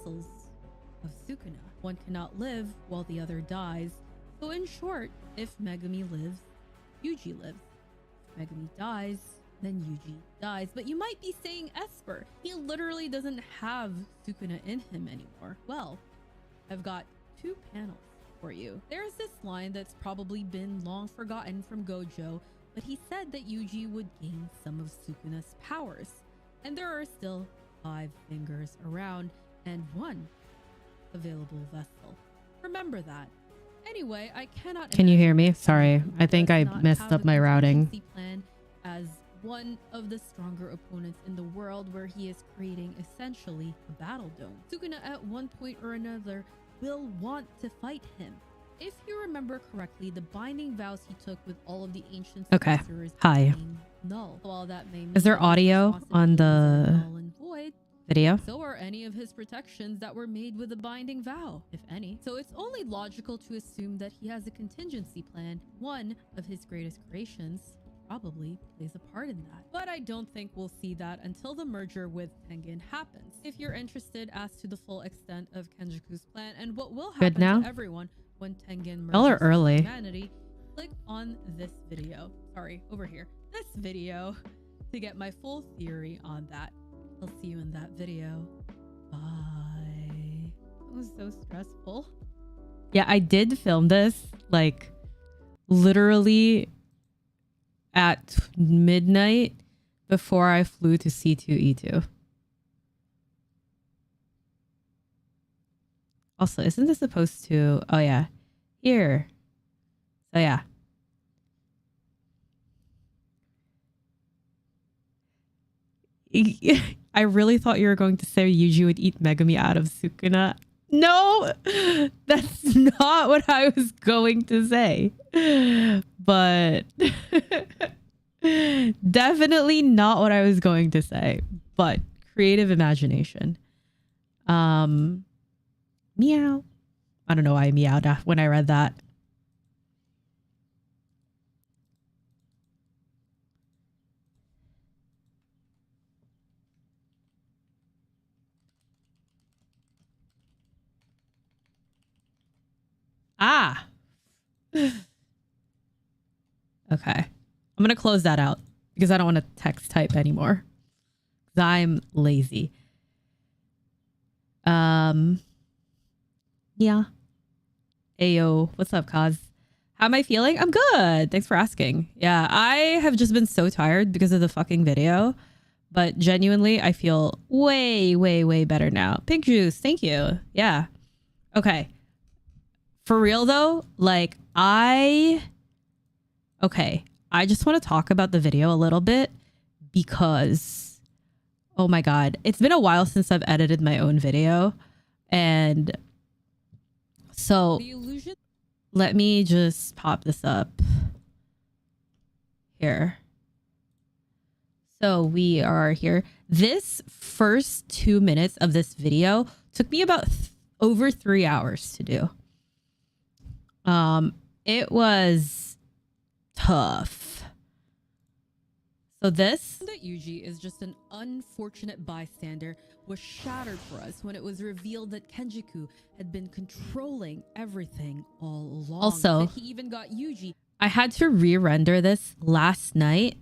vessels of Sukuna. One cannot live while the other dies. So in short, if Megumi lives, Yuji lives. If Megumi dies, then Yuji dies. But you might be saying esper. He literally doesn't have Sukuna in him anymore. Well, I've got 2 panels for you. There's this line that's probably been long forgotten from Gojo, but he said that Yuji would gain some of Sukuna's powers. And there are still 5 fingers around and 1 available vessel. Remember that. Anyway, I cannot. Can you hear me? Sorry, I think I messed up my routing. Plan as one of the stronger opponents in the world, where he is creating essentially a battle dome. Sukuna at one point or another will want to fight him. If you remember correctly, the binding vows he took with all of the ancient sorcerers became null. While that may is there audio on the video? So are any of his protections that were made with a binding vow, if any. So it's only logical to assume that he has a contingency plan. One of his greatest creations probably plays a part in that. But I don't think we'll see that until the merger with Tengen happens. If you're interested as to the full extent of Kenjaku's plan and what will happen to everyone when Tengen merges with humanity, click on this video. Sorry, over here. This video to get my full theory on that. I'll see you in that video. Bye. It was so stressful. Yeah, I did film this like literally at midnight before I flew to C2E2. Also, isn't this supposed to... Oh, yeah. Here. So, yeah. I really thought you were going to say Yuji would eat Megumi out of Sukuna. No! That's not what I was going to say. But... definitely not what I was going to say. But creative imagination. Meow. I don't know why I meowed when I read that. Ah. Okay. I'm going to close that out because I don't want to text type anymore. I'm lazy. Yeah. Ayo, what's up, Kaz? How am I feeling? I'm good. Thanks for asking. Yeah, I have just been so tired because of the fucking video. But genuinely, I feel way, way, way better now. Pink juice, thank you. Yeah. Okay. For real though, like okay, I just want to talk about the video a little bit because, oh my God, it's been a while since I've edited my own video. And so let me just pop this up here. So we are here. This first 2 minutes of this video took me about over 3 hours to do. It was tough. So this that Yuji is just an unfortunate bystander was shattered for us when it was revealed that Kenjaku had been controlling everything all along. Also, that he even got Yuji. I had to re-render this last night.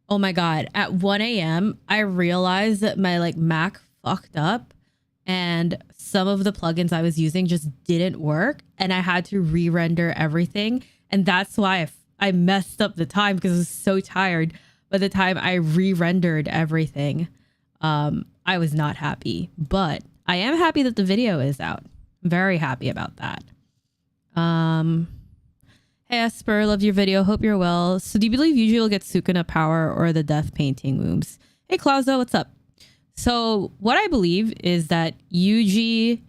Oh my God, at 1 a.m. I realized that my Mac fucked up and some of the plugins I was using just didn't work and I had to re-render everything. And that's why I messed up the time because I was so tired. By the time I re-rendered everything, I was not happy, but I am happy that the video is out. I'm very happy about that. Hey Esper, loved your video. Hope you're well. So do you believe Yuji will get Sukuna power or the death painting moves? Hey Clauso, what's up? So what I believe is that Yuji,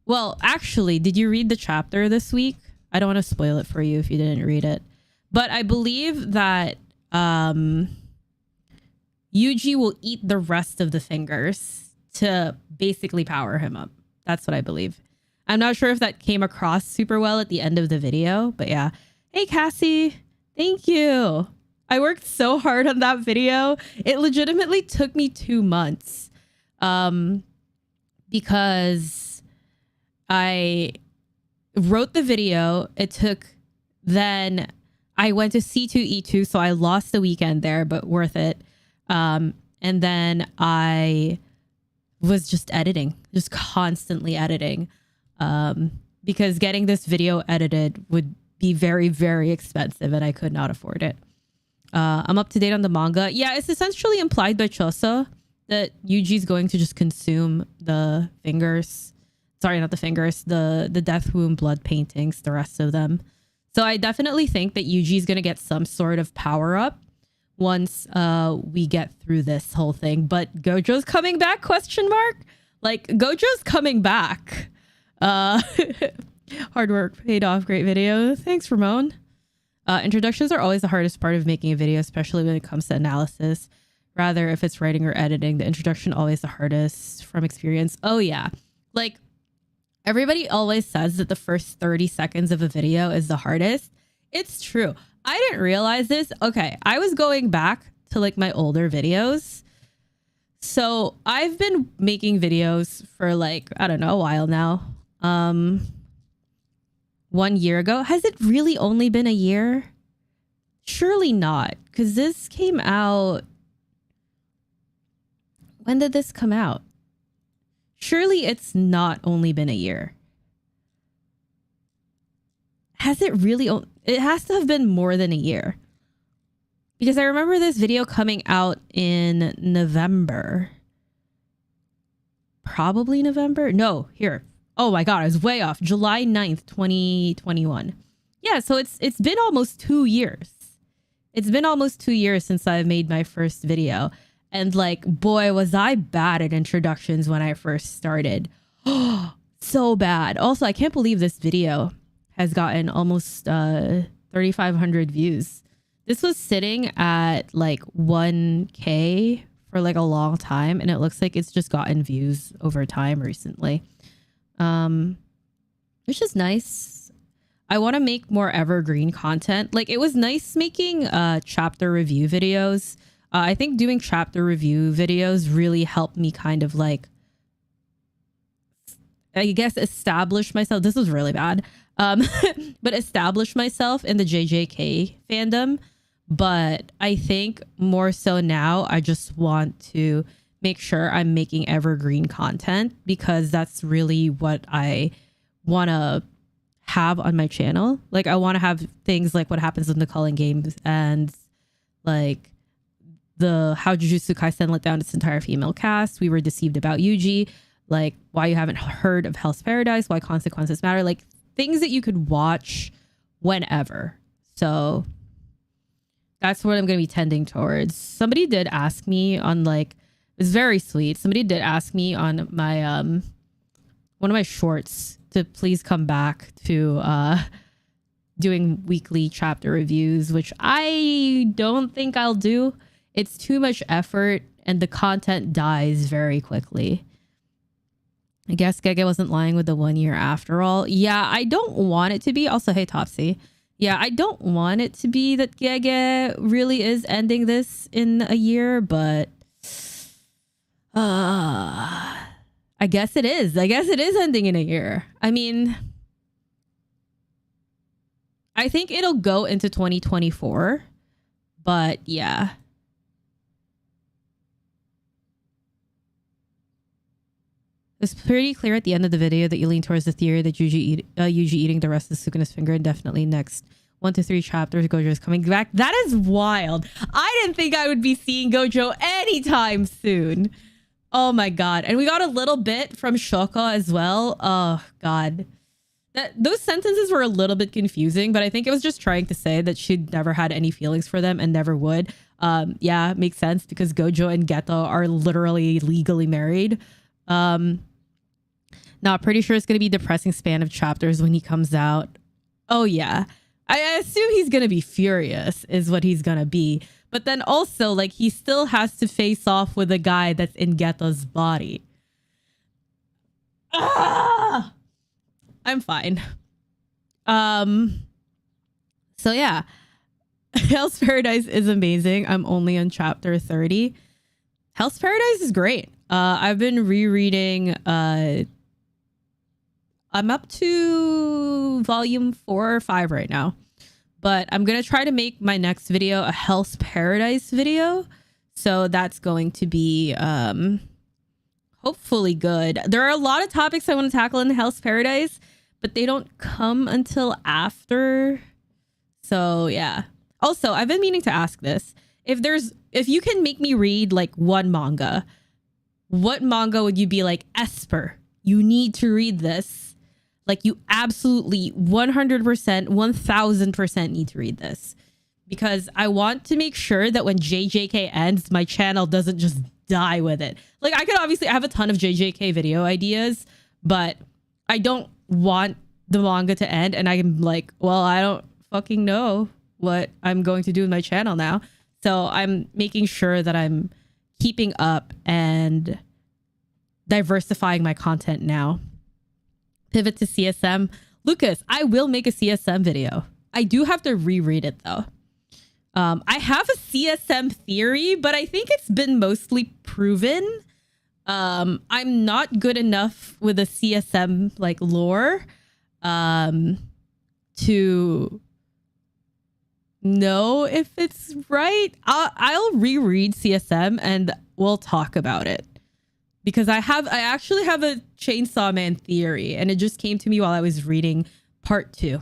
well, actually, did you read the chapter this week? I don't want to spoil it for you if you didn't read it, but I believe that Yuji will eat the rest of the fingers to basically power him up. That's what I believe. I'm not sure if that came across super well at the end of the video, but yeah. Hey, Cassie. Thank you. I worked so hard on that video. It legitimately took me 2 months because I wrote the video. Then I went to C2E2, so I lost the weekend there, but worth it. And then I was just constantly editing, because getting this video edited would be very, very expensive, and I could not afford it. I'm up to date on the manga. Yeah, it's essentially implied by Choso that Yuji's going to just consume the fingers. Sorry, not the fingers. The Death Womb blood paintings, the rest of them. So I definitely think that Yuji's going to get some sort of power up once we get through this whole thing. But Gojo's coming back? Question mark? Like, Gojo's coming back. Hard work paid off. Great video. Thanks, Ramon. Introductions are always the hardest part of making a video, especially when it comes to analysis. Rather, if it's writing or editing, the introduction always the hardest from experience. Oh, yeah. Like, everybody always says that the first 30 seconds of a video is the hardest. It's true. I didn't realize this. Okay, I was going back to like my older videos. So I've been making videos for like, I don't know, a while now. 1 year ago. Has it really only been a year? Surely not, because this came out. When did this come out? Surely it's not only been a year. Has it really? It has to have been more than a year. Because I remember this video coming out in November. Probably November? No, here. Oh my God, I was way off. July 9th, 2021. Yeah, so it's been almost 2 years. It's been almost 2 years since I made my first video. And like, boy, was I bad at introductions when I first started. Oh, so bad. Also, I can't believe this video has gotten almost 3,500 views. This was sitting at like 1K for like a long time, and it looks like it's just gotten views over time recently. Which is nice. I want to make more evergreen content. Like, it was nice making chapter review videos. I think doing chapter review videos really helped me kind of like, I guess, establish myself. This was really bad. But establish myself in the JJK fandom. But I think more so now, I just want to make sure I'm making evergreen content, because that's really what I want to have on my channel. Like, I want to have things like what happens in the Culling games, and like how Jujutsu Kaisen let down its entire female cast. We were deceived about Yuji. Like, why you haven't heard of Hell's Paradise, why consequences matter. Like, things that you could watch whenever. So that's what I'm going to be tending towards. Somebody did ask me on like, it's very sweet. Somebody did ask me on my one of my shorts to please come back to doing weekly chapter reviews, which I don't think I'll do. It's too much effort and the content dies very quickly. I guess Gege wasn't lying with the 1 year after all. Yeah, I don't want it to be. Also, hey, Topsy. Yeah, I don't want it to be that Gege really is ending this in a year, but I guess it is. I guess it is ending in a year. I mean, I think it'll go into 2024, but yeah. It's pretty clear at the end of the video that you lean towards the theory that Yuji eating the rest of Sukuna's finger indefinitely. Next 1 to 3 chapters, Gojo is coming back. That is wild. I didn't think I would be seeing Gojo anytime soon. Oh my God. And we got a little bit from Shoko as well. Oh God. Those sentences were a little bit confusing, but I think it was just trying to say that she'd never had any feelings for them and never would. Yeah, makes sense, because Gojo and Geto are literally legally married. Now, pretty sure it's going to be a depressing span of chapters when he comes out. Oh, yeah. I assume he's going to be furious is what he's going to be. But then also, like, he still has to face off with a guy that's in Geto's body. Ah! I'm fine. So, yeah. Hell's Paradise is amazing. I'm only on chapter 30. Hell's Paradise is great. I've been rereading. I'm up to volume 4 or 5 right now, but I'm gonna try to make my next video a Hell's Paradise video. So that's going to be hopefully good. There are a lot of topics I want to tackle in Hell's Paradise, but they don't come until after. So yeah. Also, I've been meaning to ask this. If you can make me read like one manga, what manga would you be like, Esper, you need to read this? Like, you absolutely 100%, 1000% need to read this. Because I want to make sure that when JJK ends, my channel doesn't just die with it. Like, I have a ton of JJK video ideas, but I don't want the manga to end. And I'm like, well, I don't fucking know what I'm going to do with my channel now. So I'm making sure that I'm keeping up and diversifying my content now. Pivot to CSM. Lucas, I will make a CSM video. I do have to reread it though. I have a CSM theory, but I think it's been mostly proven. I'm not good enough with a CSM like lore to know if it's right. I'll reread CSM and we'll talk about it, because I actually have a Chainsaw Man theory, and it just came to me while I was reading part 2.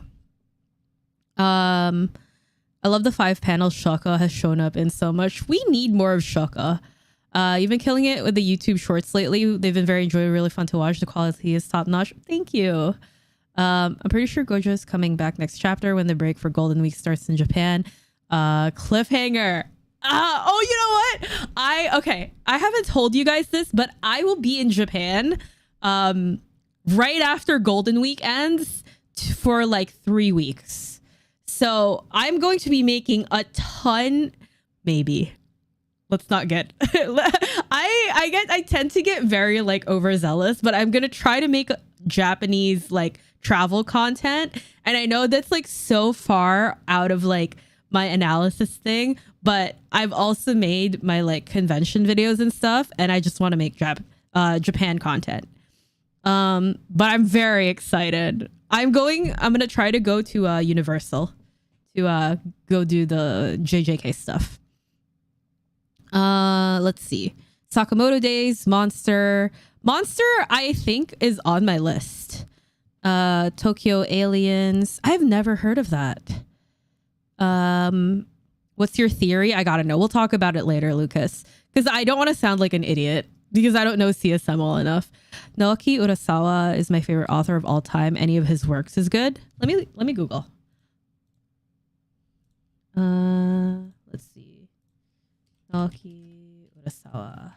I love the 5-panel Shaka has shown up in so much. We need more of Shaka. You've been killing it with the YouTube shorts lately. They've been very enjoyable, really fun to watch. The quality is top notch. Thank you. I'm pretty sure Gojo is coming back next chapter when the break for Golden Week starts in Japan. Cliffhanger. Oh, you know what? I haven't told you guys this, but I will be in Japan right after Golden Week ends for like 3 weeks. So I'm going to be making a ton, maybe. Let's not get I tend to get very like overzealous, but I'm gonna try to make Japanese like travel content. And I know that's like so far out of like my analysis thing, but I've also made my like convention videos and stuff, and I just want to make Japan content. But I'm very excited. I'm gonna try to go to Universal to go do the JJK stuff. Let's see. Sakamoto Days, Monster I think is on my list. Tokyo Aliens, I've never heard of that. What's your theory? I gotta know. We'll talk about it later, Lucas, because I don't want to sound like an idiot because I don't know CSM well enough. Naoki Urasawa is my favorite author of all time. Any of his works is good. Let me Google. Let's see. Naoki Urasawa.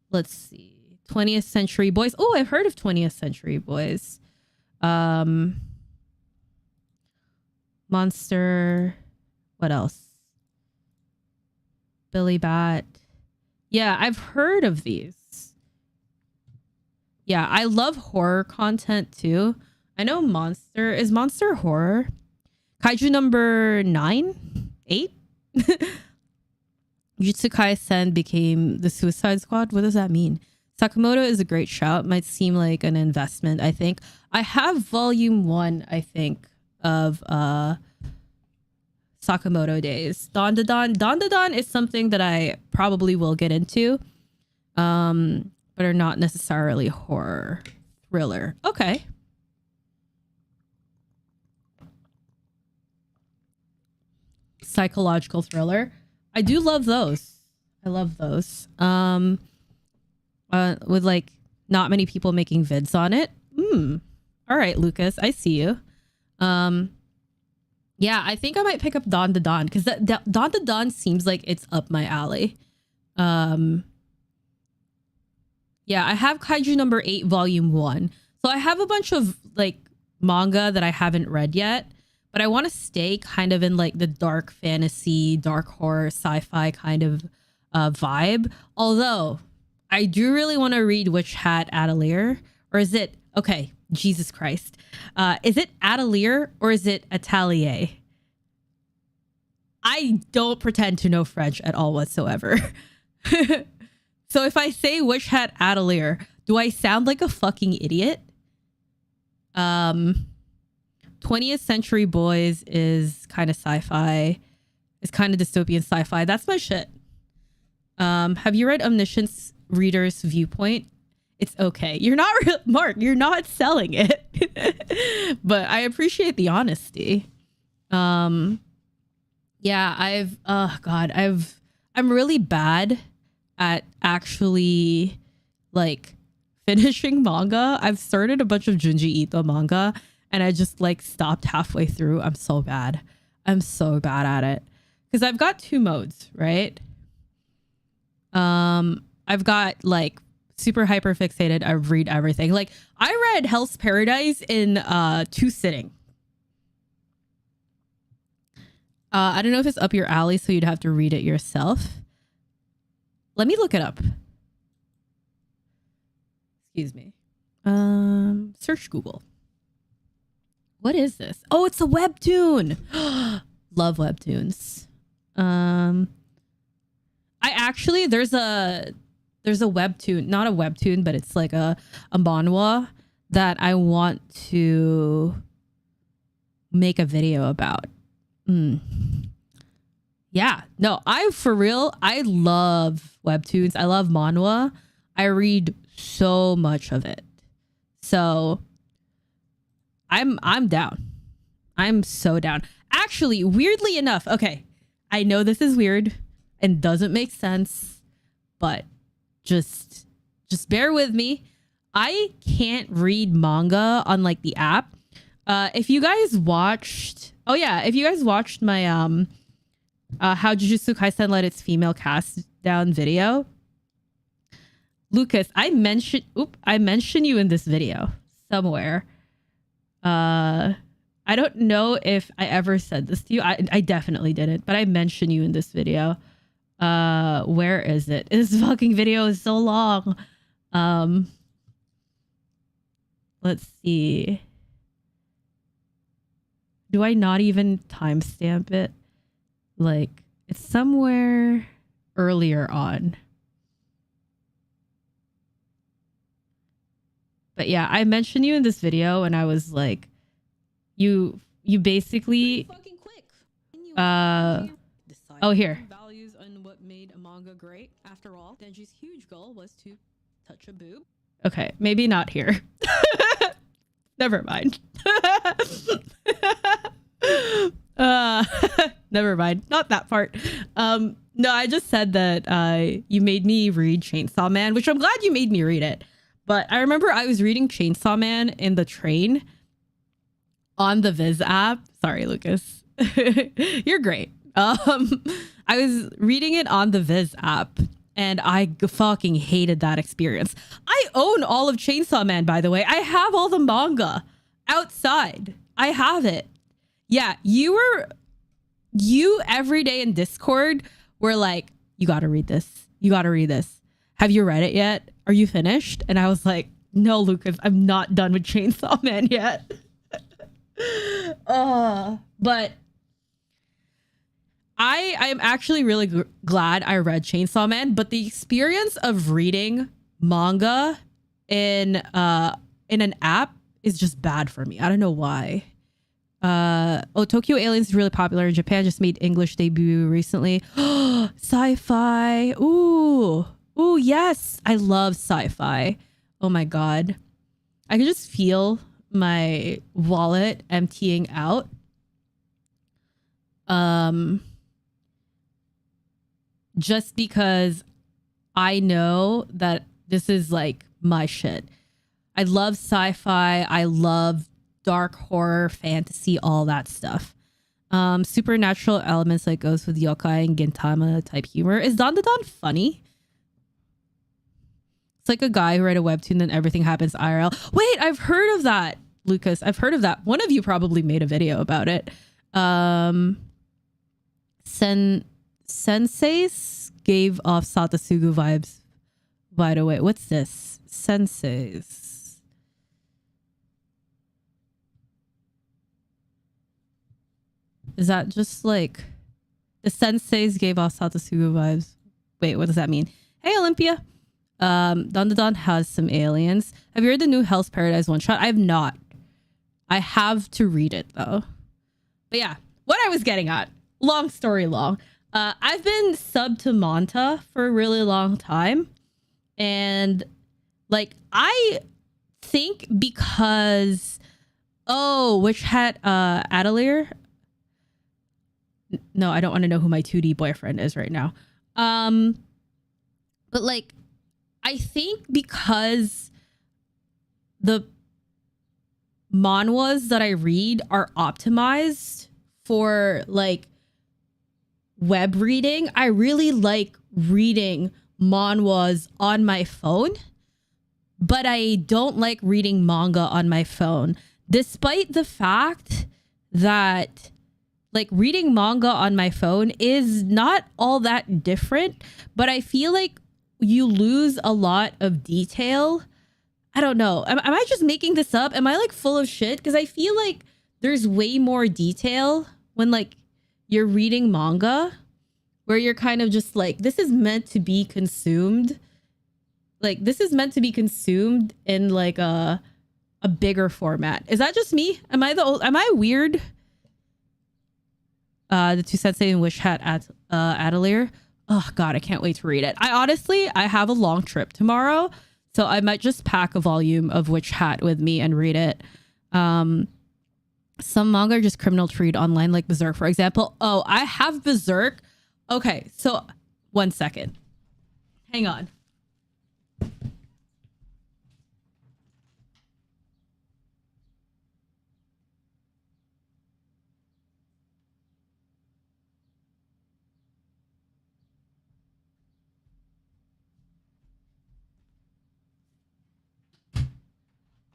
Let's see. 20th Century Boys. Oh, I've heard of 20th Century Boys. Monster. What else? Billy Bat. Yeah, I've heard of these. Yeah, I love horror content too. I know Monster. Is Monster horror? Kaiju number 9? 8? Jujutsu Kaisen became the Suicide Squad. What does that mean? Sakamoto is a great shout. Might seem like an investment, I think. I have volume 1, I think, of Sakamoto Days. Don is something that I probably will get into, but are not necessarily horror thriller. Okay. Psychological thriller. I do love those. I love those. With like not many people making vids on it. All right, Lucas, I see you. Yeah, I think I might pick up Dawn to Dawn because Dawn to Dawn seems like it's up my alley. Yeah, I have Kaiju number 8, volume 1. So I have a bunch of like manga that I haven't read yet, but I want to stay kind of in like the dark fantasy, dark horror, sci-fi kind of vibe. Although I do really want to read Witch Hat Atelier, or is it, okay, Jesus Christ. Is it Atelier or is it Atelier? I don't pretend to know French at all whatsoever. So if I say Wish Hat Atelier, do I sound like a fucking idiot? 20th Century Boys is kind of sci-fi. It's kind of dystopian sci-fi. That's my shit. Have you read Omniscience Reader's Viewpoint? It's okay. You're not Mark, you're not selling it. But I appreciate the honesty. Yeah, I'm really bad at actually like finishing manga. I've started a bunch of Junji Ito manga and I just like stopped halfway through. I'm so bad. I'm so bad at it. Because I've got two modes, right? I've got like super hyper fixated. I read everything. Like I read Hell's Paradise in 2 sitting. I don't know if it's up your alley, so you'd have to read it yourself. Let me look it up. Excuse me. Search Google. What is this? Oh, it's a webtoon. Love webtoons. I actually there's a webtoon, not a webtoon, but it's like a manhwa that I want to make a video about. Yeah, no, I love webtoons. I love manhwa. I read so much of it. So I'm down. I'm so down. Actually, weirdly enough, okay, I know this is weird and doesn't make sense, but just bear with me. I can't read manga on like the app. If you guys watched my how Jujutsu Kaisen let its female cast down video, Lucas, I mentioned you in this video somewhere. I don't know if I ever said this to you. I definitely didn't, but I mentioned you in this video. Where is it? This fucking video is so long. Let's see. Do I not even timestamp it? Like, it's somewhere earlier on. But yeah, I mentioned you in this video and I was like, you basically oh, here. Values on what made a manga great. After all, Denji's huge goal was to touch a boob. Okay, maybe not here. Never mind. Never mind. Not that part. No, I just said that you made me read Chainsaw Man, which I'm glad you made me read it. But I remember I was reading Chainsaw Man in the train on the Viz app. Sorry, Lucas. You're great. I was reading it on the Viz app and I fucking hated that experience. I own all of Chainsaw Man, by the way. I have all the manga outside. I have it. Yeah, you every day in Discord were like, you gotta read this. You gotta read this. Have you read it yet? Are you finished? And I was like, no, Lucas, I'm not done with Chainsaw Man yet. But I am actually really glad I read Chainsaw Man, but the experience of reading manga in an app is just bad for me. I don't know why. Tokyo Aliens is really popular in Japan, just made English debut recently. Sci-fi. Ooh, yes. I love sci-fi. Oh my God. I can just feel my wallet emptying out. Just because I know that this is like my shit. I love sci-fi. I love dark horror, fantasy, all that stuff. Supernatural elements like goes with yokai and Gintama type humor. Is Dandadan funny? It's like a guy who read a webtoon and everything happens IRL. Wait, I've heard of that, Lucas. I've heard of that. One of you probably made a video about it. Senseis gave off Satasugu vibes. By the way, what's this? Senseis. Is that just like the senseis gave off Satasugu vibes? Wait, what does that mean? Hey, Olympia. Don has some aliens. Have you read the new Hell's Paradise one shot? I have not. I have to read it though. But yeah, what I was getting at, long story long. I've been subbed to Manta for a really long time. And like, I think because, Witch Hat Atelier. No, I don't want to know who my 2D boyfriend is right now. But like, I think because the manhwas that I read are optimized for like web reading, I really like reading manhwas on my phone, but I don't like reading manga on my phone, despite the fact that like reading manga on my phone is not all that different, but I feel like you lose a lot of detail. I don't know. Am I just making this up? Am I like full of shit? Because I feel like there's way more detail when like you're reading manga, where you're kind of just like, this is meant to be consumed. Like this is meant to be consumed in like a bigger format. Is that just me? Am I weird? The Two Sensei and Wish Hat Atelier. Oh God, I can't wait to read it. I have a long trip tomorrow, so I might just pack a volume of Witch Hat with me and read it. Some manga are just criminal to read online, like Berserk, for example. Oh, I have Berserk. Okay, so 1 second. Hang on.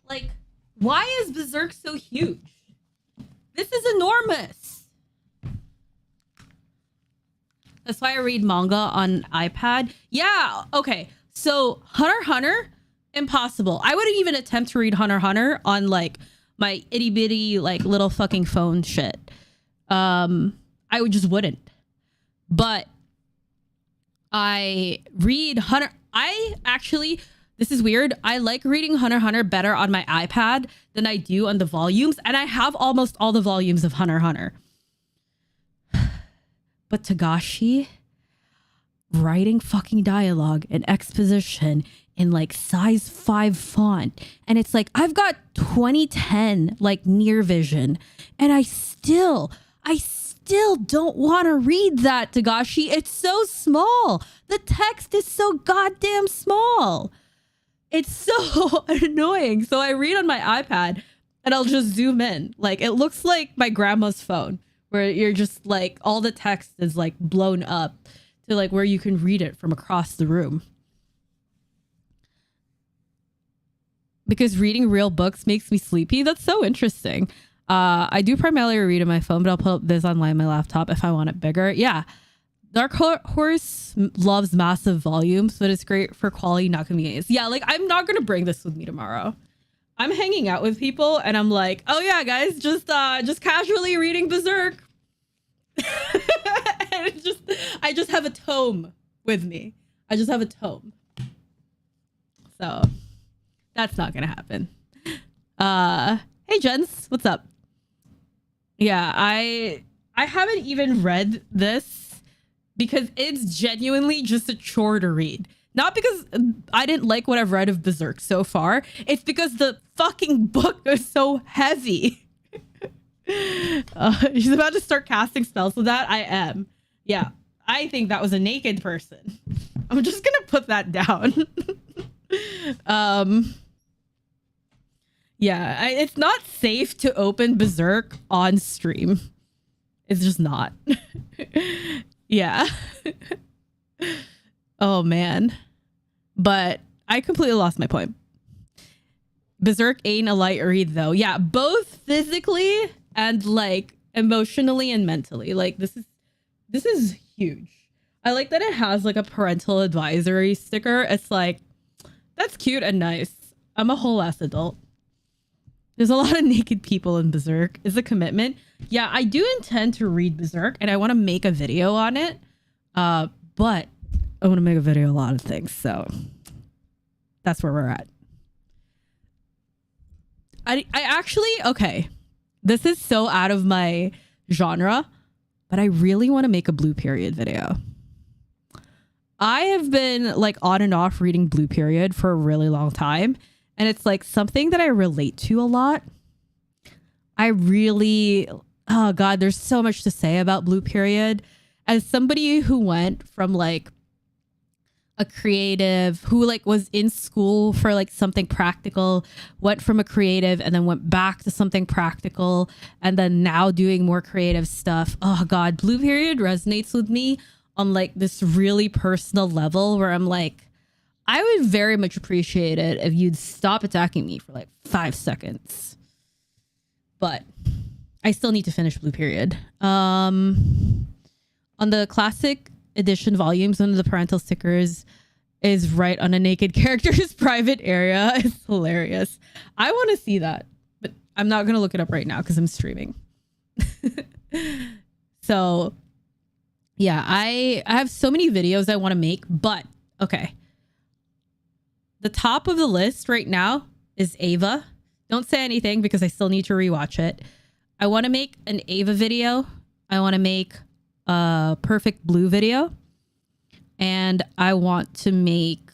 Like, why is Berserk so huge? This is enormous. That's why I read manga on iPad. Yeah, okay. So Hunter x Hunter, impossible. I wouldn't even attempt to read Hunter x Hunter on like my itty bitty like little fucking phone shit. I just wouldn't. But I read Hunter. This is weird. I like reading Hunter x Hunter better on my iPad than I do on the volumes. And I have almost all the volumes of Hunter x Hunter. But Togashi writing fucking dialogue and exposition in like size 5 font. And it's like, I've got 2010 like near vision. And I still don't want to read that, Togashi. It's so small. The text is so goddamn small. It's so annoying. So I read on my iPad and I'll just zoom in. Like it looks like my grandma's phone where you're just like all the text is like blown up to like where you can read it from across the room. Because reading real books makes me sleepy. That's so interesting. I do primarily read on my phone, but I'll put this online on my laptop if I want it bigger. Yeah. Dark Horse loves massive volumes, but it's great for quality, not convenience. Yeah, like I'm not gonna bring this with me tomorrow. I'm hanging out with people and I'm like, oh yeah, guys, just casually reading Berserk. And I just have a tome with me. I just have a tome. So that's not gonna happen. Hey Jens, what's up? Yeah, I haven't even read this because it's genuinely just a chore to read. Not because I didn't like what I've read of Berserk so far. It's because the fucking book is so heavy. She's about to start casting spells with that. I am. Yeah, I think that was a naked person. I'm just gonna put that down. Yeah, it's not safe to open Berserk on stream. It's just not. Yeah. Oh man. But I completely lost my point. Berserk ain't a light read though. Yeah, both physically and like emotionally and mentally. Like this is huge. I like that it has like a parental advisory sticker. It's like, that's cute and nice. I'm a whole ass adult. There's a lot of naked people in Berserk. It's a commitment. Yeah, I do intend to read Berserk and I want to make a video on it. But I want to make a video on a lot of things. So That's where we're at. I actually, okay, this is so out of my genre, but I really want to make a Blue Period video. I have been like on and off reading Blue Period for a really long time, and it's like something that I relate to a lot. I really, oh God, there's so much to say about Blue Period. As somebody who went from like a creative, who like was in school for like something practical, went from a creative and then went back to something practical, and then now doing more creative stuff. Oh God, Blue Period resonates with me on like this really personal level where I'm like, I would very much appreciate it if you'd stop attacking me for like 5 seconds. But I still need to finish Blue Period. On the classic edition volumes, one of the parental stickers is right on a naked character's private area. It's hilarious. I want to see that, but I'm not going to look it up right now because I'm streaming. So yeah, I have so many videos I want to make, but okay. The top of the list right now is Ava. Don't say anything because I still need to rewatch it. I want to make an Ava video. I want to make a Perfect Blue video. And I want to make...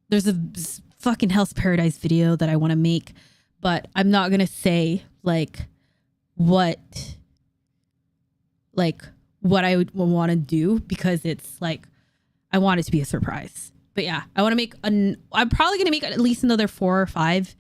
There's a fucking Hell's Paradise video that I want to make, but I'm not going to say like what I would want to do because it's like, I want it to be a surprise. But yeah, I want to make I'm probably going to make at least another 4 or 5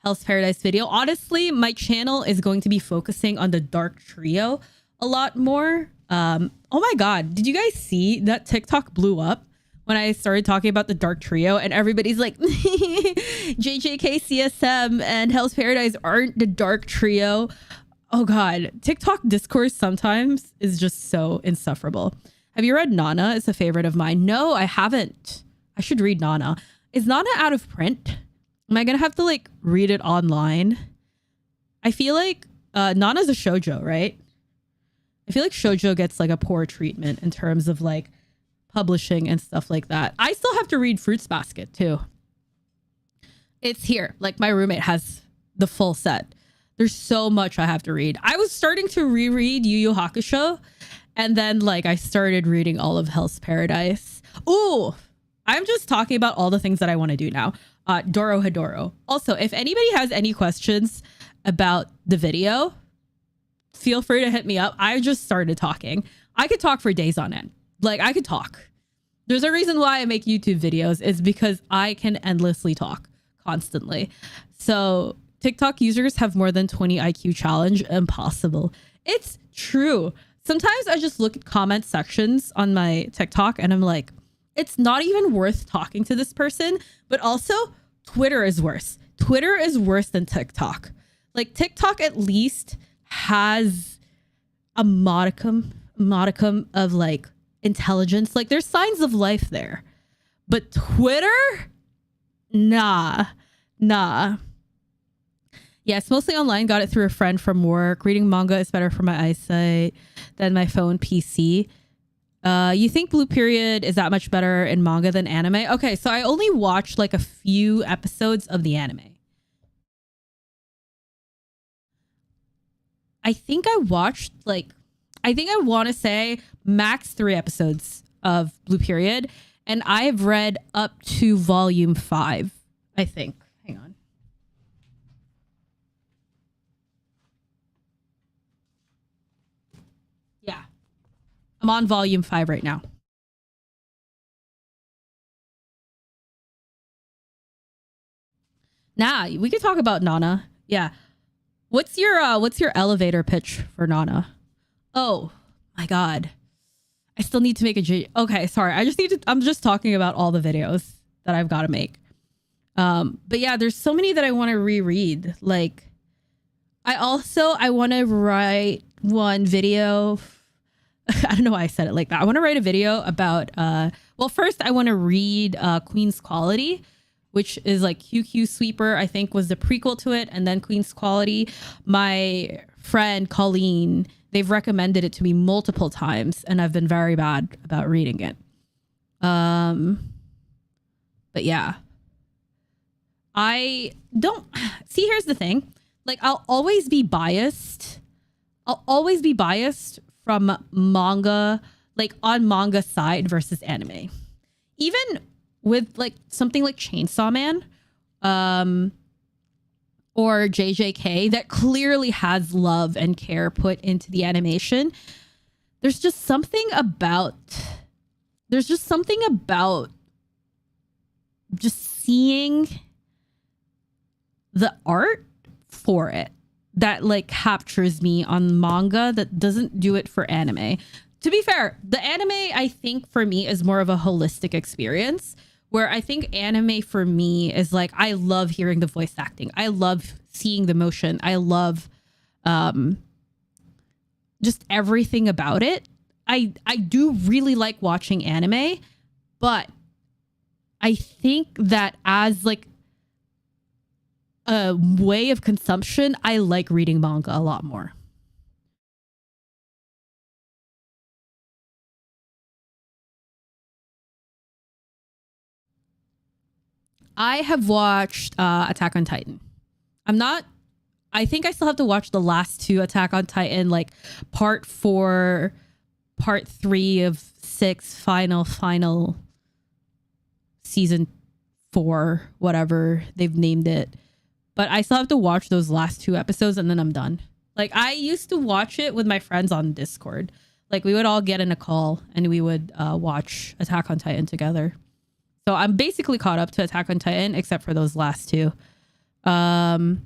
Hell's Paradise video. Honestly, my channel is going to be focusing on the Dark Trio a lot more. Oh my God, did you guys see that TikTok blew up when I started talking about the Dark Trio and everybody's like, JJK, CSM and Hell's Paradise aren't the Dark Trio. Oh God, TikTok discourse sometimes is just so insufferable. Have you read Nana? It's a favorite of mine. No, I haven't. I should read Nana. Is Nana out of print? Am I gonna have to like read it online? I feel like Nana's a shoujo, right? I feel like shoujo gets like a poor treatment in terms of like publishing and stuff like that. I still have to read Fruits Basket too. It's here. Like my roommate has the full set. There's so much I have to read. I was starting to reread Yu Yu Hakusho, and then like I started reading all of Hell's Paradise. Ooh, I'm just talking about all the things that I want to do now. Doro Hedoro. Also, if anybody has any questions about the video, feel free to hit me up. I just started talking. I could talk for days on end. Like I could talk. There's a reason why I make YouTube videos is because I can endlessly talk constantly. So TikTok users have more than 20 IQ challenge. Impossible. It's true. Sometimes I just look at comment sections on my TikTok and I'm like, it's not even worth talking to this person. But also Twitter is worse. Twitter is worse than TikTok. Like TikTok at least has a modicum of like intelligence. Like there's signs of life there. But Twitter? Nah. Yeah, it's mostly online. Got it through a friend from work. Reading manga is better for my eyesight than my phone PC. You think Blue Period is that much better in manga than anime? Okay, so I only watched like a few episodes of the anime. I think I watched like, I want to say max 3 episodes of Blue Period. And I've read up to volume 5, I think. Hang on. Yeah. I'm on volume 5 right now. Nah, we could talk about Nana. Yeah. What's your elevator pitch for Nana? Oh my God. I still need to make a okay, sorry. I'm just talking about all the videos that I've got to make. But yeah, there's so many that I want to reread. Like I want to write one video. I don't know why I said it like that. I want to write a video about well, first I want to read Queen's Quality, which is like QQ Sweeper, I think was the prequel to it, and then Queen's Quality. My friend Colleen, they've recommended it to me multiple times, and I've been very bad about reading it. But yeah. I don't see. Here's the thing. Like, I'll always be biased. I'll always be biased from manga, like on manga side versus anime. Even with like something like Chainsaw Man, or JJK that clearly has love and care put into the animation. There's just something about just seeing the art for it that like captures me on manga that doesn't do it for anime. To be fair, the anime I think for me is more of a holistic experience, where I think anime for me is like, I love hearing the voice acting. I love seeing the motion. I love just everything about it. I do really like watching anime, but I think that as like a way of consumption, I like reading manga a lot more. I have watched Attack on Titan. I think I still have to watch the last two Attack on Titan, like part 4, part 3 of 6, final season 4, whatever they've named it. But I still have to watch those last 2 episodes and then I'm done. Like, I used to watch it with my friends on Discord. Like, we would all get in a call and we would watch Attack on Titan together. So I'm basically caught up to Attack on Titan, except for those last 2. I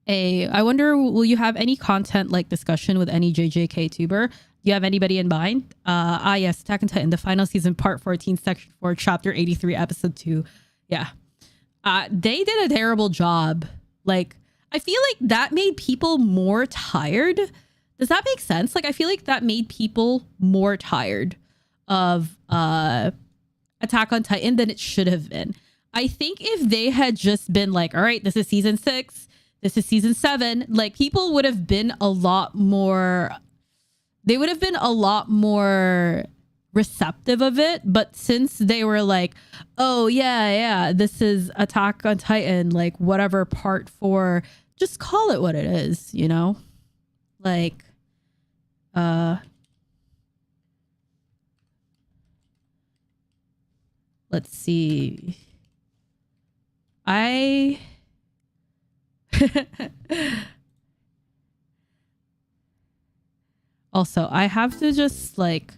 wonder, will you have any content like discussion with any JJK tuber? Do you have anybody in mind? Yes, Attack on Titan, the final season, part 14, section 4, chapter 83, episode 2. Yeah. They did a terrible job. Like, I feel like that made people more tired. Does that make sense? Like, I feel like that made people more tired of Attack on Titan than it should have been. I think if they had just been like, all right, this is season 6, this is season 7, like, people would have been a lot more, they would have been a lot more receptive of it. But since they were like, oh yeah, this is Attack on Titan, like whatever, part 4, just call it what it is, you know? Like, let's see. Also, I have to just like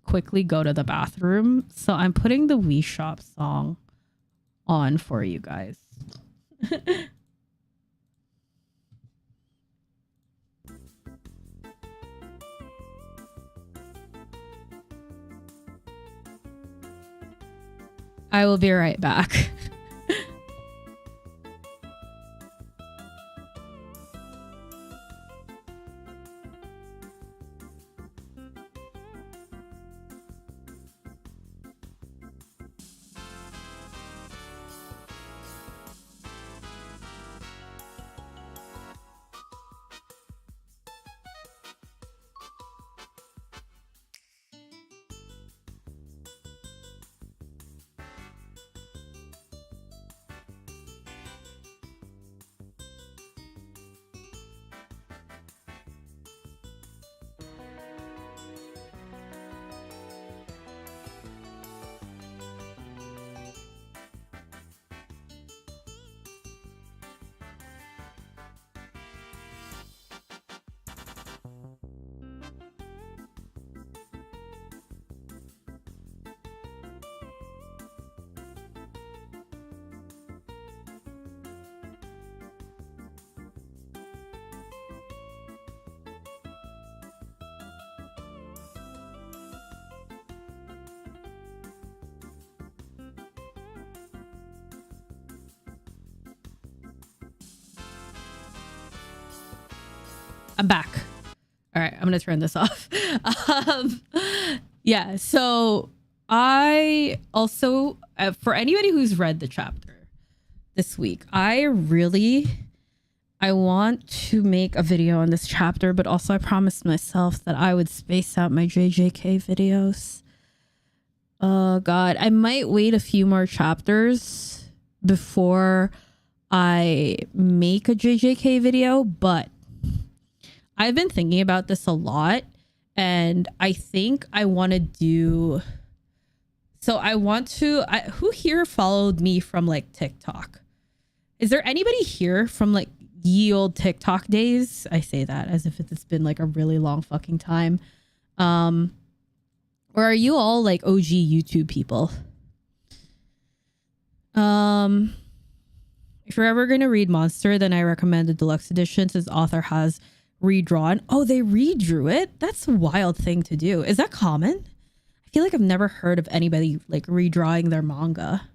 quickly go to the bathroom. So I'm putting the Wii Shop song on for you guys. I will be right back. I'm back. All right, I'm gonna turn this off. Yeah, so I also, for anybody who's read the chapter this week, I want to make a video on this chapter, but also I promised myself that I would space out my JJK videos. Oh God, I might wait a few more chapters before I make a JJK video, but I've been thinking about this a lot, and I think I want to do... So I want to... who here followed me from like TikTok? Is there anybody here from like ye old TikTok days? I say that as if it's been like a really long fucking time. Or are you all like OG YouTube people? If you're ever going to read Monster, then I recommend the deluxe edition since author has redrawn. Oh, they redrew it? That's a wild thing to do. Is that common? I feel like I've never heard of anybody like redrawing their manga.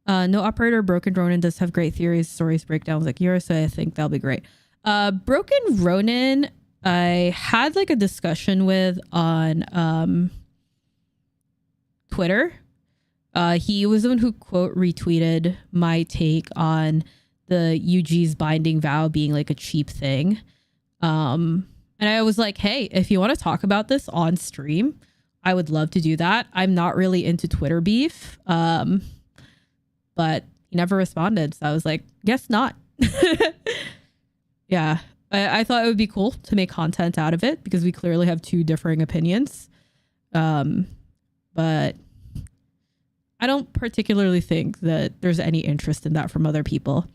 No Operator Broken Ronin does have great theories, stories, breakdowns like yours, so I think that'll be great. Broken Ronin, I had like a discussion with on Twitter. He was the one who quote retweeted my take on the UG's binding vow being like a cheap thing. And I was like, hey, if you want to talk about this on stream, I would love to do that. I'm not really into Twitter beef. But he never responded. So I was like, guess not. Yeah. I thought it would be cool to make content out of it because we clearly have two differing opinions. But I don't particularly think that there's any interest in that from other people.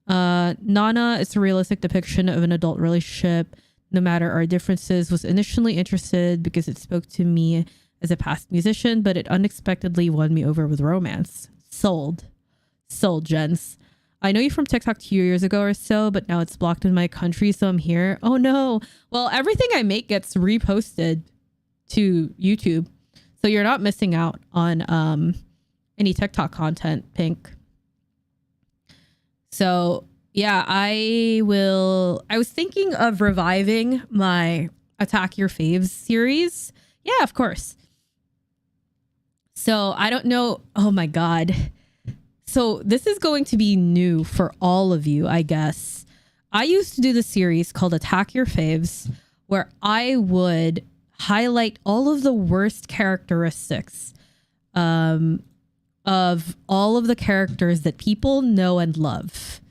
Nana, it's a realistic depiction of an adult relationship. No matter our differences, was initially interested because it spoke to me as a past musician, but it unexpectedly won me over with romance. Sold, gents. I know you from TikTok 2 years ago or so, but now it's blocked in my country, so I'm here. Oh no. Well, everything I make gets reposted to YouTube, so you're not missing out on any TikTok content, Pink. So yeah, I was thinking of reviving my Attack Your Faves series. Yeah, of course. So I don't know. Oh my God. So this is going to be new for all of you, I guess. I used to do the series called Attack Your Faves, where I would highlight all of the worst characteristics of all of the characters that people know and love.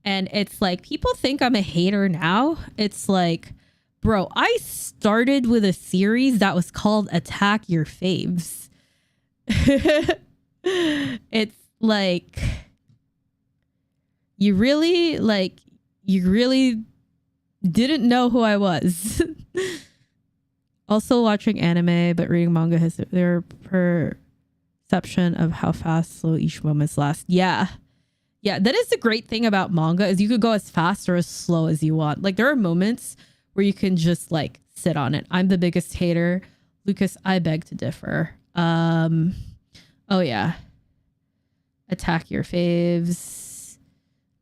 And it's like, people think I'm a hater now. It's like, bro, I started with a series that was called Attack Your Faves. It's like, you really didn't know who I was. Also watching anime, but reading manga has their perception of how fast, slow each moment's last. Yeah, that is the great thing about manga, is you could go as fast or as slow as you want. Like, there are moments where you can just like sit on it. I'm the biggest hater. Lucas, I beg to differ. Oh yeah. Attack Your Faves.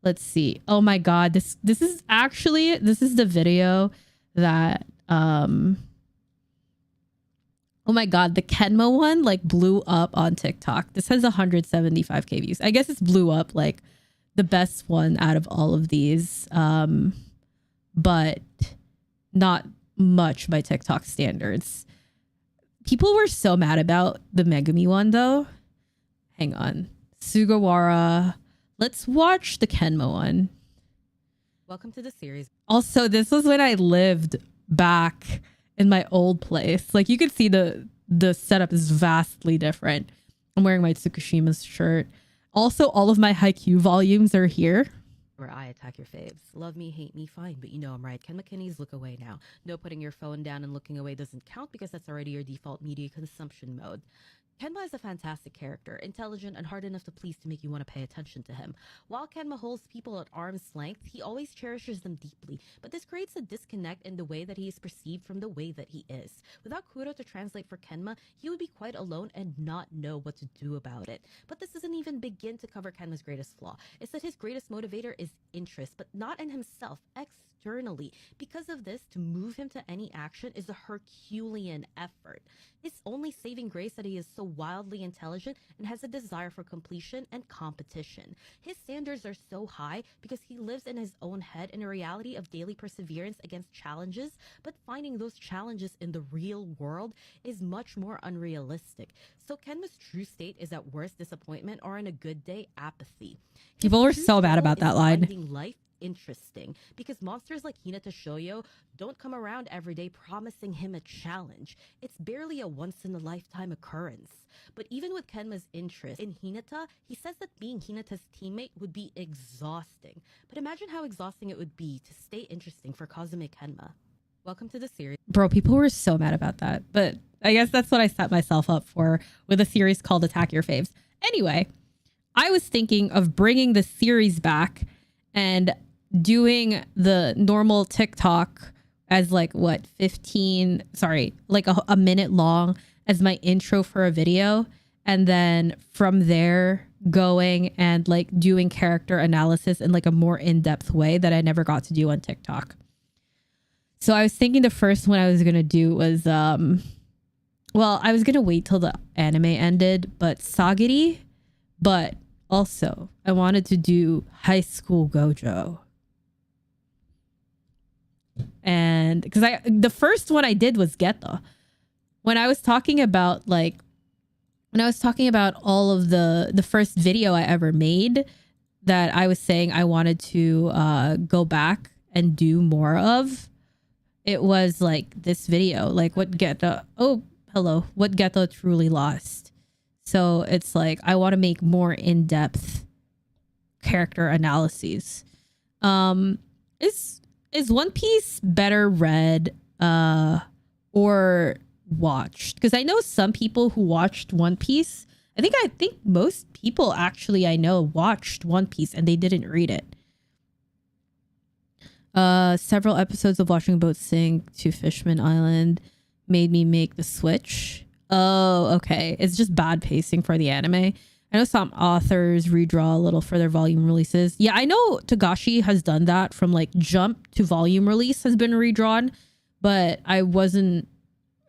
Let's see. Oh my God. This is the video that oh my God, the Kenma one like blew up on TikTok. This has 175k views. I guess it's blew up like the best one out of all of these. But not much by TikTok standards. People were so mad about the Megumi one though. Hang on. Sugawara. Let's watch the Kenma one. Welcome to the series. Also, this was when I lived back in my old place. Like, you could see the setup is vastly different. I'm wearing my Tsukushima's shirt. Also, all of my Haikyuu volumes are here. Where I attack your faves. Love me, hate me, fine, but you know I'm right. Ken McKinney's Look Away Now. No, putting your phone down and looking away doesn't count because that's already your default media consumption mode. Kenma is a fantastic character, intelligent and hard enough to please to make you want to pay attention to him. While Kenma holds people at arm's length, he always cherishes them deeply, but this creates a disconnect in the way that he is perceived from the way that he is. Without Kuro to translate for Kenma, he would be quite alone and not know what to do about it. But this doesn't even begin to cover Kenma's greatest flaw. It's that his greatest motivator is interest, but not in himself, externally. Because of this, to move him to any action is a Herculean effort. His only saving grace that he is so wildly intelligent and has a desire for completion and competition. His standards are so high because he lives in his own head in a reality of daily perseverance against challenges, but finding those challenges in the real world is much more unrealistic. So Kenma's true state is at worst disappointment, or on a good day, apathy. People were His so true bad goal about is that line. finding life interesting, because monsters like Hinata Shoyo don't come around every day promising him a challenge. It's barely a once-in-a-lifetime occurrence. But even with Kenma's interest in Hinata, he says that being Hinata's teammate would be exhausting. But imagine how exhausting it would be to stay interesting for Kazumi Kenma. Welcome to the series. Bro, people were so mad about that. But I guess that's what I set myself up for with a series called Attack Your Faves. Anyway, I was thinking of bringing the series back and doing the normal TikTok as like what, 15, sorry, like a minute long as my intro for a video. And then from there going and like doing character analysis in like a more in-depth way that I never got to do on TikTok. So I was thinking the first one I was going to do was, well, I was going to wait till the anime ended, but Sagiri, but also I wanted to do High School Gojo. And because the first one I did was Geto. When I was talking about all of the first video I ever made that I was saying I wanted to go back and do more of, it was like this video, like what Geto truly lost. So it's like I want to make more in-depth character analyses. Is One Piece better read or watched? Because I know some people who watched One Piece. I think most people actually I know watched One Piece and they didn't read it. Several episodes of watching boats sink to Fishman Island made me make the switch. Oh, okay. It's just bad pacing for the anime. I know some authors redraw a little for their volume releases. Yeah, I know Togashi has done that from like Jump to volume release has been redrawn, but I wasn't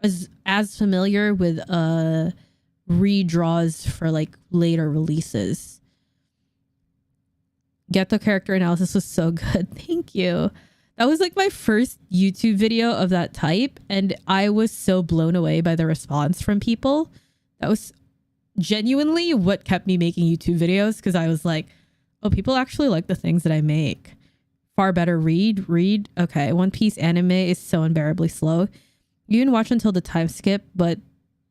as familiar with redraws for like later releases. Get the character analysis was so good. Thank you. That was like my first YouTube video of that type, and I was so blown away by the response from people. That was genuinely what kept me making YouTube videos, because I was like, oh, people actually like the things that I make. Far better read. Okay, One Piece anime is so unbearably slow. You can watch until the time skip, but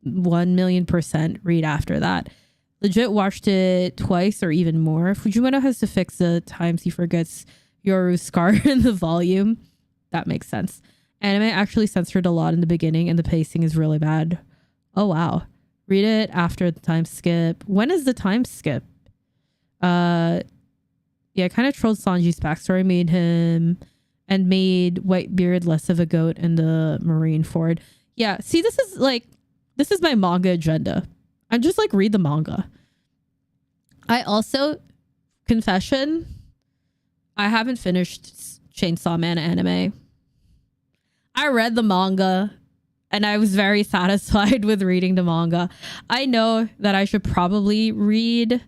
1,000,000% read after that. Legit watched it twice or even more. Fujimoto has to fix the times he forgets Yoru's scar in the volume. That makes sense. Anime actually censored a lot in the beginning and the pacing is really bad. Oh, wow. Read it after the time skip. When is the time skip? Yeah, kind of trolled Sanji's backstory, made Whitebeard less of a goat in the Marine Ford. Yeah, see, this is my manga agenda. I'm just like, read the manga. I also, confession, I haven't finished Chainsaw Man anime. I read the manga and I was very satisfied with reading the manga. I know that I should probably read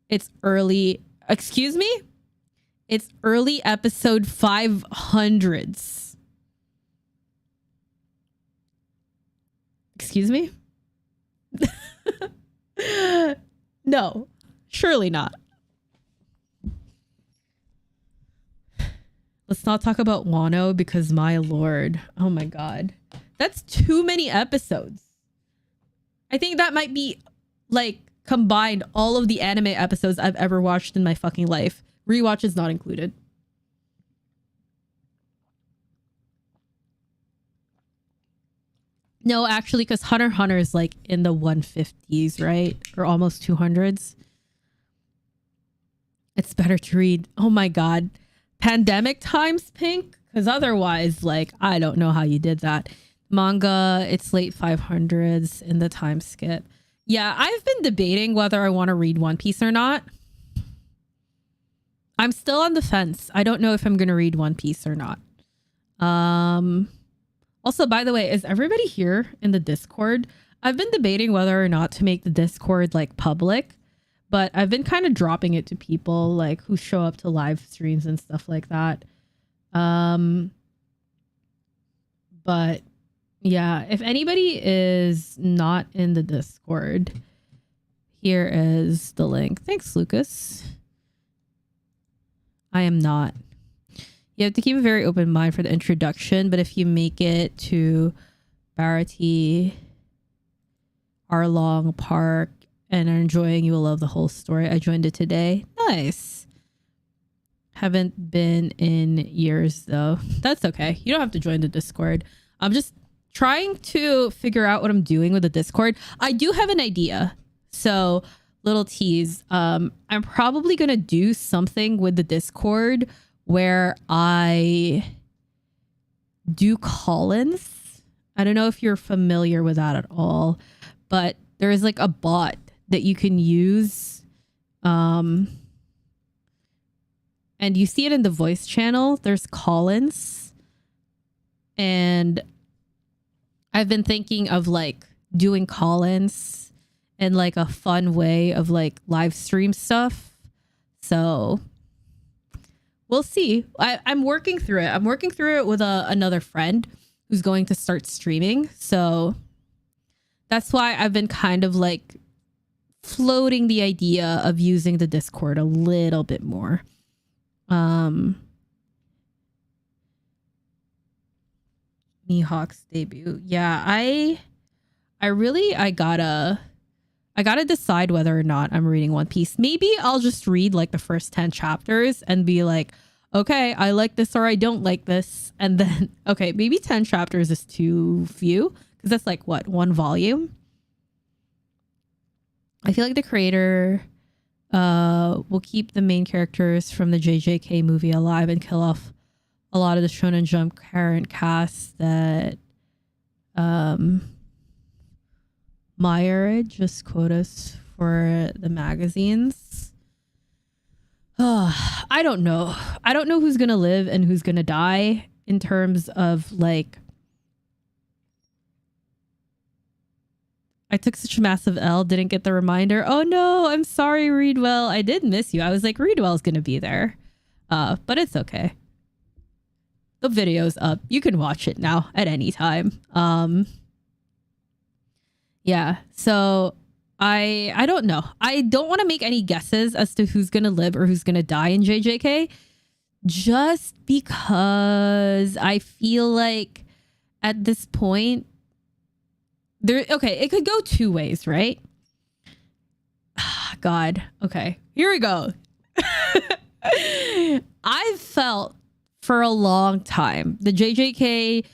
it's early episode 500s. Excuse me? No, surely not. Let's not talk about Wano because my lord. Oh my god. That's too many episodes. I think that might be like combined all of the anime episodes I've ever watched in my fucking life. Rewatch is not included. No, actually, because Hunter x Hunter is like in the 150s, right? Or almost 200s. It's better to read. Oh my god. Pandemic times, Pink? Because otherwise, like, I don't know how you did that. Manga, it's late 500s in the time skip. Yeah, I've been debating whether I want to read One Piece or not. I'm still on the fence. I don't know if I'm going to read One Piece or not. Also, by the way, is everybody here in the Discord? I've been debating whether or not to make the Discord like public, but I've been kind of dropping it to people like who show up to live streams and stuff like that. But yeah, if anybody is not in the Discord, here is the link. Thanks, Lucas. I am not. You have to keep a very open mind for the introduction, but if you make it to Barati, Arlong Park, and are enjoying, you will love the whole story. I joined it today. Nice. Haven't been in years though. That's okay. You don't have to join the Discord. I'm just trying to figure out what I'm doing with the Discord. I do have an idea. So, little tease. I'm probably gonna do something with the Discord where I do call-ins. I don't know if you're familiar with that at all, but there is like a bot that you can use. And you see it in the voice channel. There's call-ins. And I've been thinking of like doing call-ins in like a fun way of like live stream stuff. So we'll see. I'm working through it. I'm working through it with another friend who's going to start streaming. So that's why I've been kind of like floating the idea of using the Discord a little bit more. Mihawk's debut. Yeah, I gotta decide whether or not I'm reading One Piece. Maybe I'll just read like the first 10 chapters and be like, okay, I like this or I don't like this. And then, okay, maybe 10 chapters is too few because that's like what, one volume? I feel like the creator will keep the main characters from the JJK movie alive and kill off a lot of the Shonen Jump current cast that Meyer just quote us for the magazines. I don't know. I don't know who's gonna live and who's gonna die in terms of like. I took such a massive L, didn't get the reminder. Oh no, I'm sorry, Reedwell. I did miss you. I was like, Reedwell's gonna be there. But it's okay. The video's up. You can watch it now at any time. Yeah, so I don't know. I don't want to make any guesses as to who's gonna live or who's gonna die in JJK, just because I feel like at this point it could go two ways, right? God. Okay, here we go. I've felt for a long time the JJK,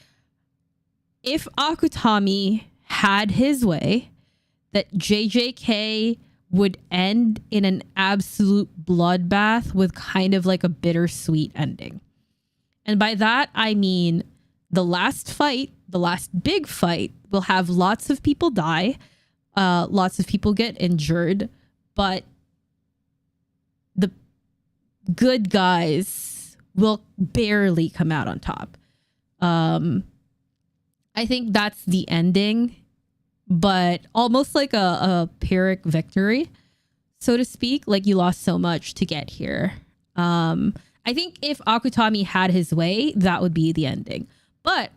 if Akutami had his way, that JJK would end in an absolute bloodbath with kind of like a bittersweet ending. And by that, I mean the last fight, the last big fight, will have lots of people die, lots of people get injured, but the good guys will barely come out on top. I think that's the ending, but almost like a Pyrrhic victory, so to speak. Like you lost so much to get here. I think if Akutami had his way, that would be the ending. But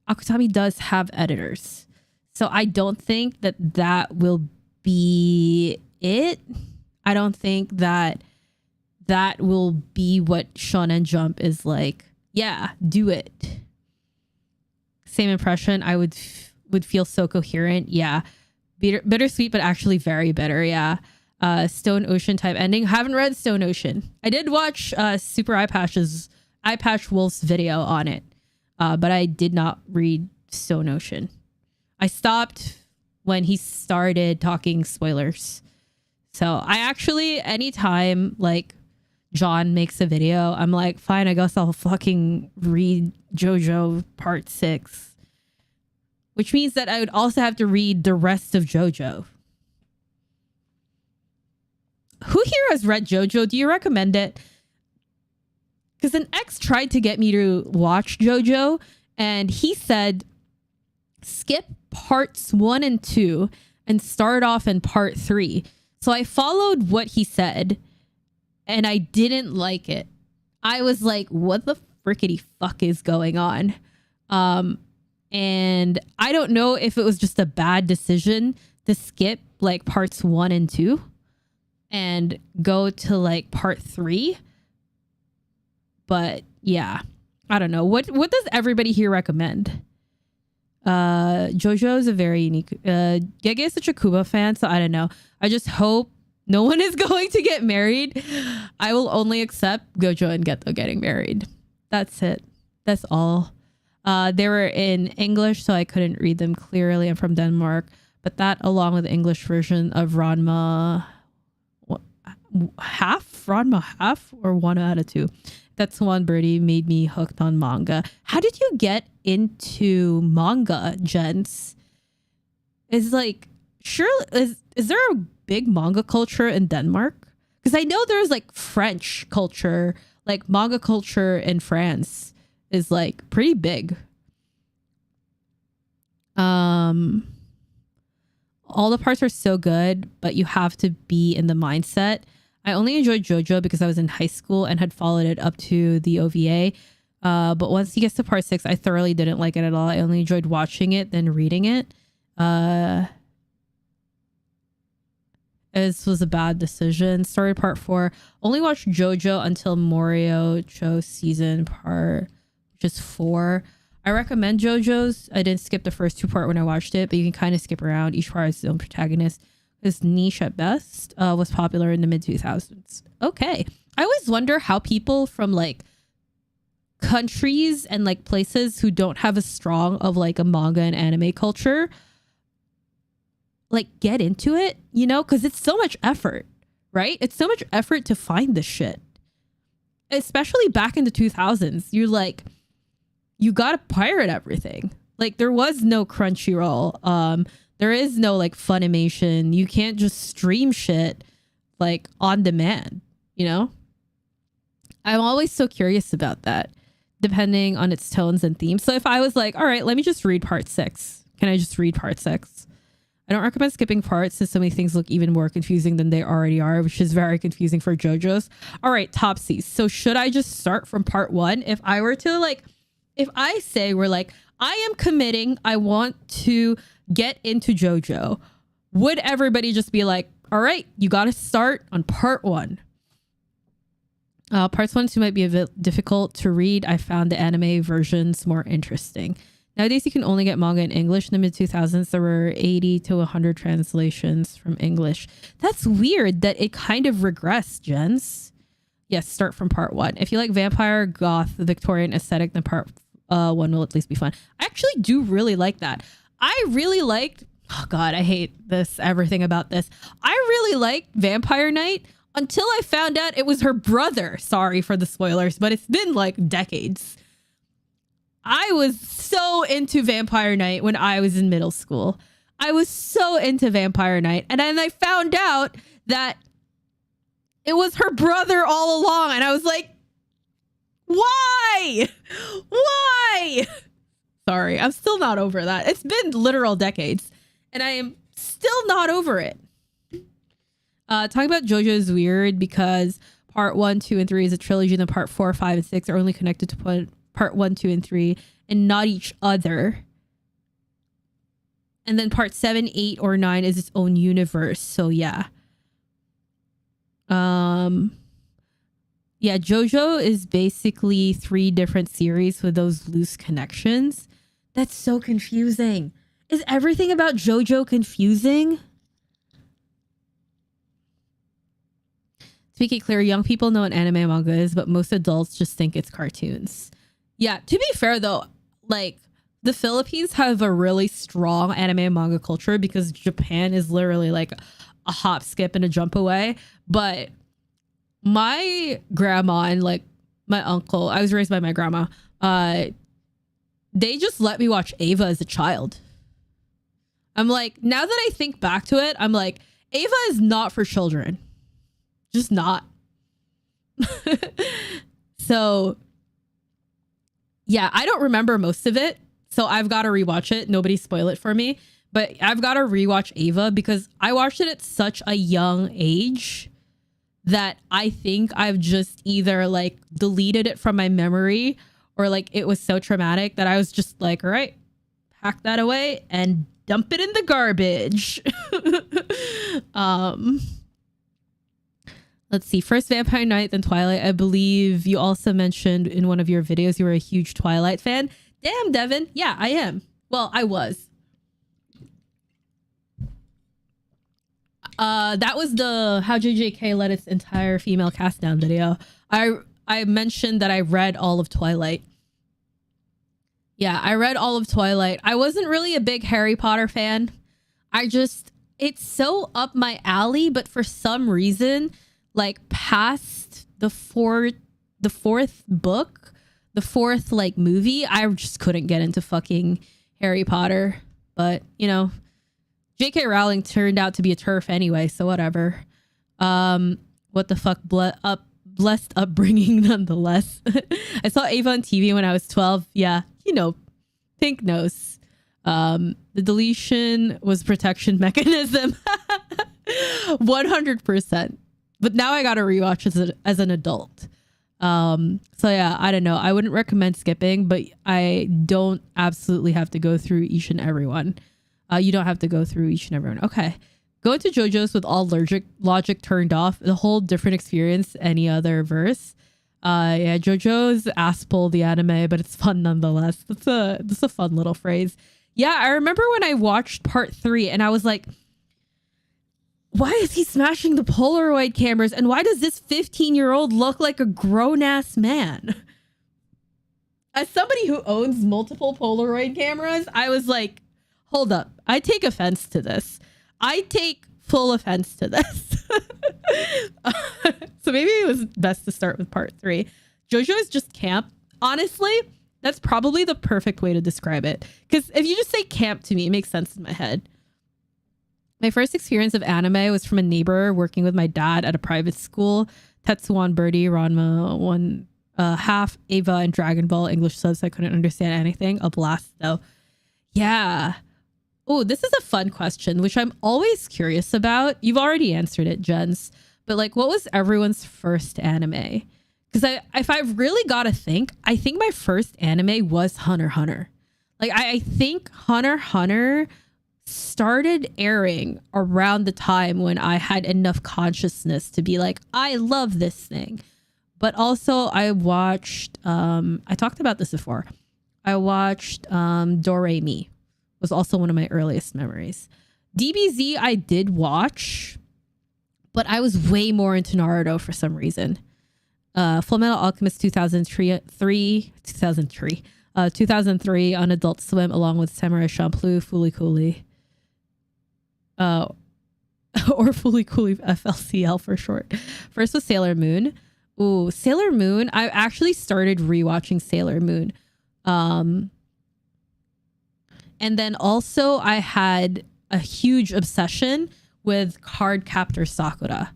Akutami does have editors, so I don't think that will be it. I don't think that will be what Shonen Jump is like. Yeah, do it. Same impression. I would feel so coherent. Yeah, bittersweet, but actually very bitter. Yeah. Stone Ocean type ending. Haven't read Stone Ocean. I did watch Super Eye Patch Wolf's video on it. But I did not read Stone Ocean. I stopped when he started talking spoilers. So I actually, anytime like John makes a video, I'm like, fine, I guess I'll fucking read JoJo part 6. Which means that I would also have to read the rest of JoJo. Who here has read JoJo? Do you recommend it? Because an ex tried to get me to watch JoJo, and he said, skip parts 1 and 2 and start off in part 3. So I followed what he said and I didn't like it. I was like, what the frickety fuck is going on? And I don't know if it was just a bad decision to skip like parts 1 and 2 and go to like part 3. But yeah, I don't know. What does everybody here recommend? JoJo is a very unique, Gege is such a Kuba fan, so I don't know. I just hope no one is going to get married. I will only accept Gojo and Geto getting married. That's it. That's all. They were in English, so I couldn't read them clearly. I'm from Denmark, but that along with the English version of Ranma half or 1 out of 2. That's one birdie made me hooked on manga. How did you get into manga, gents? Is like, sure, is there a big manga culture in Denmark? Because I know there's like French culture, like manga culture in France is like pretty big. All the parts are so good, but you have to be in the mindset. I only enjoyed JoJo because I was in high school and had followed it up to the OVA. But once he gets to part 6, I thoroughly didn't like it at all. I only enjoyed watching it than reading it. This was a bad decision. Started part 4. Only watched JoJo until Morio Cho season part just 4. I recommend JoJo's. I didn't skip the first 2 part when I watched it, but you can kind of skip around. Each part has its own protagonist. It's niche at best. Was popular in the mid 2000s. Okay. I always wonder how people from like countries and like places who don't have a strong of like a manga and anime culture like get into it, you know, because it's so much effort, right? It's so much effort to find this shit, especially back in the 2000s. You're like, you gotta pirate everything. Like there was no Crunchyroll. There is no like Funimation. You can't just stream shit like on demand, you know? I'm always so curious about that, depending on its tones and themes. So if I was like, all right, let me just read part 6. Can I just read part 6? I don't recommend skipping parts since so many things look even more confusing than they already are, which is very confusing for JoJo's. All right, Topsies. So should I just start from part 1? If I were to like, if I say we're like, I am committing, I want to get into JoJo, would everybody just be like, all right, you got to start on part 1? Parts 1 and 2 might be a bit difficult to read. I found the anime versions more interesting. Nowadays, you can only get manga in English. In the mid 2000s, there were 80 to 100 translations from English. That's weird that it kind of regressed, gents. Yes, start from part 1. If you like vampire, goth, Victorian aesthetic, then part 1 will at least be fun. I actually do really like that. I really liked, oh God, I hate this, everything about this. I really liked Vampire Knight until I found out it was her brother. Sorry for the spoilers, but it's been like decades. I was so into Vampire Knight when I was in middle school. I was so into Vampire Knight. And then I found out that it was her brother all along. And I was like, why? Why? Sorry, I'm still not over that. It's been literal decades and I am still not over it. Talking about JoJo is weird because part 1, 2, and 3 is a trilogy, and then part 4, 5, and 6 are only connected to part 1, 2, and 3 and not each other. And then part 7, 8, or 9 is its own universe. So yeah. Yeah, JoJo is basically 3 different series with those loose connections. That's so confusing. Is everything about JoJo confusing? To make it clear, young people know what anime and manga is, but most adults just think it's cartoons. Yeah, to be fair though, like the Philippines have a really strong anime and manga culture because Japan is literally like a hop, skip, and a jump away. But my grandma and like my uncle, I was raised by my grandma, they just let me watch Ava as a child. I'm like, now that I think back to it, I'm like, Ava is not for children. Just not. So yeah, I don't remember most of it. So I've got to rewatch it. Nobody spoil it for me. But I've got to rewatch Ava because I watched it at such a young age that I think I've just either like deleted it from my memory or like it was so traumatic that I was just like, all right, pack that away and dump it in the garbage. Let's see. First Vampire Night, then Twilight. I believe you also mentioned in one of your videos you were a huge Twilight fan. Damn, Devin. Yeah, I am. Well, I was. That was the How JJK Let Its Entire Female Cast Down video. I mentioned that I read all of Twilight. Yeah, I read all of Twilight. I wasn't really a big Harry Potter fan. It's so up my alley, but for some reason, like past the fourth book, the fourth like movie, I just couldn't get into fucking Harry Potter. But, you know, J.K. Rowling turned out to be a turf anyway, so whatever. What the fuck? Blessed upbringing nonetheless. I saw Ava on TV when I was 12. Yeah, you know, Pink knows. The deletion was protection mechanism. 100%. But now I gotta rewatch as an adult. So yeah, I don't know. I wouldn't recommend skipping, but I don't absolutely have to go through each and every one. You don't have to go through each and every one. Okay. Go into JoJo's with all logic turned off. A whole different experience any other verse. Yeah, JoJo's ass pull the anime, but it's fun nonetheless. That's a fun little phrase. Yeah, I remember when I watched part 3 and I was like, why is he smashing the Polaroid cameras? And why does this 15-year-old look like a grown-ass man? As somebody who owns multiple Polaroid cameras, I was like, hold up. I take offense to this. I take full offense to this. So maybe it was best to start with part 3. JoJo is just camp. Honestly, that's probably the perfect way to describe it. Because if you just say camp to me, it makes sense in my head. My first experience of anime was from a neighbor working with my dad at a private school. Tetsuwan Birdie, Ranma, one half, Ava, and Dragon Ball English subs. I couldn't understand anything. A blast, though. Yeah. Oh, this is a fun question, which I'm always curious about. You've already answered it, Jens. But like, what was everyone's first anime? Because if I've really got to think, I think my first anime was Hunter x Hunter. Like, I think Hunter x Hunter started airing around the time when I had enough consciousness to be like, I love this thing. But also I watched, I talked about this before. I watched Doremi. Was also one of my earliest memories. DBZ I did watch, but I was way more into Naruto for some reason. Fullmetal Alchemist 2003 on Adult Swim, along with Samurai Champloo, Fooly Cooly. Or Fooly Cooly FLCL for short. First was Sailor Moon. Ooh, Sailor Moon. I actually started rewatching Sailor Moon. And then also I had a huge obsession with Card Captor Sakura.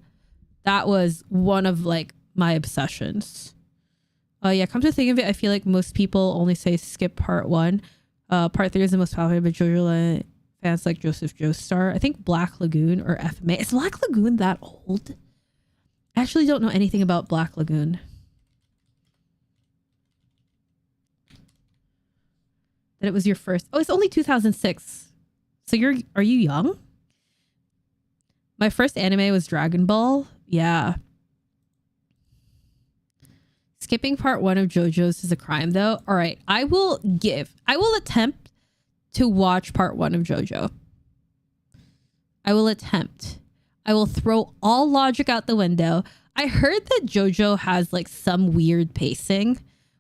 That was one of like my obsessions. Yeah, come to think of it, I feel like most people only say skip part 1. Part 3 is the most popular, but JoJo fans like Joseph Joestar. I think Black Lagoon or FMA. Is Black Lagoon that old? I actually don't know anything about Black Lagoon. That it was your first. Oh, it's only 2006. So are you young? My first anime was Dragon Ball. Yeah. Skipping part 1 of JoJo's is a crime though. All right. I will attempt to watch part 1 of JoJo. I will attempt. I will throw all logic out the window. I heard that JoJo has like some weird pacing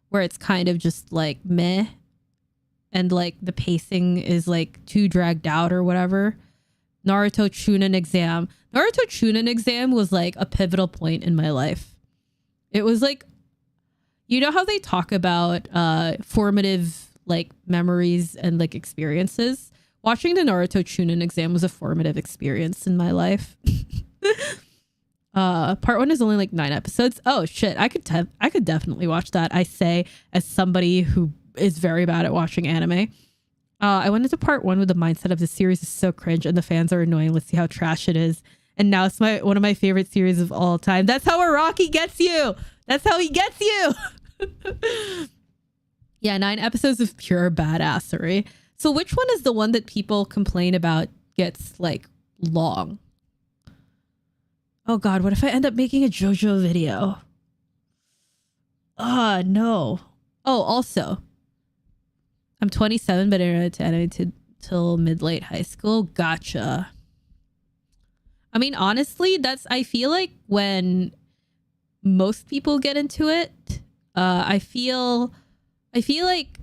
where it's kind of just like meh. And like the pacing is like too dragged out or whatever. Naruto Chunin exam. Naruto Chunin exam was like a pivotal point in my life. It was like, you know how they talk about formative like memories and like experiences? Watching the Naruto Chunin exam was a formative experience in my life. Part 1 is only like 9 episodes. Oh shit, I could definitely watch that. I say as somebody who is very bad at watching anime. I went into part 1 with the mindset of the series is so cringe and the fans are annoying. Let's see how trash it is. And now it's one of my favorite series of all time. That's how Araki gets you. That's how he gets you. Yeah, 9 episodes of pure badassery. So which one is the one that people complain about gets like long? Oh God, what if I end up making a JoJo video? No. Oh, also, I'm 27, but I didn't to anime till mid-late high school. Gotcha. I mean, honestly, I feel like when most people get into it, I feel like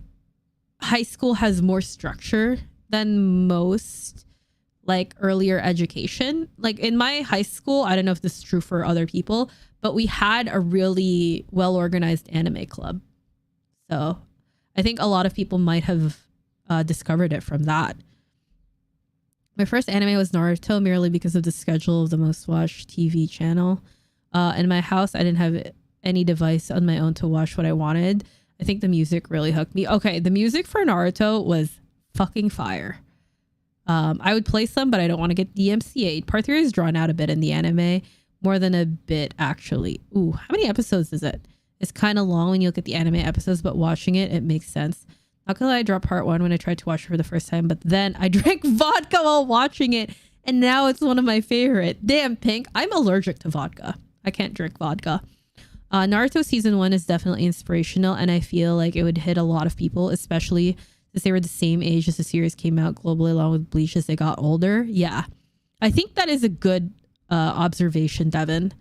high school has more structure than most like earlier education. Like in my high school, I don't know if this is true for other people, but we had a really well-organized anime club. So I think a lot of people might have discovered it from that. My first anime was Naruto merely because of the schedule of the most watched TV channel. In my house, I didn't have any device on my own to watch what I wanted. I think the music really hooked me. Okay, the music for Naruto was fucking fire. I would play some, but I don't want to get DMCA'd. Part 3 is drawn out a bit in the anime. More than a bit, actually. Ooh, how many episodes is it? It's kind of long when you look at the anime episodes, but watching it, it makes sense. Not gonna lie, I dropped part 1 when I tried to watch it for the first time, but then I drank vodka while watching it, and now it's one of my favorite. Damn, Pink, I'm allergic to vodka. I can't drink vodka. Naruto season 1 is definitely inspirational, and I feel like it would hit a lot of people, especially since they were the same age as the series came out globally, along with Bleach as they got older. Yeah, I think that is a good observation, Devin.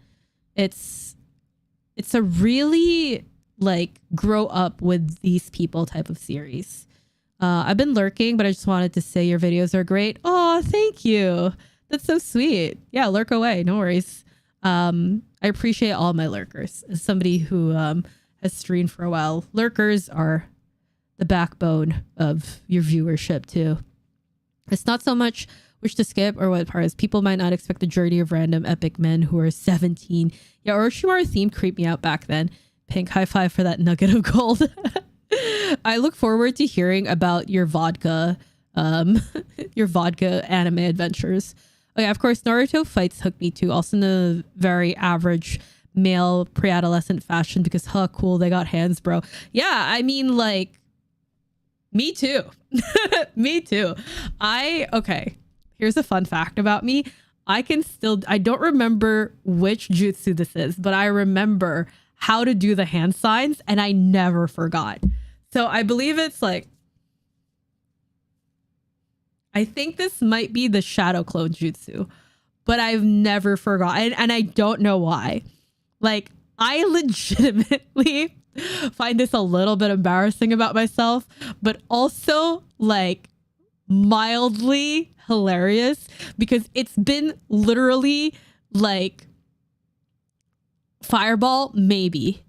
It's a really like grow up with these people type of series. I've been lurking, but I just wanted to say your videos are great. Oh, thank you. That's so sweet. Yeah, lurk away. No worries. I appreciate all my lurkers. As somebody who has streamed for a while, lurkers are the backbone of your viewership too. It's not so much which to skip or what parts. People might not expect the journey of random epic men who are 17. Yeah, Orochimaru theme creeped me out back then. Pink, high five for that nugget of gold. I look forward to hearing about your vodka anime adventures. Oh yeah, of course, Naruto fights hooked me too. Also in a very average male pre-adolescent fashion because, huh, cool, they got hands, bro. Yeah, I mean, like, me too. Me too. Okay, here's a fun fact about me. I don't remember which jutsu this is, but I remember how to do the hand signs and I never forgot. So I believe it's like, I think this might be the shadow clone jutsu, but I've never forgotten and I don't know why. Like, I legitimately find this a little bit embarrassing about myself, but also like mildly hilarious because it's been literally like Fireball, maybe.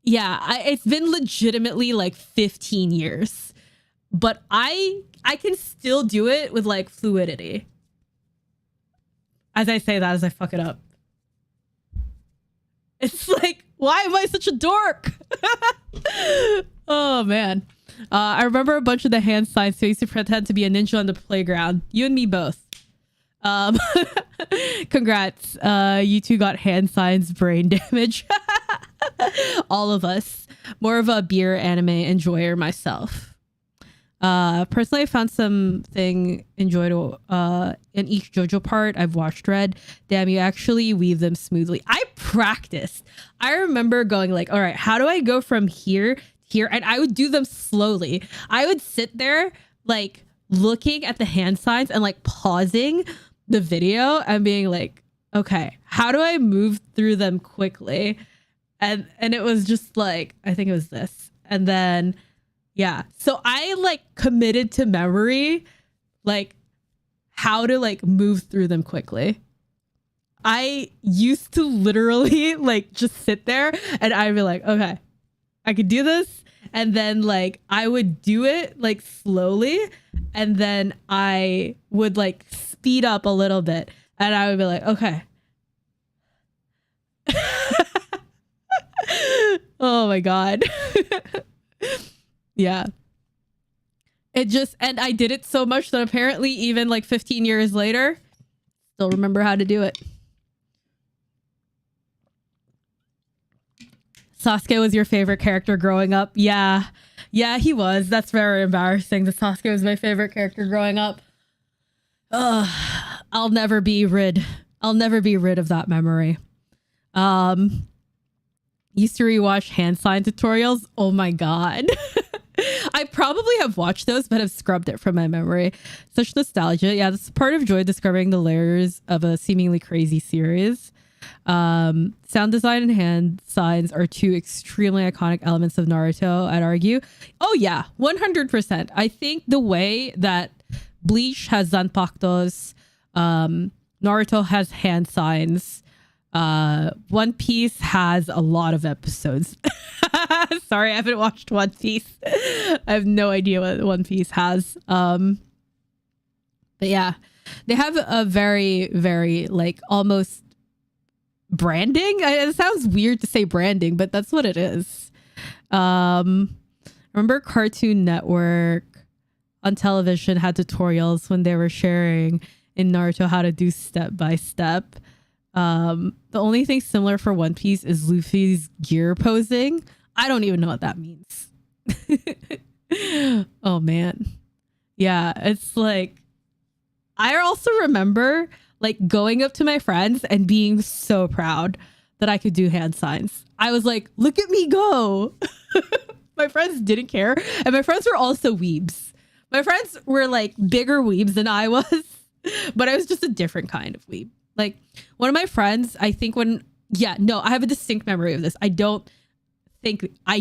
Yeah, it's been legitimately like 15 years, but I can still do it with like fluidity. As I say that, as I fuck it up. It's like, why am I such a dork? Oh, man. I remember a bunch of the hand signs, so I used to pretend to be a ninja on the playground. You and me both. Congrats. You two got hand signs brain damage. All of us. More of a beer anime enjoyer myself. Personally, I found something enjoyed in each JoJo part. I've watched Red. Damn, you actually weave them smoothly. I practiced. I remember going like, all right, how do I go from here to here? And I would do them slowly. I would sit there like looking at the hand signs and like pausing the video and being like, okay, how do I move through them quickly? And it was just like, I think it was this. And then yeah. So I like committed to memory, like how to like move through them quickly. I used to literally like just sit there and I'd be like, okay, I could do this. And then like I would do it like slowly. And then I would like speed up a little bit. And I would be like, okay. Oh my God. Yeah. And I did it so much that apparently even like 15 years later, still remember how to do it. Sasuke was your favorite character growing up? Yeah, he was. That's very embarrassing. The Sasuke was my favorite character growing up. Ugh, I'll never be rid of that memory. Used to rewatch hand sign tutorials. Oh my god. I probably have watched those, but have scrubbed it from my memory. Such nostalgia. Yeah, this is part of joy, discovering the layers of a seemingly crazy series. Sound design and hand signs are two extremely iconic elements of Naruto, I'd argue. Oh yeah, 100%. I think the way that Bleach has zanpakutos, Naruto has hand signs, One Piece has a lot of episodes. Sorry, I haven't watched One Piece. I have no idea what One Piece has. But yeah, they have a very, very like almost branding. It sounds weird to say branding, but that's what it is. Remember Cartoon Network on television had tutorials when they were sharing in Naruto how to do step by step. The only thing similar for One Piece is Luffy's gear posing. I don't even know what that means. Oh man. Yeah, it's like I also remember like going up to my friends and being so proud that I could do hand signs. I was like, look at me go. My friends didn't care. And my friends were also weebs. My friends were like bigger weebs than I was, but I was just a different kind of weeb. Like one of my friends, I think I have a distinct memory of this. I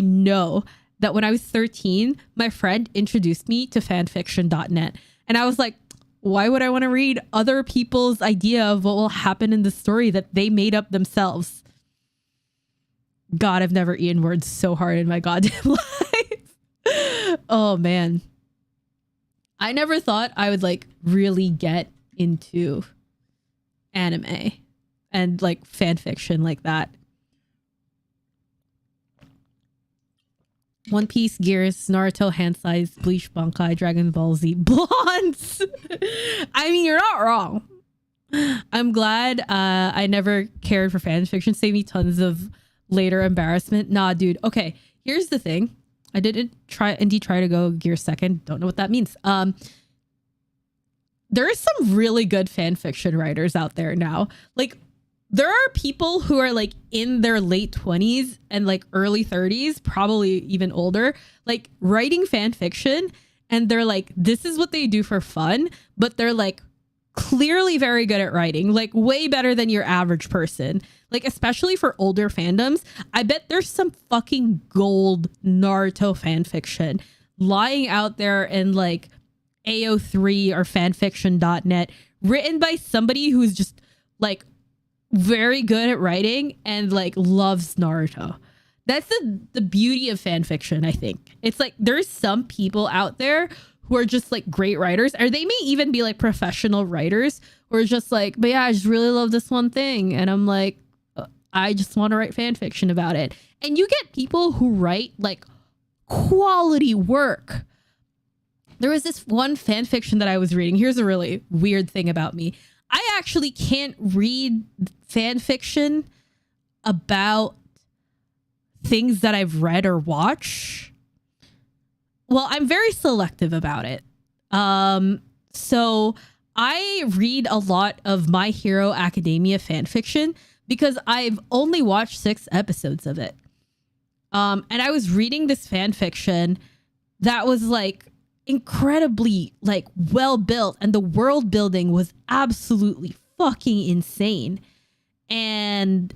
know that when I was 13, my friend introduced me to fanfiction.net. And I was like, why would I want to read other people's idea of what will happen in the story that they made up themselves? God, I've never eaten words so hard in my goddamn life. Oh man. I never thought I would like really get into anime and like fan fiction like that. One Piece, Gears, Naruto, hand size, Bleach, Bankai, Dragon Ball Z, Blondes. I mean, you're not wrong. I'm glad I never cared for fan fiction. Saved me tons of later embarrassment. Nah, dude. Okay, here's the thing. I didn't try to go Gear second. Don't know what that means. There are some really good fan fiction writers out there now. Like, there are people who are like in their late 20s and like early 30s, probably even older, like writing fan fiction, and they're like, this is what they do for fun, but they're like clearly very good at writing, like way better than your average person. Like, especially for older fandoms, I bet there's some fucking gold Naruto fan fiction lying out there in like AO3 or fanfiction.net, written by somebody who's just like very good at writing and like loves Naruto. That's the beauty of fan fiction. I think it's like there's some people out there who are just like great writers, or they may even be like professional writers, or just like, but yeah, I just really love this one thing, and I'm like, I just want to write fan fiction about it. And you get people who write like quality work. There was this one fan fiction that I was reading. Here's a really weird thing about me. I actually can't read fan fiction about things that I've read or watched. Well, I'm very selective about it. So I read a lot of My Hero Academia fan fiction because I've only watched 6 episodes of it. And I was reading this fan fiction that was like incredibly like well built, and the world building was absolutely fucking insane. And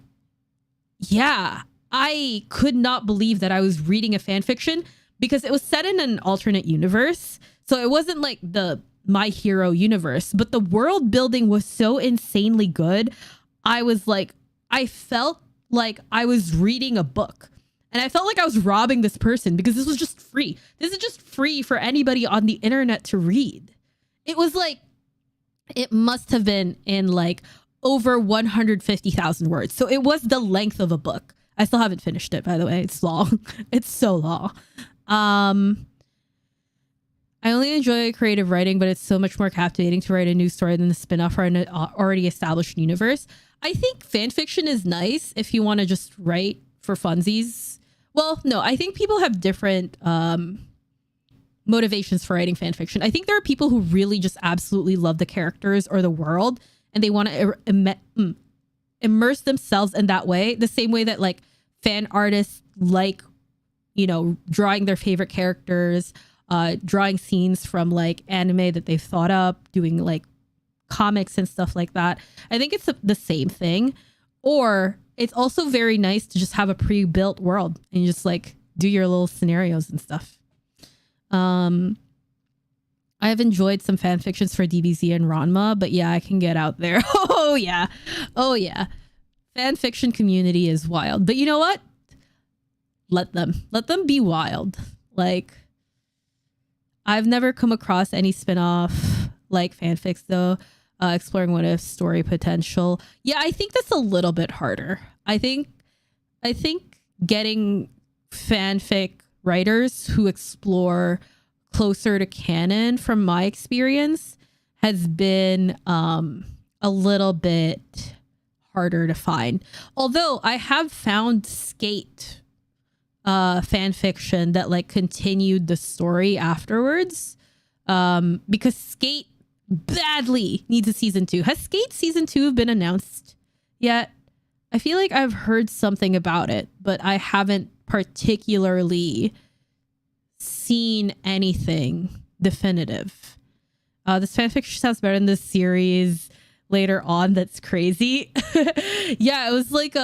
yeah, I could not believe that I was reading a fan fiction because it was set in an alternate universe. So it wasn't like the My Hero universe, but the world building was so insanely good. I was like, I felt like I was reading a book. And I felt like I was robbing this person because this was just free. This is just free for anybody on the internet to read. It was like, it must have been in like over 150,000 words. So it was the length of a book. I still haven't finished it, by the way. It's long. It's so long. I only enjoy creative writing, but it's so much more captivating to write a new story than the spin-off for an already established universe. I think fan fiction is nice if you want to just write for funsies. Well, no, I think people have different motivations for writing fan fiction. I think there are people who really just absolutely love the characters or the world, and they want to immerse themselves in that way, the same way that like fan artists like, you know, drawing their favorite characters, drawing scenes from like anime that they've thought up, doing like comics and stuff like that. I think it's the same thing. Or it's also very nice to just have a pre-built world and you just like do your little scenarios and stuff. I have enjoyed some fan fictions for DBZ and Ranma, but yeah, I can get out there. Oh yeah. Fan fiction community is wild. But you know what? Let them be wild. Like, I've never come across any spin-off like fanfics though. Exploring what if story potential. Yeah, I think that's a little bit harder. I think getting fanfic writers who explore closer to canon, from my experience, has been a little bit harder to find. Although I have found Skate fan fiction that like continued the story afterwards, because Skate badly needs a season 2. Has Skate season 2 been announced yet? I feel like I've heard something about it, but I haven't particularly seen anything definitive. This fanfiction sounds better than this series later on. That's crazy. Yeah, it was like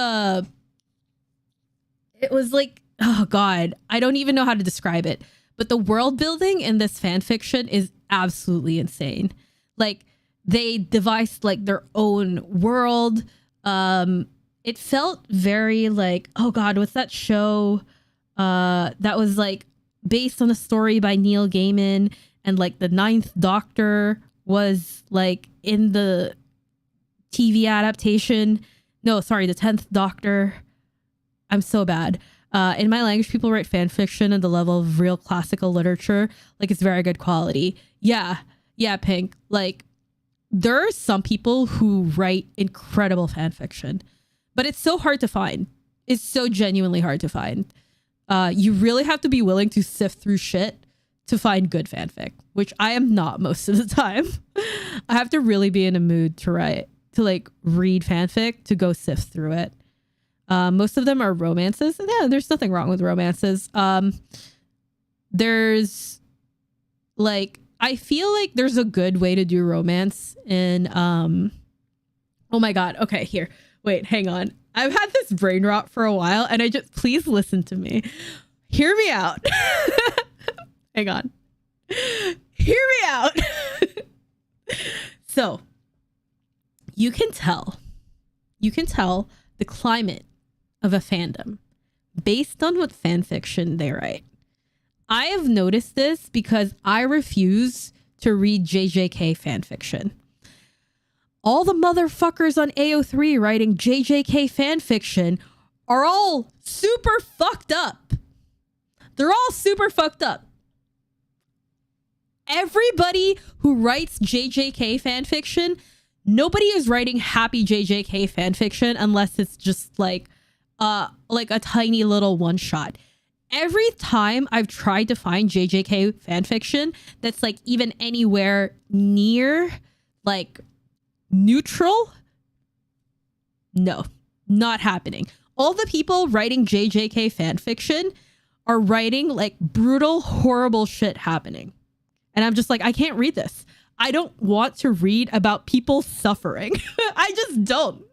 oh god, I don't even know how to describe it, but the world building in this fanfiction is absolutely insane. Like, they devised like their own world. It felt very like, oh god, what's that show that was like based on a story by Neil Gaiman, and like the Ninth Doctor was like in the TV adaptation. No, sorry, the 10th Doctor. I'm so bad. In my language, people write fan fiction at the level of real classical literature. Like, it's very good quality. Yeah, Pink. Like, there are some people who write incredible fan fiction, but it's so hard to find. It's so genuinely hard to find. You really have to be willing to sift through shit to find good fanfic, which I am not most of the time. I have to really be in a mood to read fanfic to go sift through it. Most of them are romances. Yeah, there's nothing wrong with romances. There's like, I feel like there's a good way to do romance in oh my god, okay, here, wait, hang on, I've had this brain rot for a while, and please listen to me, hear me out. Hang on, hear me out. So you can tell the climate of a fandom based on what fan fiction they write. I have noticed this because I refuse to read JJK fanfiction. All the motherfuckers on AO3 writing JJK fanfiction are all super fucked up. They're all super fucked up. Everybody who writes JJK fanfiction, nobody is writing happy JJK fanfiction unless it's just like a tiny little one shot. Every time I've tried to find JJK fanfiction that's like even anywhere near like neutral, no, not happening. All the people writing JJK fanfiction are writing like brutal, horrible shit happening. And I'm just like, I can't read this. I don't want to read about people suffering. I just don't.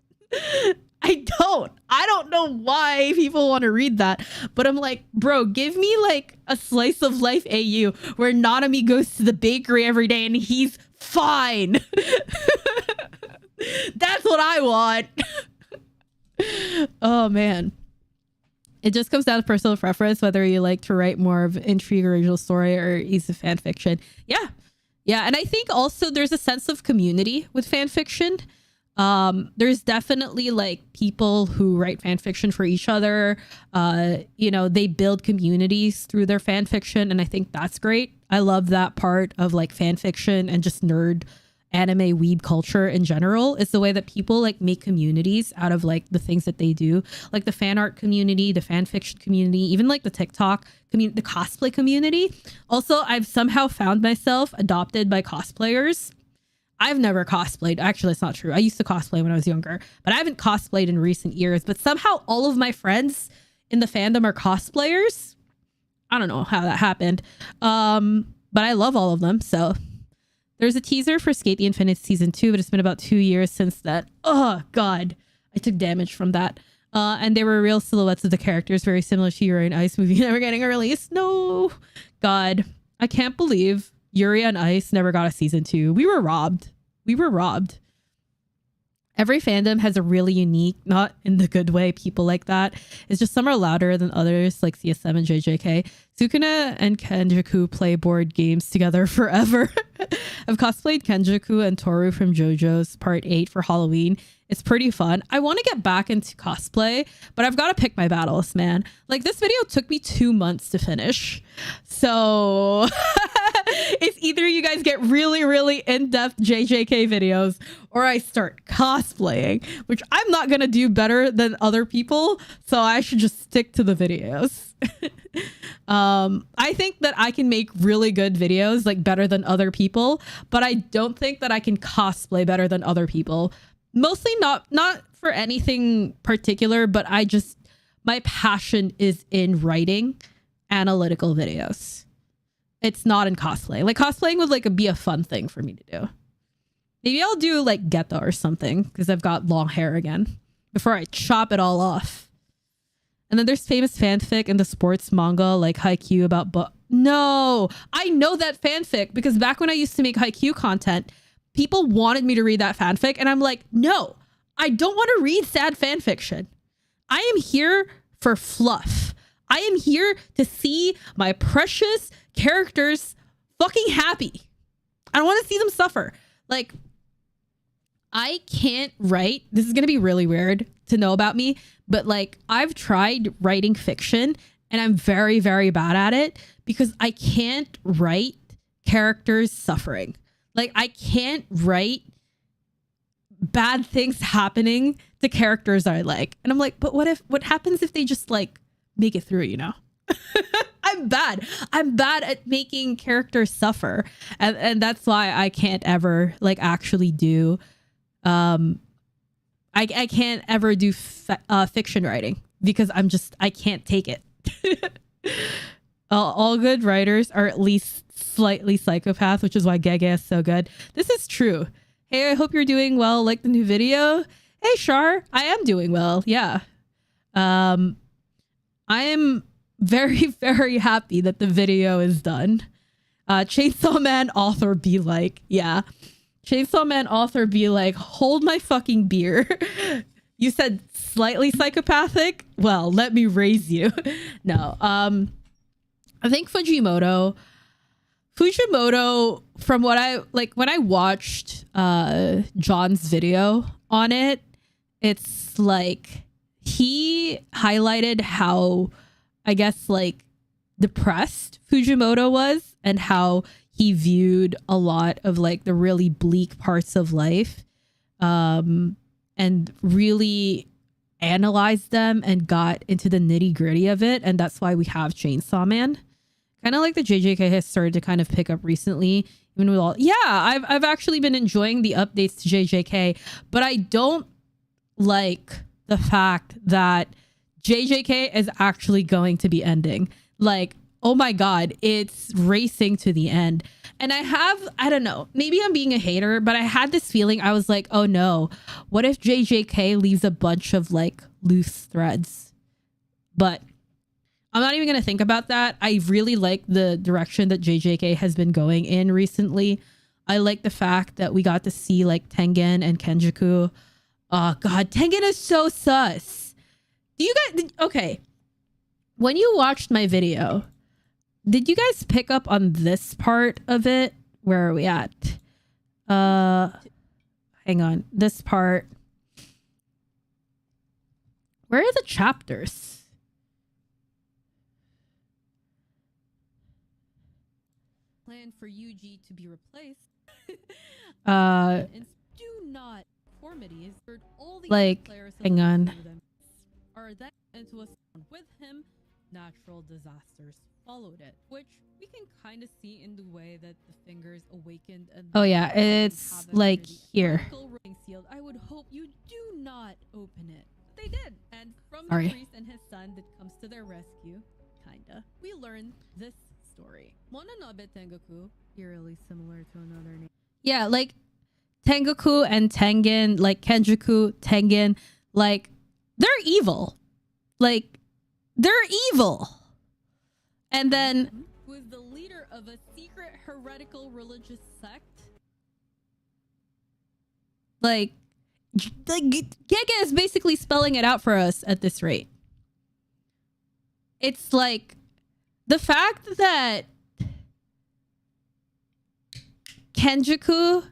I don't know why people want to read that, but I'm like, bro, give me like a slice of life AU where Nanami goes to the bakery every day and he's fine. That's what I want. Oh man. It just comes down to personal preference, whether you like to write more of intrigue or original story or ease of fan fiction. Yeah. And I think also there's a sense of community with fan fiction. There's definitely like people who write fan fiction for each other. You know, they build communities through their fan fiction, and I think that's great. I love that part of like fan fiction and just nerd anime weeb culture in general. It's the way that people like make communities out of like the things that they do, like the fan art community, the fan fiction community, even like the TikTok community, the cosplay community. Also, I've somehow found myself adopted by cosplayers. I've never cosplayed. Actually, it's not true. I used to cosplay when I was younger, but I haven't cosplayed in recent years. But somehow all of my friends in the fandom are cosplayers. I don't know how that happened. But I love all of them. So there's a teaser for Skate the Infinite season 2, but it's been about 2 years since that. Oh God, I took damage from that. And there were real silhouettes of the characters, very similar to Yuri and Ice movie never getting a release. No, God, I can't believe Yuri on Ice never got a season 2. We were robbed. We were robbed. Every fandom has a really unique, not in the good way, people like that. It's just some are louder than others, like CSM and JJK. Sukuna and Kenjaku play board games together forever. I've cosplayed Kenjaku and Toru from JoJo's Part 8 for Halloween. It's pretty fun. I want to get back into cosplay, but I've got to pick my battles, man. Like, this video took me 2 months to finish. So it's either you guys get really, really in-depth JJK videos or I start cosplaying, which I'm not going to do better than other people. So I should just stick to the videos. I think that I can make really good videos, like better than other people, but I don't think that I can cosplay better than other people. Mostly not for anything particular, but my passion is in writing analytical videos. It's not in cosplay. Like, cosplaying would like be a fun thing for me to do. Maybe I'll do like Geta or something because I've got long hair again before I chop it all off. And then there's famous fanfic in the sports manga like Haikyuu about no, I know that fanfic because back when I used to make Haikyuu content, people wanted me to read that fanfic and I'm like, no, I don't want to read sad fanfiction. I am here for fluff. I am here to see my precious characters fucking happy. I don't want to see them suffer. Like, I can't write. This is going to be really weird to know about me, but like, I've tried writing fiction and I'm very, very bad at it because I can't write characters suffering. Like, I can't write bad things happening to characters I like. And I'm like, but what happens if they just like make it through, you know? I'm bad at making characters suffer. And that's why I can't ever like actually do, I can't ever do fiction writing because I can't take it. All good writers are at least slightly psychopath, which is why Gege is so good. This is true. Hey, I hope you're doing well. Like the new video. Hey, Shar, I am doing well. Yeah. I am very, very happy that the video is done. Chainsaw Man author be like, yeah. Chainsaw Man author be like, hold my fucking beer. You said slightly psychopathic? Well, let me raise you. No. I think Fujimoto, from what I like, when I watched John's video on it, it's like he highlighted how, I guess, like depressed Fujimoto was and how he viewed a lot of like the really bleak parts of life, and really analyzed them and got into the nitty gritty of it. And that's why we have Chainsaw Man. Kind of like the JJK has started to kind of pick up recently. Even with all, yeah, I've actually been enjoying the updates to JJK, but I don't like the fact that JJK is actually going to be ending. Like, oh my God, it's racing to the end. And I don't know, maybe I'm being a hater, but I had this feeling. I was like, oh no, what if JJK leaves a bunch of like loose threads? But I'm not even going to think about that. I really like the direction that JJK has been going in recently. I like the fact that we got to see like Tengen and Kenjaku. Oh God, Tengen is so sus. Do you guys, okay. When you watched my video, did you guys pick up on this part of it? Where are we at? I hang on. This part. Where are the chapters? Plan for Yuji to be replaced. And do not conformity is for all the like, players hang on. Are then into a with him. Natural disasters followed it, which we can kind of see in the way that the fingers awakened. And Oh yeah, it's like here. Sealed. I would hope you do not open it. They did, and from Sorry. the priest and his son that comes to their rescue, kinda, we learn this story. Mononobe Tengoku, eerily similar to another name. Yeah, like Tengoku and Tengen, like Kenjaku, Tengen, like they're evil. Like they're evil. And then Who is the leader of a secret heretical religious sect? like Gege is basically spelling it out for us at this rate. It's like the fact that Kenjaku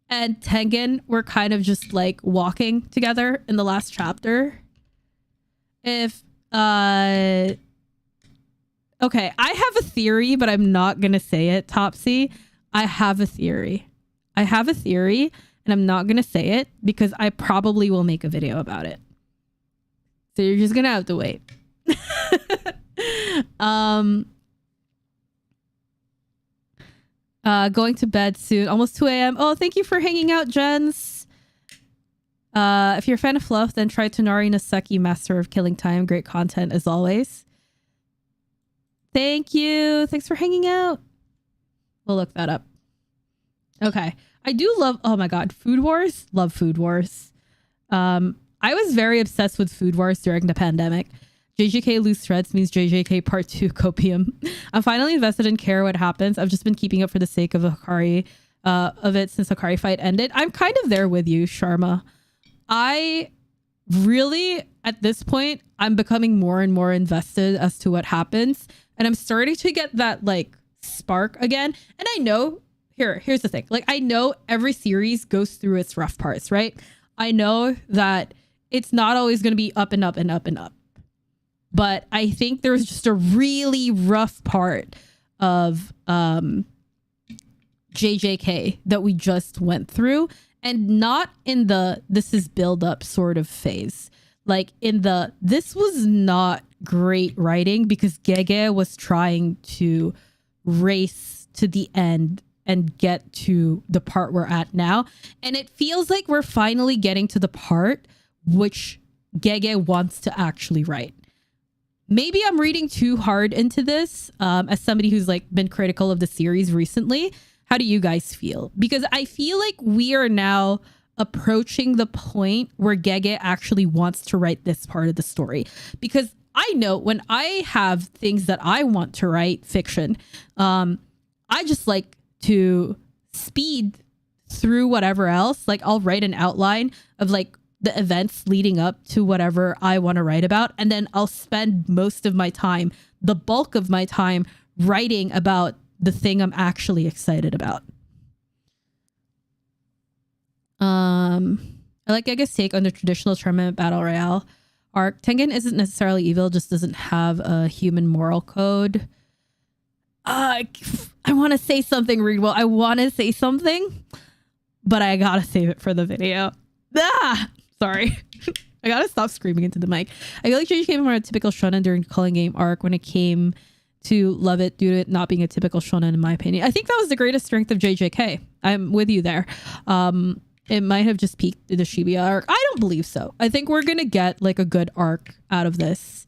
and Tengen were kind of just like walking together in the last chapter. If okay, I have a theory, but I'm not gonna say it, Topsy. I have a theory, and I'm not gonna say it because I probably will make a video about it. So you're just gonna have to wait. Going to bed soon, almost 2 a.m. Oh, thank you for hanging out, Jens. If you're a fan of fluff, then try Tonari Naseki, Master of Killing Time. Great content as always. Thank you. Thanks for hanging out. We'll look that up. Okay. I do love, oh my god, Food Wars. Love Food Wars. I was very obsessed with Food Wars during the pandemic. JJK Loose Threads means JJK Part 2 Copium. I'm finally invested in care what happens. I've just been keeping up for the sake of Hikari, of it since Hikari fight ended. I'm kind of there with you, Sharma. I really, at this point, I'm becoming more and more invested as to what happens. And I'm starting to get that like spark again. And I know, here's the thing. Like, I know every series goes through its rough parts, right? I know that it's not always going to be up and up and up and up. But I think there's just a really rough part of JJK that we just went through. And not in the this is build up sort of phase. Like in the this was not great writing because Gege was trying to race to the end and get to the part we're at now. And it feels like we're finally getting to the part which Gege wants to actually write. Maybe I'm reading too hard into this as somebody who's like been critical of the series recently. How do you guys feel? Because I feel like we are now approaching the point where Gege actually wants to write this part of the story. Because I know when I have things that I want to write, fiction, I just like to speed through whatever else. Like I'll write an outline of like the events leading up to whatever I want to write about. And then I'll spend most of my time, the bulk of my time, writing about the thing I'm actually excited about. I like Gege's take on the traditional tournament battle royale arc. Tengen isn't necessarily evil, just doesn't have a human moral code. I want to say something, Readwell. I want to say something, but I gotta save it for the video. Sorry. I gotta stop screaming into the mic. I feel like JJ came from a typical shonen during the Calling Game arc when it came to love it due to it not being a typical shonen, in my opinion. I think that was the greatest strength of JJK. I'm with you there. It might have just peaked the Shibuya arc. I don't believe so. I think we're gonna get like a good arc out of this.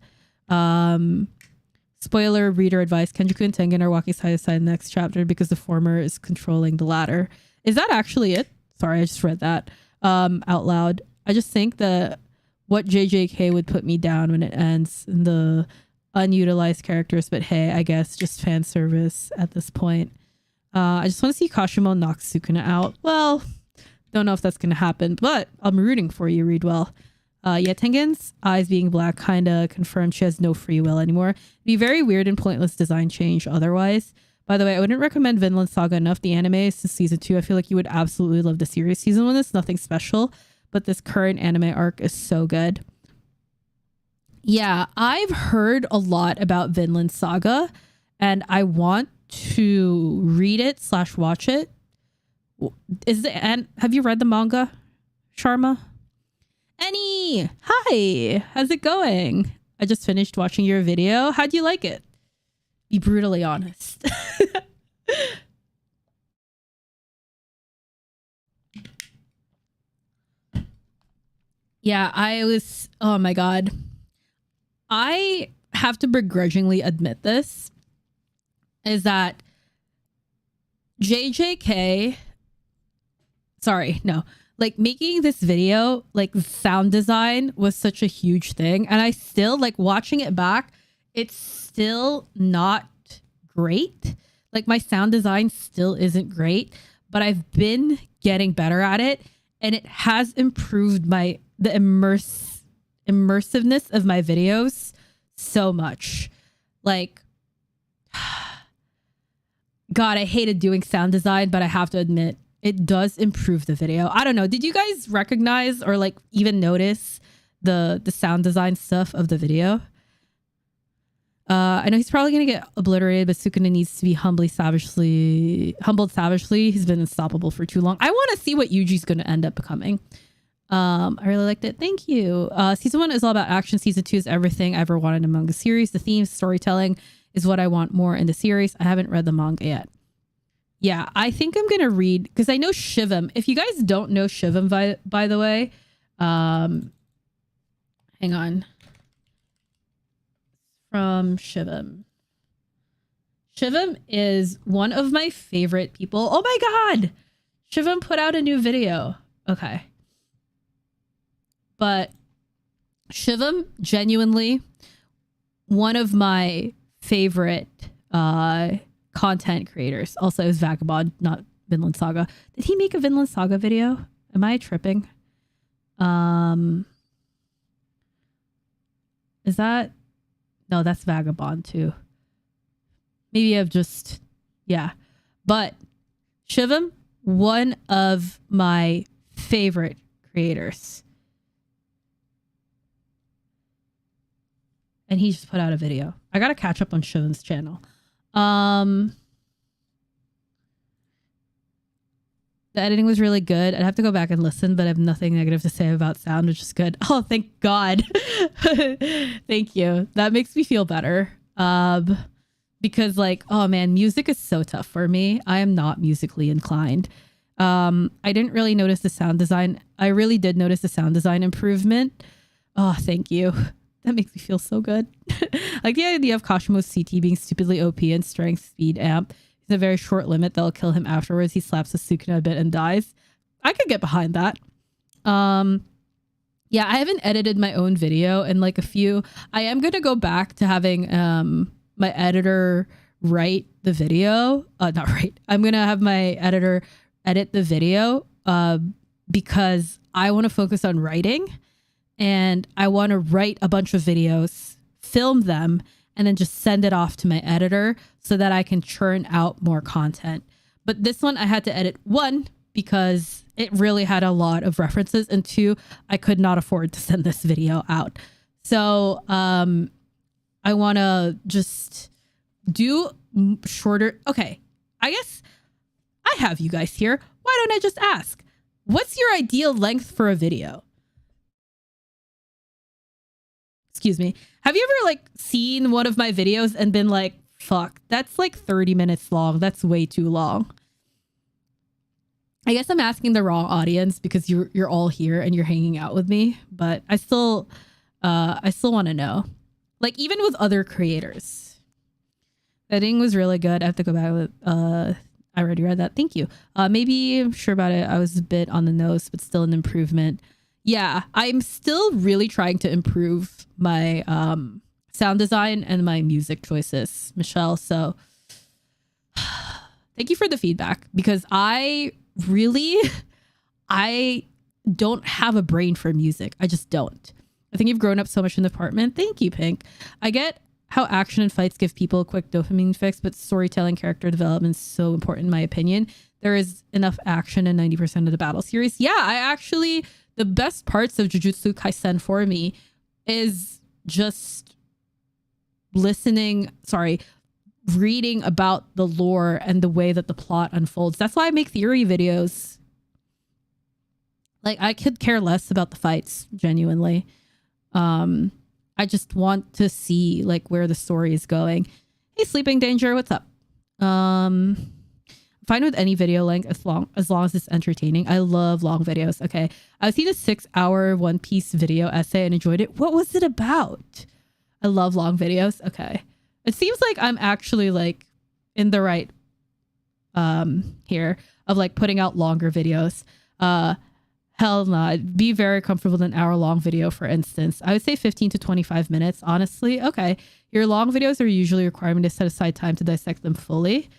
Spoiler, reader advice: Kenjaku and Tengen are walking side to side in the next chapter because the former is controlling the latter. Is that actually it? Sorry, I just read that out loud. I just think that what JJK would put me down when it ends in the unutilized characters, but hey, I guess just fan service at this point. I just want to see Kashimo knock Sukuna out. Well, don't know if that's going to happen, but I'm rooting for you, Readwell. Yeah, Tengen's eyes being black kind of confirmed she has no free will anymore. It'd be very weird and pointless design change otherwise, By the way, I wouldn't recommend Vinland Saga enough. The anime is season 2. I feel like you would absolutely love the series. Season 1 is nothing special, but this current anime arc is so good. Yeah, I've heard a lot about Vinland Saga, and I want to read it / watch it. And have you read the manga, Sharma? Annie, hi, how's it going? I just finished watching your video. How'd you like it? Be brutally honest. Yeah, oh my God. I have to begrudgingly admit this, is that JJK, sorry, no, like making this video, like sound design was such a huge thing. And I still like watching it back. It's still not great. Like my sound design still isn't great, but I've been getting better at it. And it has improved the immersiveness of my videos so much. Like, God, I hated doing sound design, but I have to admit, it does improve the video. I don't know. Did you guys recognize or like even notice the sound design stuff of the video? I know he's probably going to get obliterated, but Sukuna needs to be humbled savagely. He's been unstoppable for too long. I want to see what Yuji's going to end up becoming. I really liked it. Thank you. Season 1 is all about action. Season 2 is everything I ever wanted in a manga series. The themes, storytelling is what I want more in the series. I haven't read the manga yet. Yeah, I think I'm going to read, because I know Shivam. If you guys don't know Shivam, by the way, hang on. From Shivam. Shivam is one of my favorite people. Oh my God! Shivam put out a new video. Okay. But Shivam, genuinely, one of my favorite content creators. Also, is Vagabond, not Vinland Saga. Did he make a Vinland Saga video? Am I tripping? Is that... No, that's Vagabond too. Maybe I've just... Yeah. But Shivam, one of my favorite creators. And he just put out a video. I gotta catch up on Shivam's channel. The editing was really good. I'd have to go back and listen, but I have nothing negative to say about sound, which is good. Oh, thank God. Thank you. That makes me feel better. Because like, oh man, music is so tough for me. I am not musically inclined. I didn't really notice the sound design. I really did notice the sound design improvement. Oh, thank you. That makes me feel so good. Like the idea of Kashimo's CT being stupidly OP and strength speed amp. He's a very short limit that'll kill him afterwards. He slaps a Sukuna a bit and dies. I could get behind that. Yeah, I haven't edited my own video in like a few. I am going to go back to having my editor write the video. Not write. I'm going to have my editor edit the video because I want to focus on writing. And I want to write a bunch of videos, film them, and then just send it off to my editor so that I can churn out more content. But this one I had to edit, 1, because it really had a lot of references, and 2, I could not afford to send this video out. So I want to just do shorter. Okay, I guess I have you guys here. Why don't I just ask? What's your ideal length for a video? Excuse me. Have you ever like seen one of my videos and been like, fuck, that's like 30 minutes long. That's way too long. I guess I'm asking the wrong audience because you're all here and you're hanging out with me, but I still want to know. Like even with other creators. Editing was really good. I have to go back with I already read that. Thank you. Maybe I'm sure about it. I was a bit on the nose, but still an improvement. Yeah, I'm still really trying to improve my sound design and my music choices, Michelle. So thank you for the feedback because I don't have a brain for music. I just don't. I think you've grown up so much in the apartment. Thank you, Pink. I get how action and fights give people a quick dopamine fix, but storytelling, character development is so important in my opinion. There is enough action in 90% of the battle series. Yeah, I actually, the best parts of Jujutsu Kaisen for me is just reading about the lore and the way that the plot unfolds. That's why I make theory videos. Like, I could care less about the fights, genuinely. I just want to see like where the story is going. Hey, Sleeping Danger, what's up? I'm fine with any video length as long as it's entertaining. I love long videos. Okay, I've seen a 6-hour One Piece video essay and enjoyed it. What was it about? I love long videos. Okay, it seems like I'm actually like in the right here of like putting out longer videos. Hell no, I'd be very comfortable with an hour-long video, for instance. I would say 15 to 25 minutes, honestly. Okay, your long videos are usually requiring me to set aside time to dissect them fully.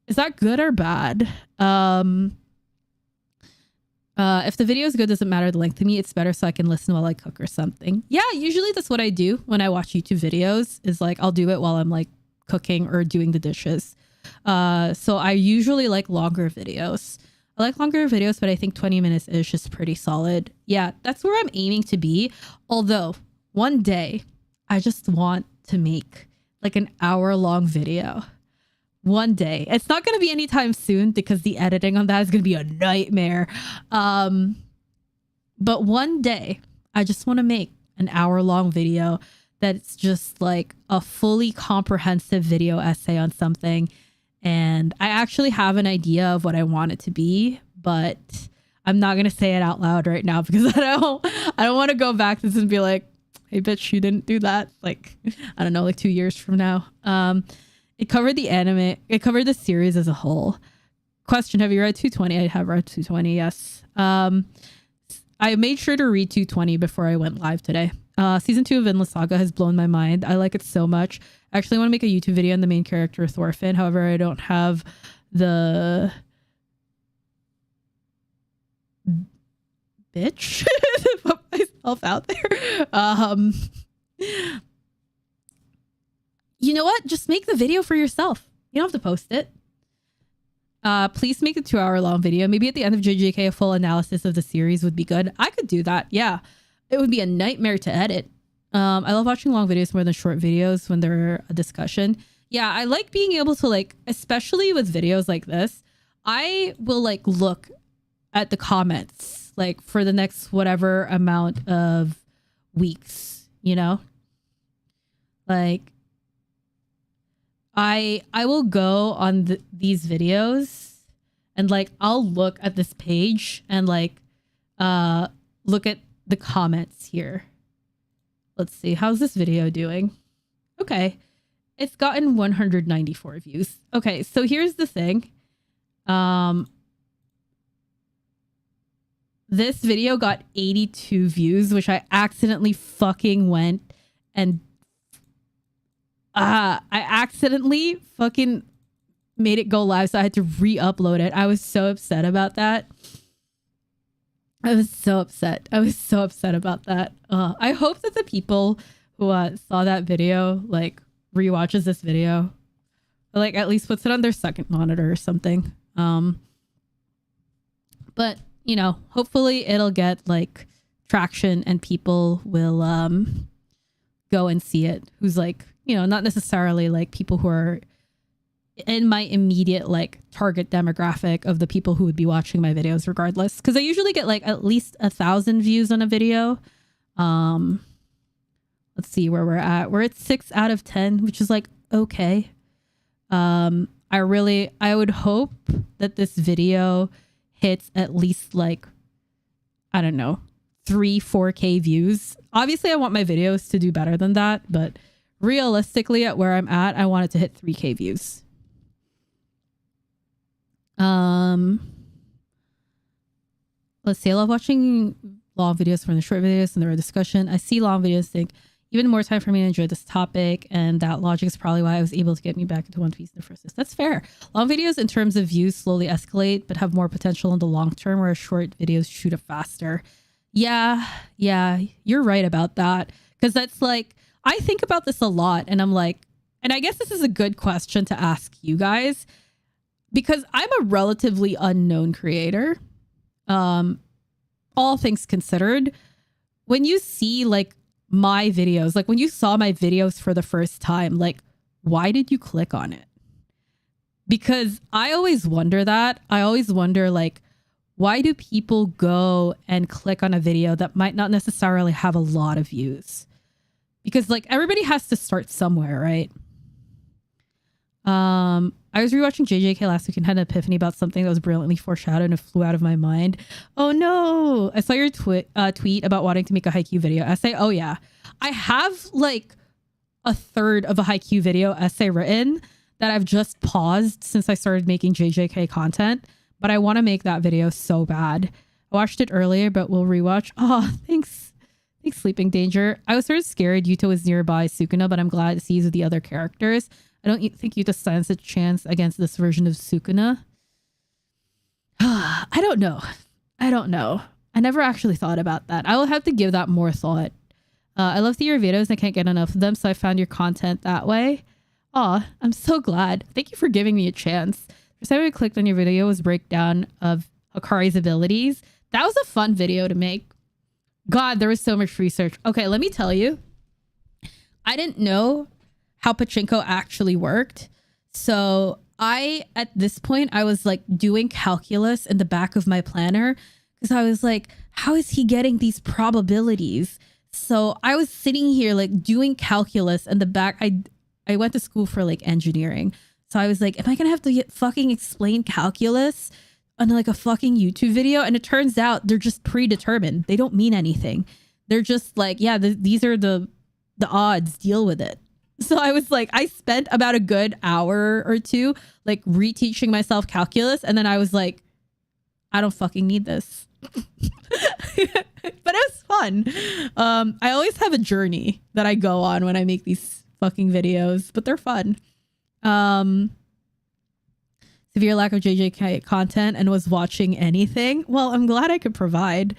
Is that good or bad? If the video is good, doesn't matter the length to me. It's better so I can listen while I cook or something. Yeah, usually that's what I do when I watch YouTube videos, is like I'll do it while I'm like cooking or doing the dishes. So I usually like longer videos. I like longer videos, but I think 20 minutes is just pretty solid. Yeah, that's where I'm aiming to be. Although one day I just want to make like an hour-long video. One day. It's not going to be anytime soon because the editing on that is going to be a nightmare. But one day I just want to make an hour-long video that's just like a fully comprehensive video essay on something. And I actually have an idea of what I want it to be, but I'm not going to say it out loud right now because I don't want to go back to this and be like, hey, bitch, you didn't do that. Like, I don't know, like 2 years from now. It covered the anime. It covered the series as a whole. Question, have you read 220? I have read 220, yes. I made sure to read 220 before I went live today. Season 2 of Vinland Saga has blown my mind. I like it so much. I actually want to make a YouTube video on the main character, Thorfinn. However, I don't have the bitch to put myself out there. You know what? Just make the video for yourself. You don't have to post it. Please make a 2-hour-long video. Maybe at the end of JJK, a full analysis of the series would be good. I could do that. Yeah. It would be a nightmare to edit. I love watching long videos more than short videos when they're a discussion. Yeah, I like being able to like, especially with videos like this, I will like look at the comments like for the next whatever amount of weeks, you know? Like I will go on these videos and like I'll look at this page and like look at the comments here. Let's see, how's this video doing? Okay, it's gotten 194 views. Okay, so here's the thing. This video got 82 views, which I accidentally fucking went and I accidentally fucking made it go live, so I had to re-upload it. I was so upset about that. I was so upset about that. I hope that the people who saw that video like rewatches this video, or like at least puts it on their second monitor or something. But you know, hopefully it'll get like traction and people will go and see it. Who's like, you know, not necessarily like people who are in my immediate like target demographic of the people who would be watching my videos regardless, because I usually get like at least 1,000 views on a video. Let's see where we're at. We're at 6 out of 10, which is like okay. I would hope that this video hits at least like, I don't know, 3-4K views. Obviously I want my videos to do better than that, but realistically at where I'm at, I want it to hit 3K views. Let's see. I love watching long videos from the short videos and the discussion. I see long videos, think even more time for me to enjoy this topic, and that logic is probably why I was able to get me back into One Piece in the first place. That's fair. Long videos in terms of views slowly escalate, but have more potential in the long term, whereas short videos shoot up faster. Yeah, you're right about that. Because that's like, I think about this a lot, and I'm like, and I guess this is a good question to ask you guys, because I'm a relatively unknown creator. All things considered, when you see like my videos, like when you saw my videos for the first time, like, why did you click on it? Because I always wonder that. I always wonder, like, why do people go and click on a video that might not necessarily have a lot of views? Because like everybody has to start somewhere, right? I was rewatching JJK last week and had an epiphany about something that was brilliantly foreshadowed and it flew out of my mind. Oh no! I saw your tweet about wanting to make a Haikyuu video essay. Oh yeah, I have like a third of a Haikyuu video essay written that I've just paused since I started making JJK content, but I want to make that video so bad. I watched it earlier, but we'll rewatch. Oh, thanks. Thanks, Sleeping Danger. I was sort of scared Yuta was nearby Sukuna, but I'm glad to see he's with the other characters. I don't think Yuta stands a chance against this version of Sukuna. I don't know. I never actually thought about that. I will have to give that more thought. I love your videos and I can't get enough of them, so I found your content that way. Aw, I'm so glad. Thank you for giving me a chance. First time I clicked on your video was breakdown of Hikari's abilities. That was a fun video to make. God, there was so much research. Okay, let me tell you. I didn't know how pachinko actually worked. So at this point, I was like doing calculus in the back of my planner because I was like, how is he getting these probabilities? So I was sitting here like doing calculus in the back. I went to school for like engineering. So I was like, am I going to have to fucking explain calculus on like a fucking YouTube video? And it turns out they're just predetermined. They don't mean anything. They're just like, yeah, these are the odds, deal with it. So I was like, I spent about a good hour or two like reteaching myself calculus. And then I was like, I don't fucking need this. But it was fun. I always have a journey that I go on when I make these fucking videos, but they're fun. Severe lack of JJK content and was watching anything. Well, I'm glad I could provide.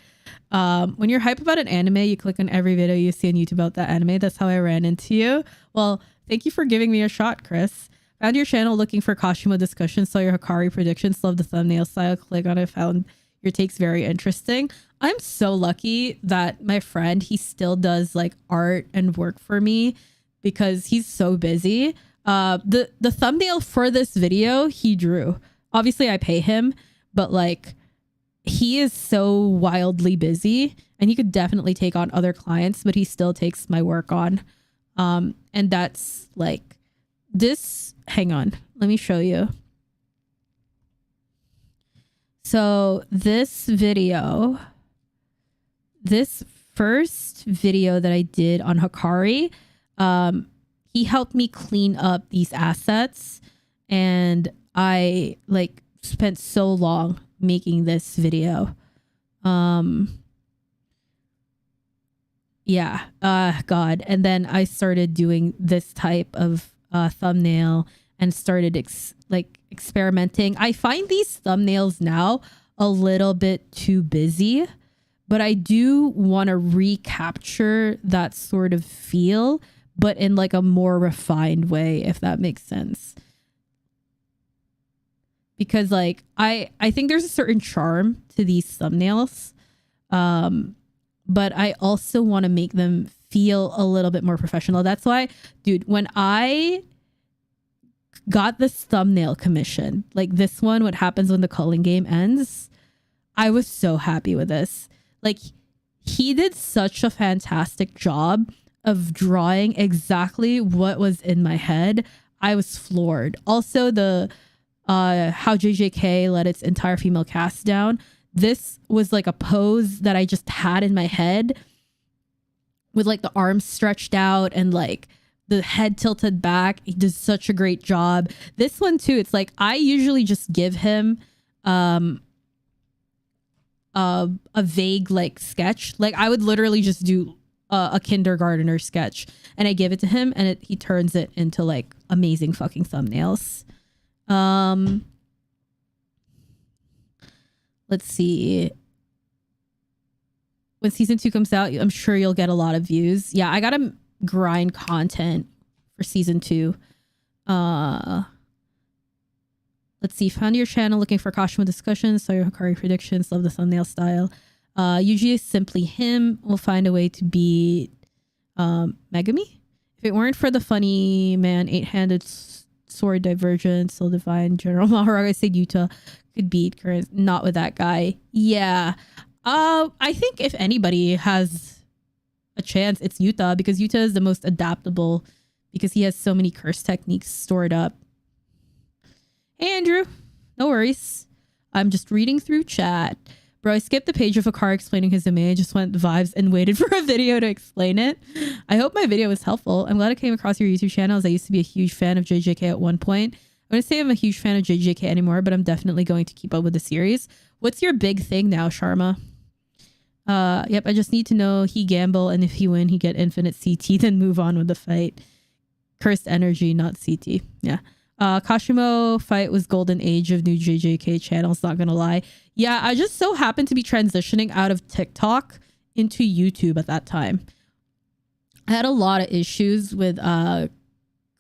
When you're hype about an anime, you click on every video you see on YouTube about that anime. That's how I ran into you. Well, thank you for giving me a shot, Chris. Found your channel looking for Kashimo discussions, saw your Hikari predictions, love the thumbnail style, click on it, found your takes very interesting. I'm so lucky that my friend, he still does like art and work for me because he's so busy. The thumbnail for this video he drew. Obviously I pay him, but like he is so wildly busy and he could definitely take on other clients, but he still takes my work on. And that's like this. Hang on, let me show you. So this video, this first video that I did on Hikari, he helped me clean up these assets and I like spent so long making this video. God. And then I started doing this type of thumbnail and started experimenting. I find these thumbnails now a little bit too busy, but I do want to recapture that sort of feel, but in like a more refined way, if that makes sense. Because like I think there's a certain charm to these thumbnails, but I also want to make them feel a little bit more professional. That's why, dude, when I got this thumbnail commission, like this one, what happens when the culling game ends, I was so happy with this. Like he did such a fantastic job of drawing exactly what was in my head. I was floored. Also the how JJK let its entire female cast down. This was like a pose that I just had in my head with like the arms stretched out and like the head tilted back. He does such a great job. This one too, it's like I usually just give him a vague like sketch. Like I would literally just do a kindergartner sketch and I give it to him and he turns it into like amazing fucking thumbnails. Let's see. When season 2 comes out, I'm sure you'll get a lot of views. Yeah, I gotta grind content for season 2. Let's see. Found your channel looking for Kashimo discussions. Saw your Hikari predictions. Love the thumbnail style. Usually simply him will find a way to beat Megumi. If it weren't for the funny man 8-handed sword divergence, so divine General Maharaga said Yuta could beat current. Not with that guy. Yeah. I think if anybody has a chance, it's Yuta, because Yuta is the most adaptable because he has so many curse techniques stored up. Hey, Andrew. No worries. I'm just reading through chat. Bro, I skipped the page of Hikari explaining his anime. I just went vibes and waited for a video to explain it. I hope my video was helpful. I'm glad I came across your YouTube channel, as I used to be a huge fan of JJK at one point. I wouldn't say I'm a huge fan of JJK anymore, but I'm definitely going to keep up with the series. What's your big thing now, Sharma? Yep, I just need to know he gamble, and if he win, he get infinite CT, then move on with the fight. Cursed energy, not CT. Yeah. Kashimo fight was golden age of new JJK channels, not gonna lie. Yeah, I just so happened to be transitioning out of TikTok into YouTube at that time. I had a lot of issues with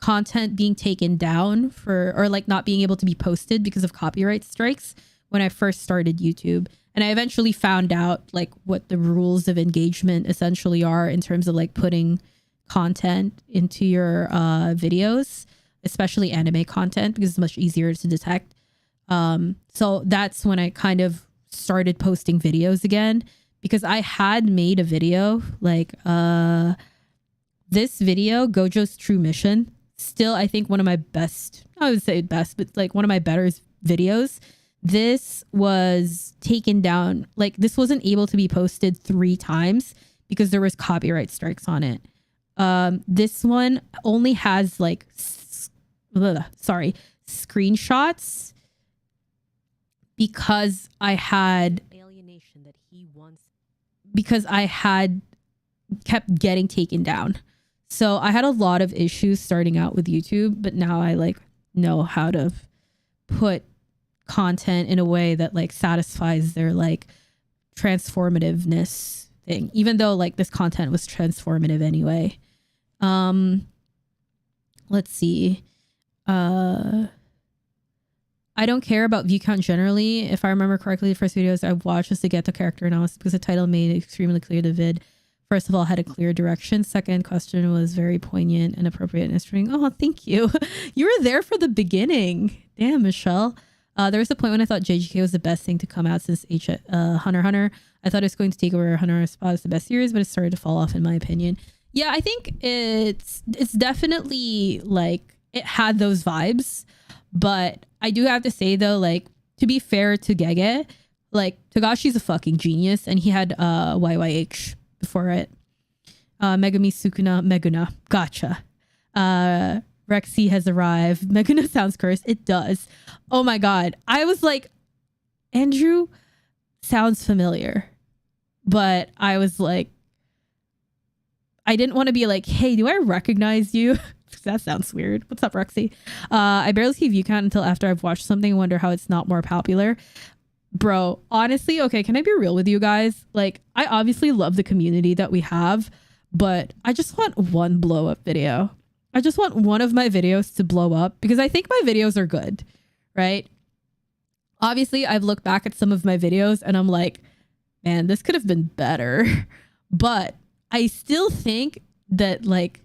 content being taken down or like not being able to be posted because of copyright strikes when I first started YouTube. And I eventually found out like what the rules of engagement essentially are in terms of like putting content into your videos, especially anime content, because it's much easier to detect. So that's when I kind of started posting videos again, because I had made a video like this video, Gojo's True Mission, still I think one of my best, I would say best, but like one of my better videos. This was taken down, like this wasn't able to be posted 3 times because there was copyright strikes on it. This one only has like screenshots because I had alienation that he wants, because I had kept getting taken down. So I had a lot of issues starting out with YouTube, but now I like know how to put content in a way that like satisfies their like transformativeness thing, even though like this content was transformative anyway. Let's see. I don't care about view count generally. If I remember correctly, the first videos I watched was to get the character analysis because the title made it extremely clear the vid, first of all, had a clear direction. Second question was very poignant and appropriate and interesting. Oh, thank you. You were there for the beginning. Damn, Michelle. There was a point when I thought JJK was the best thing to come out since Hunter x Hunter. I thought it was going to take over Hunter spot as the best series, but it started to fall off in my opinion. Yeah, I think it's definitely like it had those vibes, but I do have to say though, like to be fair to Gege, like Togashi's a fucking genius, and he had YYH before it. Megumi Meguna, gotcha. Rexy has arrived. Meguna sounds cursed. It does. Oh my god. I was like, Andrew sounds familiar. But I was like, I didn't want to be like, hey, do I recognize you? That sounds weird. What's up, Rexy? I barely see view count until after I've watched something and wonder how it's not more popular. Bro, honestly, okay, can I be real with you guys? Like, I obviously love the community that we have, but I just want one blow up video. I just want one of my videos to blow up because I think my videos are good, right? Obviously, I've looked back at some of my videos and I'm like, man, this could have been better. But I still think that like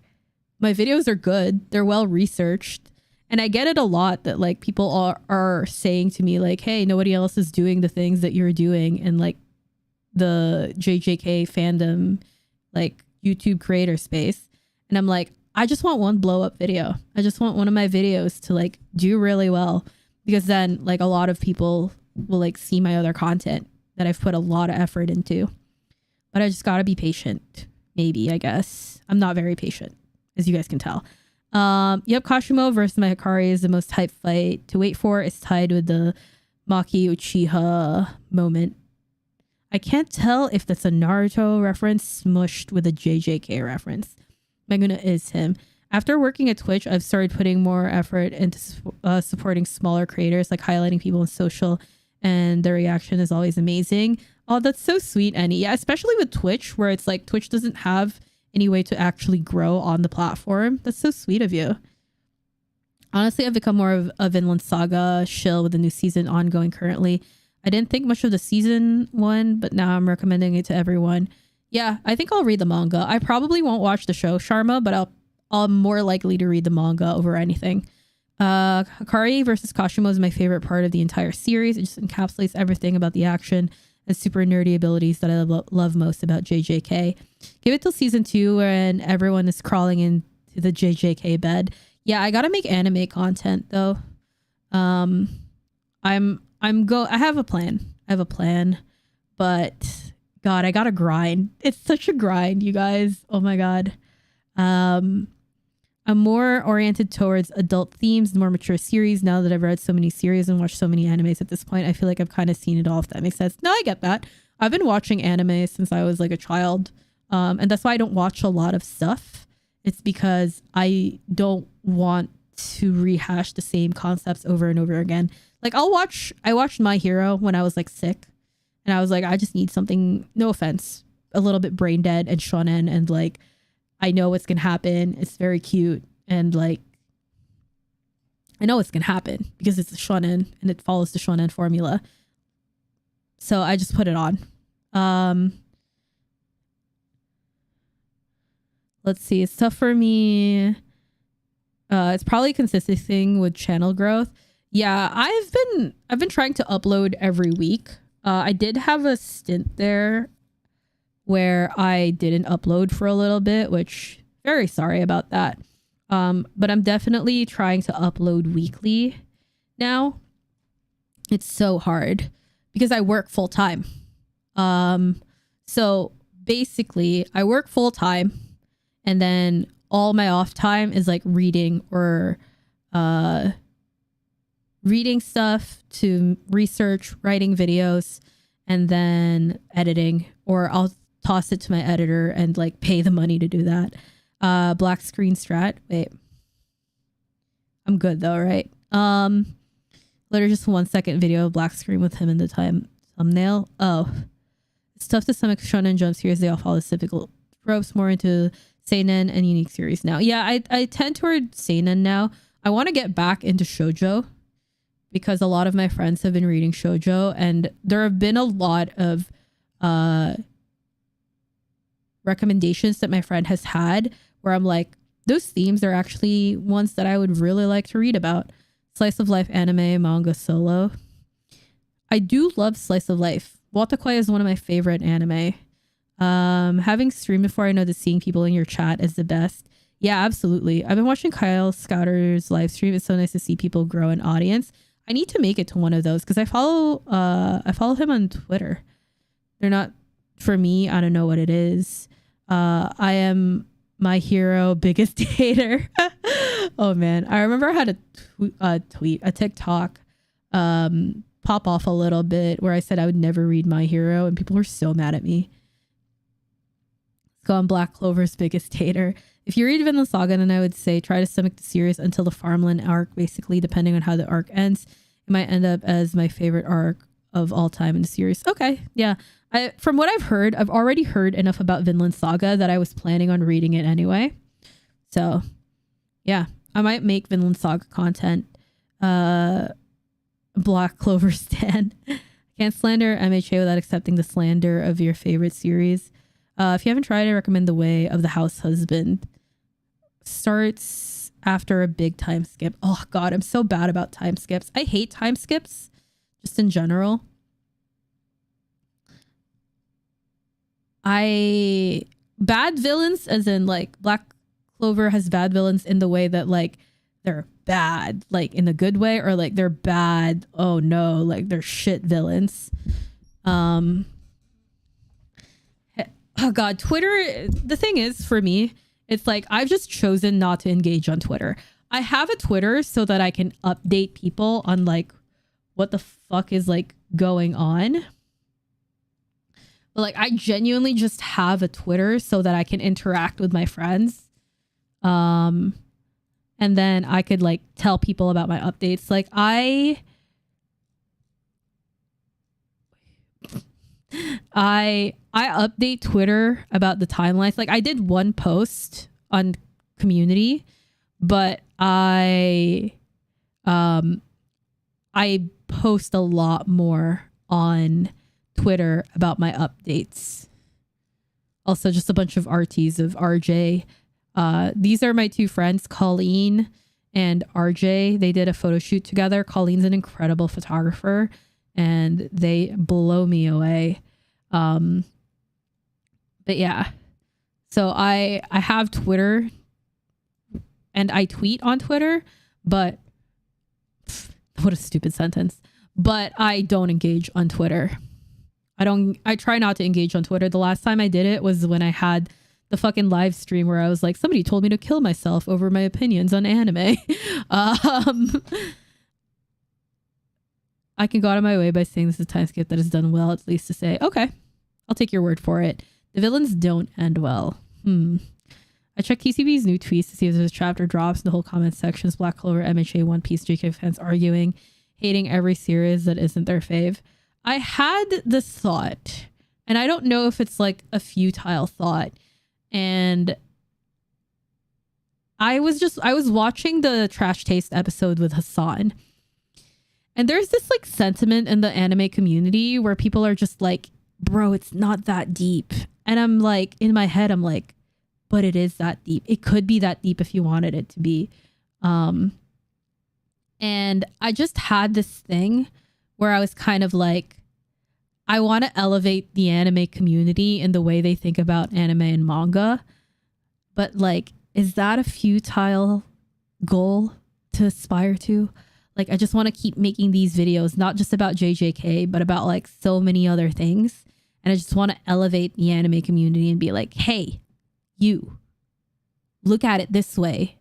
my videos are good. They're well researched. And I get it a lot that like people are saying to me like, hey, nobody else is doing the things that you're doing in like the JJK fandom, like YouTube creator space. And I'm like, I just want one blow up video. I just want one of my videos to like do really well, because then like a lot of people will like see my other content that I've put a lot of effort into. But I just gotta be patient. Maybe, I guess. I'm not very patient, as you guys can tell. Yep, Kashimo versus my Hikari is the most hype fight to wait for. It's tied with the Maki Uchiha moment. I can't tell if that's a Naruto reference smushed with a JJK reference. Meguna is him. After working at Twitch, I've started putting more effort into supporting smaller creators, like highlighting people on social, and their reaction is always amazing. Oh, that's so sweet, Annie. Yeah, especially with Twitch, where it's like Twitch doesn't have any way to actually grow on the platform. That's so sweet of you. Honestly, I've become more of a Vinland Saga shill with the new season ongoing currently. I didn't think much of the season 1, but now I'm recommending it to everyone. Yeah, I think I'll read the manga. I probably won't watch the show, Sharma, but I'm more likely to read the manga over anything. Hikari versus Kashimo is my favorite part of the entire series. It just encapsulates everything about the action and super nerdy abilities that I love most about JJK. Give it till season 2 when everyone is crawling into the JJK bed. Yeah, I gotta make anime content though. I have a plan. But God, I gotta grind. It's such a grind, you guys. Oh my God. I'm more oriented towards adult themes, more mature series. Now that I've read so many series and watched so many animes at this point, I feel like I've kind of seen it all, if that makes sense. No, I get that. I've been watching anime since I was like a child. And that's why I don't watch a lot of stuff. It's because I don't want to rehash the same concepts over and over again. Like I watched My Hero when I was like sick. And I was like, I just need something, no offense, a little bit brain dead and shonen, and like, I know what's gonna happen. It's very cute, and like, I know what's gonna happen because it's a shonen and it follows the shonen formula. So I just put it on. Let's see. It's tough for me. It's probably a consistent thing with channel growth. Yeah, I've been trying to upload every week. I did have a stint there where I didn't upload for a little bit, which very sorry about that. But I'm definitely trying to upload weekly now. It's so hard because I work full time. So basically I work full time, and then all my off time is like reading or reading stuff to research, writing videos, and then editing, or I'll toss it to my editor and like pay the money to do that. Black screen strat. Wait, I'm good though, right? Literally just 1 second video of black screen with him in the thumbnail. Oh, it's tough to stomach shonen jump series. They all follow typical tropes, more into seinen and unique series now. Yeah, I tend toward seinen now. I want to get back into shoujo because a lot of my friends have been reading shoujo, and there have been a lot of recommendations that my friend has had where I'm like, those themes are actually ones that I would really like to read about. Slice of life anime, manga, solo. I do love slice of life. Watakoi is one of my favorite anime. Having streamed before, I know that seeing people in your chat is the best. Yeah, absolutely. I've been watching Kyle Scouter's live stream. It's so nice to see people grow in audience. I need to make it to one of those because I follow him on Twitter. They're not for me. I don't know what it is. I am My Hero biggest hater. Oh man, I remember I had a TikTok pop off a little bit where I said I would never read My Hero, and people were so mad at me. Let's go on Black Clover's biggest hater. If you read Vinland Saga, then I would say try to stomach the series until the farmland arc. Basically, depending on how the arc ends, it might end up as my favorite arc of all time in the series. Okay, yeah. From what I've heard, I've already heard enough about Vinland Saga that I was planning on reading it anyway. So, yeah, I might make Vinland Saga content. Black Clover stan. Can't slander MHA without accepting the slander of your favorite series. If you haven't tried it, I recommend The Way of the House Husband. Starts after a big time skip. Oh God, I'm so bad about time skips. I hate time skips, just in general. Bad villains, as in like Black Clover has bad villains in the way that like they're bad, like in a good way, or like they're bad, oh no, like they're shit villains. Oh God, Twitter, the thing is for me, it's like I've just chosen not to engage on Twitter. I have a Twitter so that I can update people on like what the fuck is like going on. But like I genuinely just have a Twitter so that I can interact with my friends. And then I could like tell people about my updates. Like I update Twitter about the timelines. Like I did one post on community, but I post a lot more on Twitter about my updates. Also, just a bunch of RTs of RJ. These are my two friends, Colleen and RJ. They did a photo shoot together. Colleen's an incredible photographer and they blow me away. But yeah, so I have Twitter and I tweet on Twitter, but what a stupid sentence. But I don't engage on Twitter. I try not to engage on Twitter. The last time I did it was when I had the fucking live stream where I was like, somebody told me to kill myself over my opinions on anime. I can go out of my way by saying this is a time skip that is done well, at least to say, okay, I'll take your word for it. The villains don't end well. I checked TCB's new tweets to see if there's a chapter drops in the whole comment sections. Black Clover, MHA, One Piece, JK fans arguing, hating every series that isn't their fave. I had this thought, and I don't know if it's like a futile thought. And I was watching the Trash Taste episode with Hassan. And there's this like sentiment in the anime community where people are just like, bro, it's not that deep. And I'm like, in my head, I'm like, but it is that deep. It could be that deep if you wanted it to be. And I just had this thing where I was kind of like, I want to elevate the anime community in the way they think about anime and manga. But like, is that a futile goal to aspire to? Like, I just want to keep making these videos, not just about JJK, but about like so many other things. And I just want to elevate the anime community and be like, hey, you, look at it this way.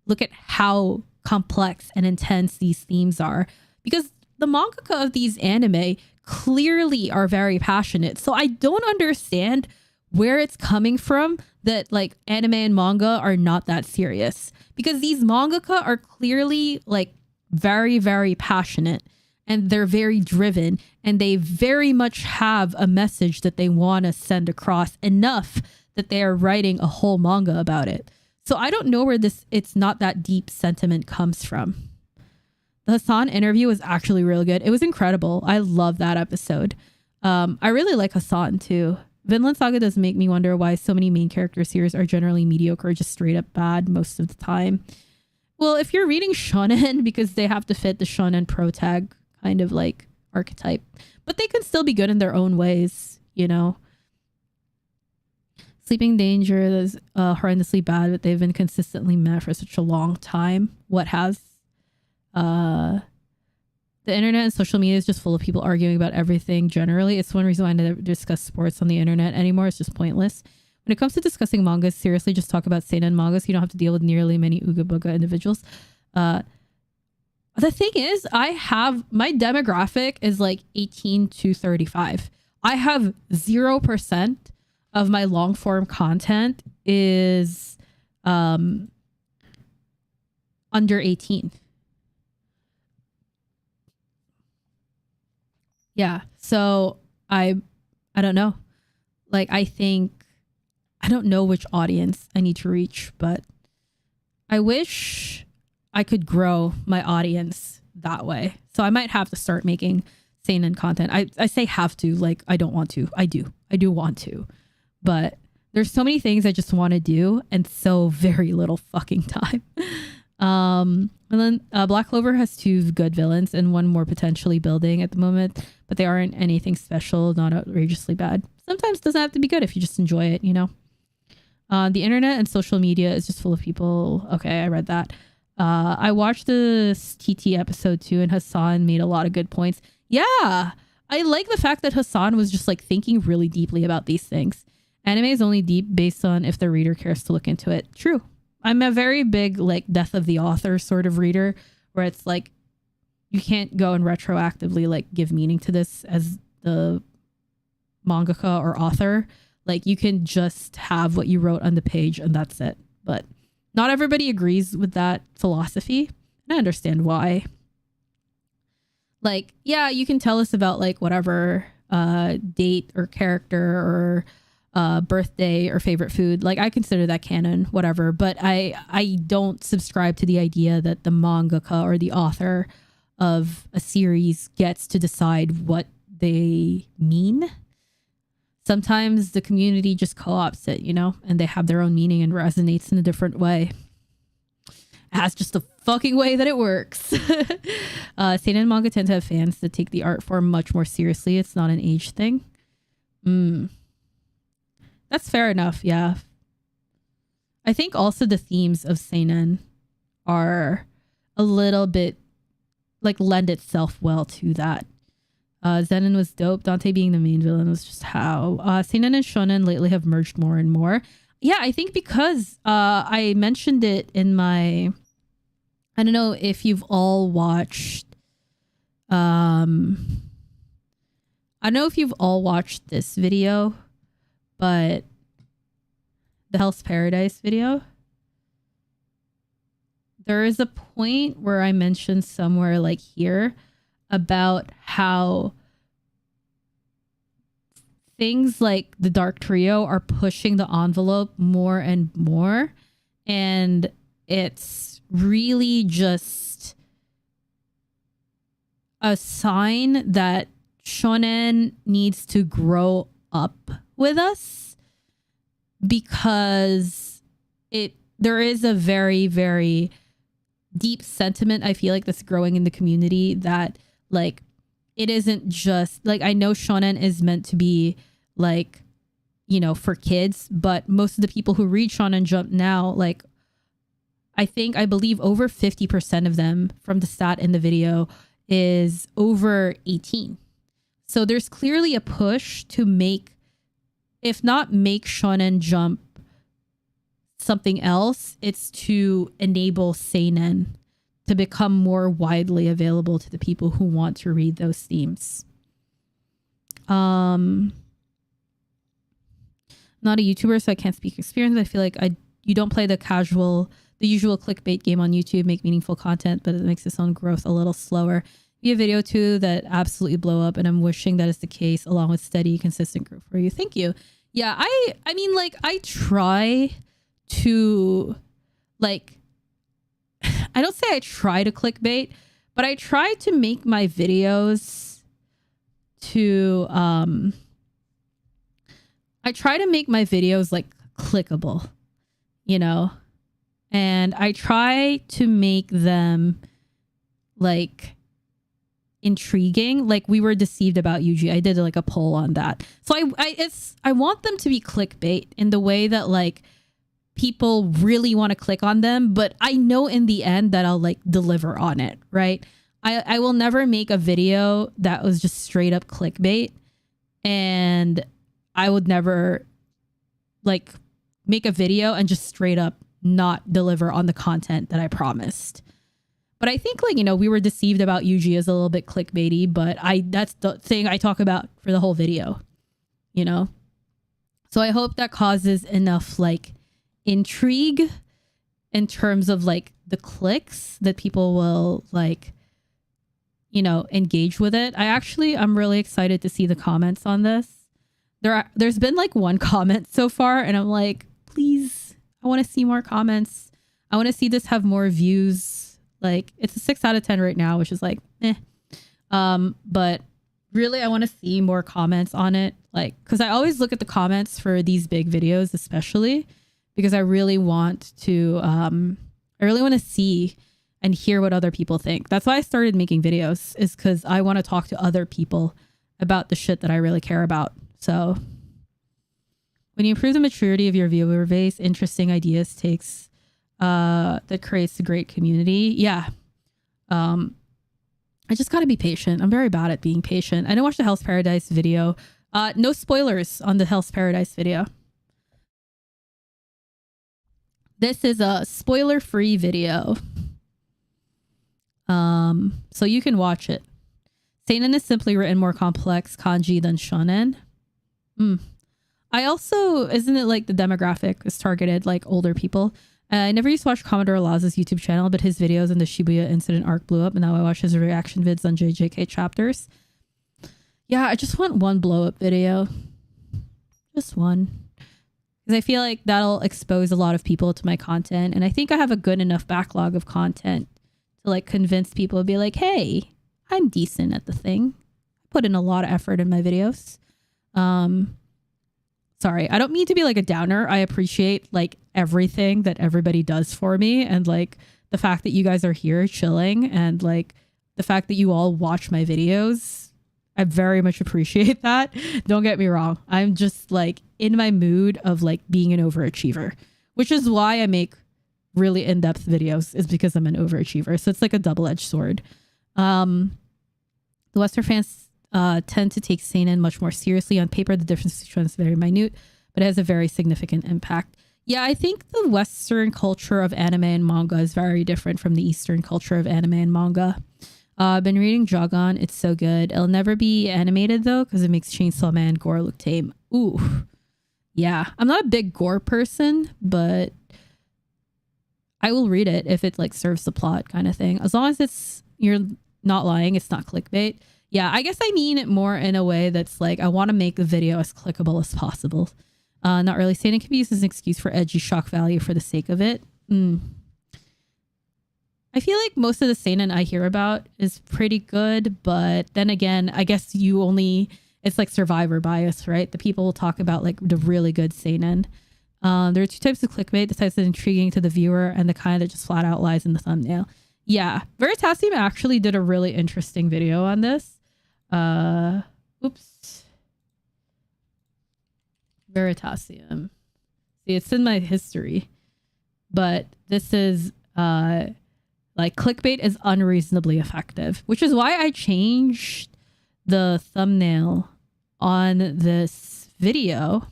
Look at how complex and intense these themes are. Because the mangaka of these anime clearly are very passionate. So I don't understand where it's coming from that like anime and manga are not that serious. Because these mangaka are clearly like very, very passionate and they're very driven and they very much have a message that they want to send across enough that they are writing a whole manga about it. So I don't know where this it's not that deep sentiment comes from. The Hassan interview was actually really good. It was incredible. I love that episode. I really like Hassan too. Vinland Saga does make me wonder why so many main character series are generally mediocre or just straight up bad most of the time. Well, if you're reading shonen because they have to fit the shonen protag kind of like archetype, but they can still be good in their own ways, you know. Sleeping Danger is horrendously bad, but they've been consistently meh for such a long time. What has? The internet and social media is just full of people arguing about everything generally. It's one reason why I never discuss sports on the internet anymore. It's just pointless. When it comes to discussing mangas, seriously, just talk about seinen mangas. You don't have to deal with nearly many Ooga Booga individuals. The thing is, my demographic is like 18 to 35. I have 0% of my long form content is under 18. Yeah. So I don't know. Like, I don't know which audience I need to reach, but I wish I could grow my audience that way. So I might have to start making seinen content. I say have to, like I don't want to. I do want to. But there's so many things I just want to do and so very little fucking time. And then Black Clover has 2 good villains and 1 more potentially building at the moment, but they aren't anything special, not outrageously bad. Sometimes it doesn't have to be good if you just enjoy it, you know? The internet and social media is just full of people. Okay, I read that. I watched this TT episode too, and Hassan made a lot of good points. Yeah, I like the fact that Hassan was just like thinking really deeply about these things. Anime is only deep based on if the reader cares to look into it. True. I'm a very big like death of the author sort of reader where it's like you can't go and retroactively like give meaning to this as the mangaka or author. Like you can just have what you wrote on the page and that's it. But not everybody agrees with that philosophy. And I understand why. Like, yeah, you can tell us about like whatever date or character or birthday or favorite food. Like I consider that canon, whatever. But I don't subscribe to the idea that the mangaka or the author of a series gets to decide what they mean. Sometimes the community just co-opts it, you know, and they have their own meaning and resonates in a different way. That's just the fucking way that it works. Seinen manga tend to have fans that take the art form much more seriously. It's not an age thing. That's fair enough, yeah. I think also the themes of seinen are a little bit like lend itself well to that. Zenin was dope. Dante being the main villain was just how. Seinen and shonen lately have merged more and more. Yeah, I think because I mentioned it in my... I don't know if you've all watched... I don't know if you've all watched this video, but the Hell's Paradise video. There is a point where I mentioned somewhere like here about how things like the Dark Trio are pushing the envelope more and more. And it's really just a sign that shonen needs to grow up with us, because there is a very, very deep sentiment I feel like that's growing in the community that like it isn't just like, I know shonen is meant to be like, you know, for kids, but most of the people who read Shonen Jump now, like I believe over 50% of them from the stat in the video is over 18. So there's clearly a push to make, if not make Shonen Jump something else, it's to enable seinen to become more widely available to the people who want to read those themes. Not a YouTuber, so I can't speak experience. I feel like you don't play the usual clickbait game on YouTube, make meaningful content, but it makes its own growth a little slower. Be a video too that absolutely blow up, and I'm wishing that is the case, along with steady, consistent growth for you. Thank you. Yeah, I mean, like, I try to, like, I don't say I try to clickbait, but I try to make my videos like clickable, you know? And I try to make them like intriguing. Like we were deceived about Yuji. I did like a poll on that. So I want them to be clickbait in the way that like people really want to click on them, but I know in the end that I'll like deliver on it, right? I will never make a video that was just straight up clickbait, and I would never like make a video and just straight up not deliver on the content that I promised. But I think like, you know, we were deceived about Yuji as a little bit clickbaity, but that's the thing I talk about for the whole video, you know? So I hope that causes enough like intrigue in terms of like the clicks that people will like, you know, engage with it. I'm really excited to see the comments on this. There's been like one comment so far, and I'm like, please, I want to see more comments. I want to see this have more views. Like it's a 6 out of 10 right now, which is like, eh. But really I want to see more comments on it. Like, cause I always look at the comments for these big videos, especially because I really want to see and hear what other people think. That's why I started making videos, is because I want to talk to other people about the shit that I really care about. So when you improve the maturity of your viewer base, interesting ideas takes that creates a great community. Yeah. I just got to be patient. I'm very bad at being patient. I didn't watch the Hell's Paradise video. No spoilers on the Hell's Paradise video. This is a spoiler-free video. So you can watch it. Seinen is simply written more complex kanji than shonen. I also, isn't it like the demographic is targeted like older people? I never used to watch Commodore Law's YouTube channel, but his videos and the Shibuya incident arc blew up, and now I watch his reaction vids on JJK chapters. Yeah, I just want one blow up video. Just one. Because I feel like that'll expose a lot of people to my content. And I think I have a good enough backlog of content to like convince people to be like, hey, I'm decent at the thing. I put in a lot of effort in my videos. Sorry, I don't mean to be like a downer. I appreciate like everything that everybody does for me. And like the fact that you guys are here chilling and like the fact that you all watch my videos. I very much appreciate that. Don't get me wrong. I'm just like in my mood of like being an overachiever, which is why I make really in-depth videos, is because I'm an overachiever. So it's like a double-edged sword. The Western fans tend to take seinen much more seriously. On paper, the difference between them is very minute, but it has a very significant impact. Yeah, I think the Western culture of anime and manga is very different from the Eastern culture of anime and manga. I've been reading Jogon. It's so good. It'll never be animated though, because it makes Chainsaw Man gore look tame. Ooh. Yeah. I'm not a big gore person, but I will read it if it like serves the plot kind of thing. As long as it's, you're not lying, it's not clickbait. Yeah, I guess I mean it more in a way that's like, I want to make the video as clickable as possible. Not really saying it can be used as an excuse for edgy shock value for the sake of it. I feel like most of the seinen I hear about is pretty good, but then again, I guess it's like survivor bias, right? The people will talk about like the really good seinen. There are two types of clickbait: the types that are intriguing to the viewer and the kind that just flat out lies in the thumbnail. Yeah, Veritasium actually did a really interesting video on this. Oops. Veritasium. See, it's in my history, but this is like clickbait is unreasonably effective, which is why I changed the thumbnail on this video,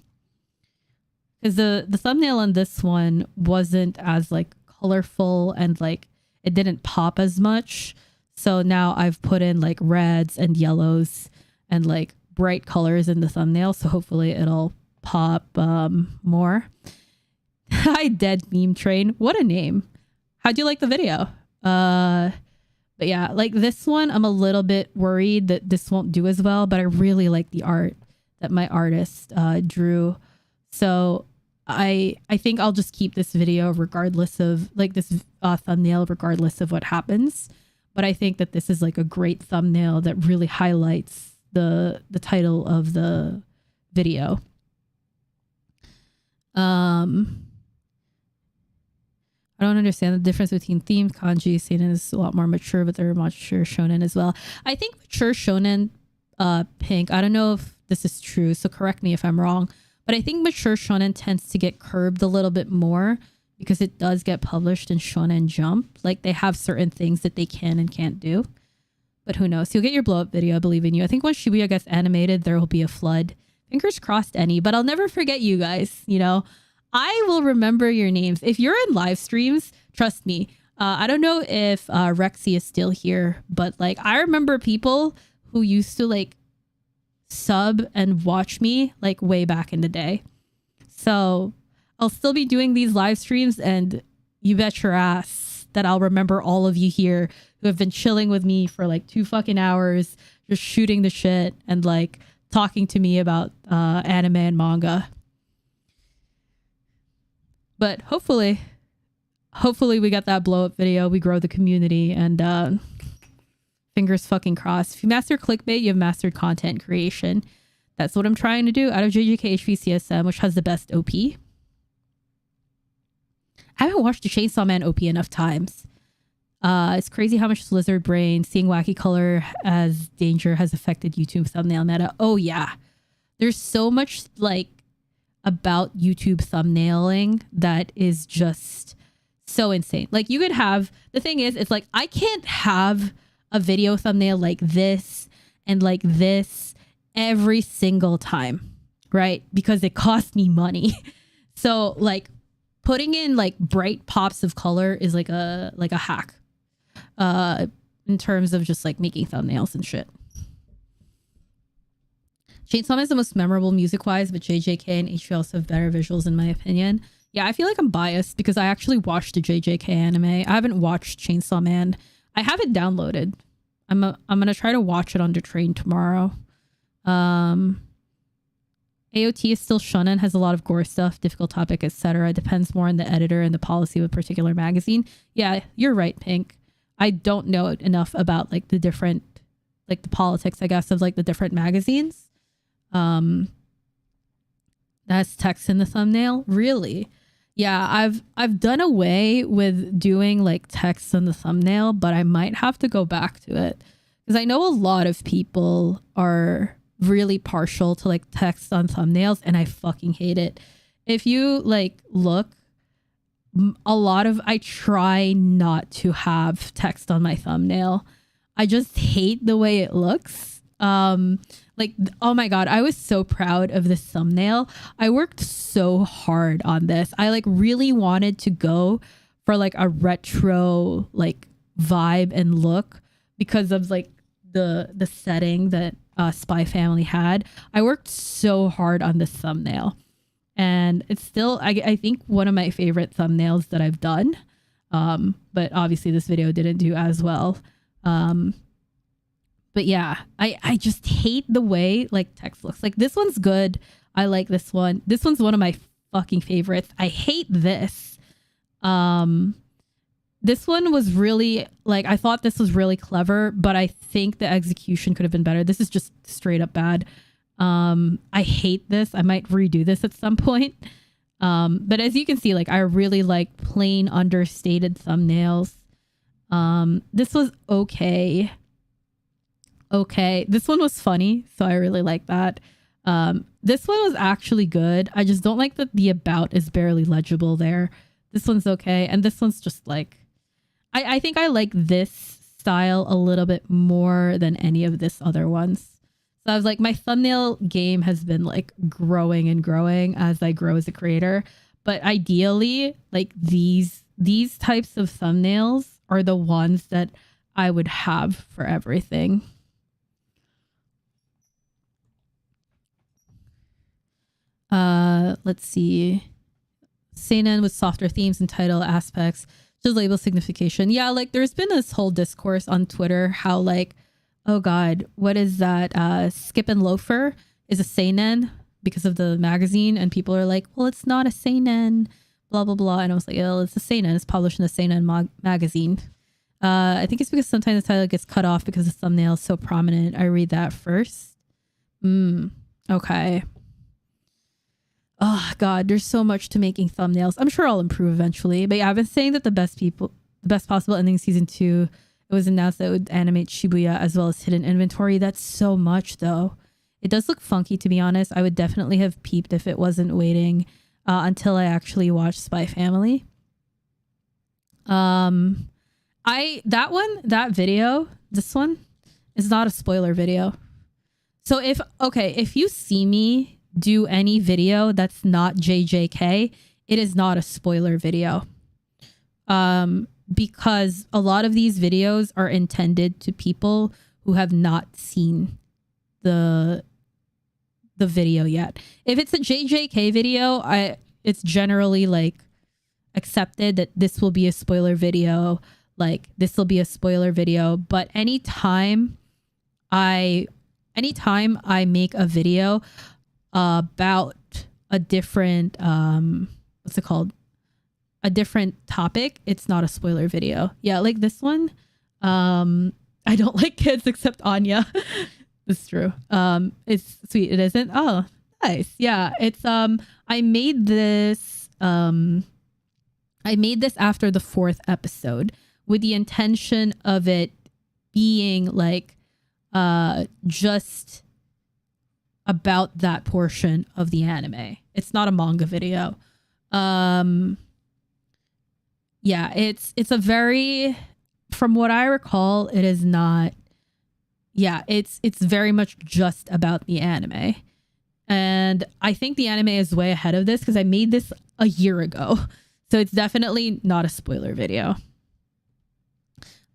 because the thumbnail on this one wasn't as like colorful and like it didn't pop as much. So now I've put in like reds and yellows and like bright colors in the thumbnail, so hopefully it'll pop more. Hi, Dead Meme Train. What a name. How'd you like the video? But yeah, like this one, I'm a little bit worried that this won't do as well, but I really like the art that my artist drew. So I think I'll just keep this video regardless of like this thumbnail, regardless of what happens. But I think that this is like a great thumbnail that really highlights the title of the video. I don't understand the difference between themed kanji. Seinen is a lot more mature, but they're mature shonen as well. I think mature shonen, Pink, I don't know if this is true, so correct me if I'm wrong, but I think mature shonen tends to get curbed a little bit more because it does get published in Shonen Jump. Like they have certain things that they can and can't do, but who knows? You'll get your blow up video. I believe in you. I think once Shibuya gets animated, there will be a flood. Fingers crossed, any, but I'll never forget you guys, you know? I will remember your names. If you're in live streams, trust me. I don't know if Rexy is still here, but like I remember people who used to like sub and watch me like way back in the day. So I'll still be doing these live streams, and you bet your ass that I'll remember all of you here who have been chilling with me for like 2 fucking hours, just shooting the shit and like talking to me about anime and manga. But hopefully we get that blow up video. We grow the community, and fingers fucking crossed. If you master clickbait, you have mastered content creation. That's what I'm trying to do out of JJK HVCSM, which has the best OP. I haven't watched the Chainsaw Man OP enough times. It's crazy how much lizard brain, seeing wacky color as danger has affected YouTube thumbnail meta. Oh yeah. There's so much like about YouTube thumbnailing that is just so insane. Like you could have, the thing is, it's like I can't have a video thumbnail like this and like this every single time, right? Because it costs me money. So like putting in like bright pops of color is like a hack in terms of just like making thumbnails and shit. Chainsaw Man is the most memorable music-wise, but JJK and HV also have better visuals in my opinion. Yeah, I feel like I'm biased because I actually watched the JJK anime. I haven't watched Chainsaw Man. I have it downloaded. I'm gonna try to watch it on the train tomorrow. AOT is still shonen, has a lot of gore stuff, difficult topic, etc. Depends more on the editor and the policy of a particular magazine. Yeah, you're right, Pink. I don't know enough about like the different, like the politics, I guess, of like the different magazines. That's text in the thumbnail. Really? Yeah, I've done away with doing like text in the thumbnail, but I might have to go back to it because I know a lot of people are really partial to like text on thumbnails, and I fucking hate it. If you like look, I try not to have text on my thumbnail. I just hate the way it looks. Like, oh my God, I was so proud of this thumbnail. I worked so hard on this. I like really wanted to go for like a retro like vibe and look because of like the setting that Spy Family had. I worked so hard on this thumbnail, and it's still I think one of my favorite thumbnails that I've done. But obviously this video didn't do as well. But yeah, I just hate the way like text looks. Like this one's good. I like this one. This one's one of my fucking favorites. I hate this. This one was really like, I thought this was really clever, but I think the execution could have been better. This is just straight up bad. I hate this. I might redo this at some point. But as you can see, like I really like plain understated thumbnails. This was okay. Okay, this one was funny, so I really like that. This one was actually good. I just don't like that the about is barely legible there. This one's okay, and this one's just like, I think I like this style a little bit more than any of this other ones. So I was like, my thumbnail game has been like growing and growing as I grow as a creator. But ideally, like these types of thumbnails are the ones that I would have for everything. Let's see. Seinen with softer themes and title aspects, just label signification. Yeah, like there's been this whole discourse on Twitter how like, oh God, what is that? Skip and Loafer is a seinen because of the magazine, and people are like, well, it's not a seinen, blah blah blah. And I was like, oh, it's a seinen. It's published in the seinen magazine. I think it's because sometimes the title gets cut off because the thumbnail is so prominent. I read that first. Okay. Oh God, there's so much to making thumbnails. I'm sure I'll improve eventually. But yeah, I've been saying that the best possible ending season 2, it was announced that it would animate Shibuya as well as hidden inventory. That's so much though. It does look funky, to be honest. I would definitely have peeped if it wasn't waiting until I actually watched Spy Family. That video, this one is not a spoiler video. So if you see me do any video that's not JJK, it is not a spoiler video. Because a lot of these videos are intended to people who have not seen the video yet. If it's a JJK video, it's generally like accepted that this will be a spoiler video. Like this will be a spoiler video. But anytime I make a video about a different what's it called, a different topic, it's not a spoiler video. Yeah, like this one, I don't like kids except Anya. It's true. It's sweet. It isn't. Oh, nice. Yeah, it's I made this after the 4th episode with the intention of it being like just about that portion of the anime. It's not a manga video. Yeah, it's a very, from what I recall, it is not. Yeah, it's very much just about the anime. And I think the anime is way ahead of this because I made this a year ago. So it's definitely not a spoiler video.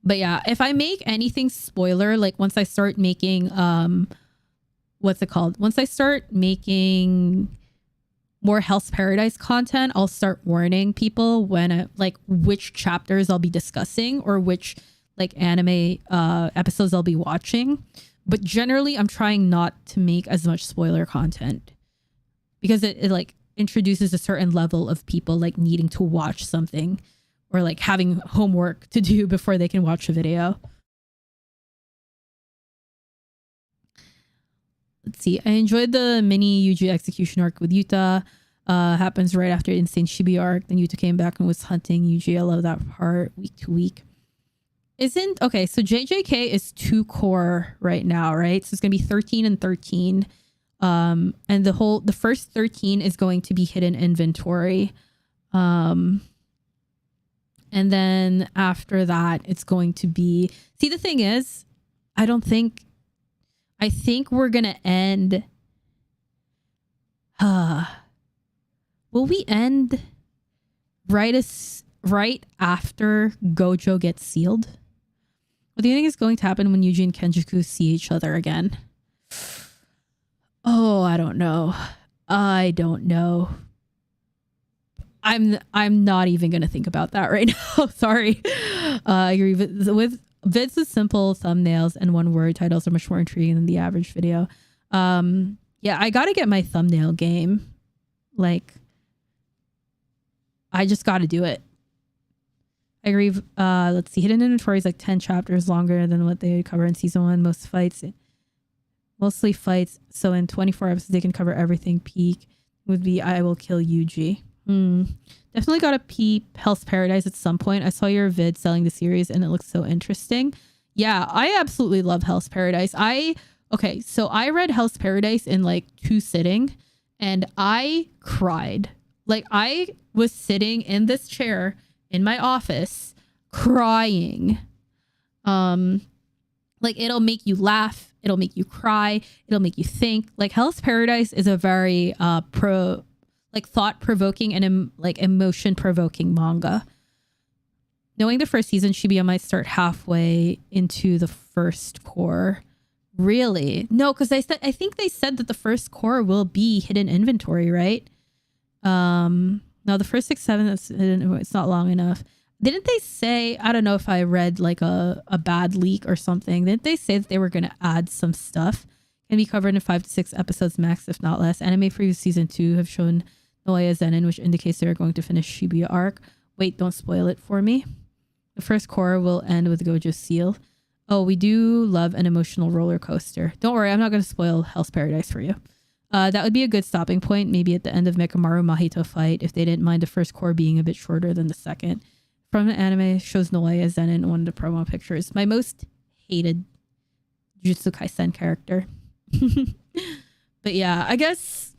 But yeah, if I make anything spoiler, like once I start making what's it called? Once I start making more Hell's Paradise content, I'll start warning people when like which chapters I'll be discussing or which like anime episodes I'll be watching. But generally, I'm trying not to make as much spoiler content because it like introduces a certain level of people like needing to watch something or like having homework to do before they can watch a video. Let's see. I enjoyed the mini Yuji execution arc with Yuta. Happens right after Insane Shibuya arc. Then Yuta came back and was hunting Yuji. I love that part week to week. Okay, so JJK is 2 core right now, right? So it's gonna be 13 and 13. And the first 13 is going to be hidden inventory. And then after that, it's going to be, see, the thing is, I think we're gonna end. Will we end right after Gojo gets sealed? What do you think is going to happen when Yuji and Kenjaku see each other again? Oh, I don't know. I'm not even gonna think about that right now. Sorry. I agree with vids with simple thumbnails and one word titles are much more intriguing than the average video. Yeah, I gotta get my thumbnail game. Like, I just gotta do it. I agree. Let's see. Hidden inventory is like 10 chapters longer than what they cover in season 1. Mostly fights. So in 24 episodes, they can cover everything. Peak would be I Will Kill Yuji. Definitely gotta peep Hell's Paradise at some point. I saw your vid selling the series and it looks so interesting. Yeah, I absolutely love Hell's Paradise. Okay, so I read Hell's Paradise in like 2 sitting and I cried. Like, I was sitting in this chair in my office crying. Like, it'll make you laugh, it'll make you cry, it'll make you think. Like, Hell's Paradise is a very thought-provoking and like emotion-provoking manga. Knowing the first season, Shibuya might start halfway into the first core. Really? No, because I think they said that the first core will be hidden inventory, right? No, the first 6, 7, it's not long enough. Didn't they say, I don't know if I read like a bad leak or something. Didn't they say that they were going to add some stuff? Can be covered in 5 to 6 episodes max, if not less. Anime previews season 2 have shown Noaya Zenin, which indicates they're going to finish Shibuya arc. Wait, don't spoil it for me. The first core will end with Gojo's seal. Oh, we do love an emotional roller coaster. Don't worry, I'm not going to spoil Hell's Paradise for you. That would be a good stopping point, maybe at the end of Mekamaru Mahito fight, if they didn't mind the first core being a bit shorter than the second. From the anime, shows Noaya Zenin in one of the promo pictures. My most hated Jujutsu Kaisen character. But yeah, I guess...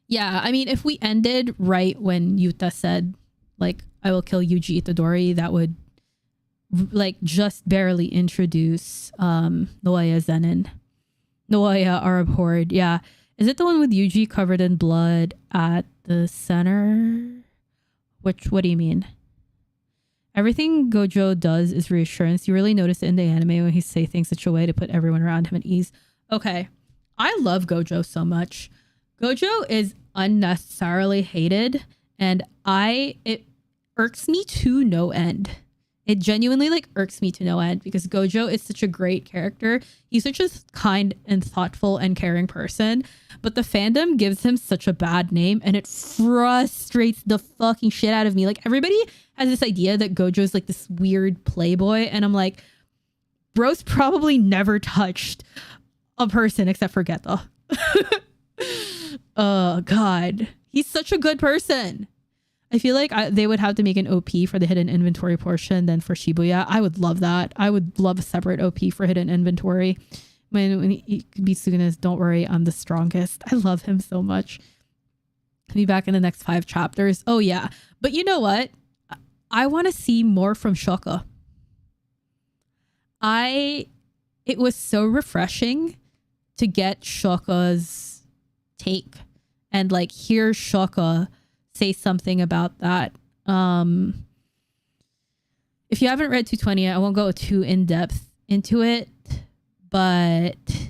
Yeah, I mean, if we ended right when Yuta said, like, I will kill Yuji Itadori, that would, like, just barely introduce Noaya Zenin. Noaya are abhorred. Yeah. Is it the one with Yuji covered in blood at the center? What do you mean? Everything Gojo does is reassurance. You really notice it in the anime when he say things such a way to put everyone around him at ease. Okay. I love Gojo so much. Gojo is unnecessarily hated and it irks me to no end. It genuinely like irks me to no end because Gojo is such a great character. He's such a kind and thoughtful and caring person, but the fandom gives him such a bad name and it frustrates the fucking shit out of me. Like, everybody has this idea that Gojo's like this weird playboy and I'm like, bro's probably never touched a person except for Geto. Oh God, he's such a good person. I feel like they would have to make an OP for the hidden inventory portion than for Shibuya. I would love that. I would love a separate OP for hidden inventory. When he beats Suguna's Don't Worry, I'm the Strongest. I love him so much. I'll be back in the next 5 chapters. Oh yeah. But you know what? I want to see more from Shoko. It was so refreshing to get Shoko's take and like hear Shoko say something about that. If you haven't read 220, I won't go too in depth into it, but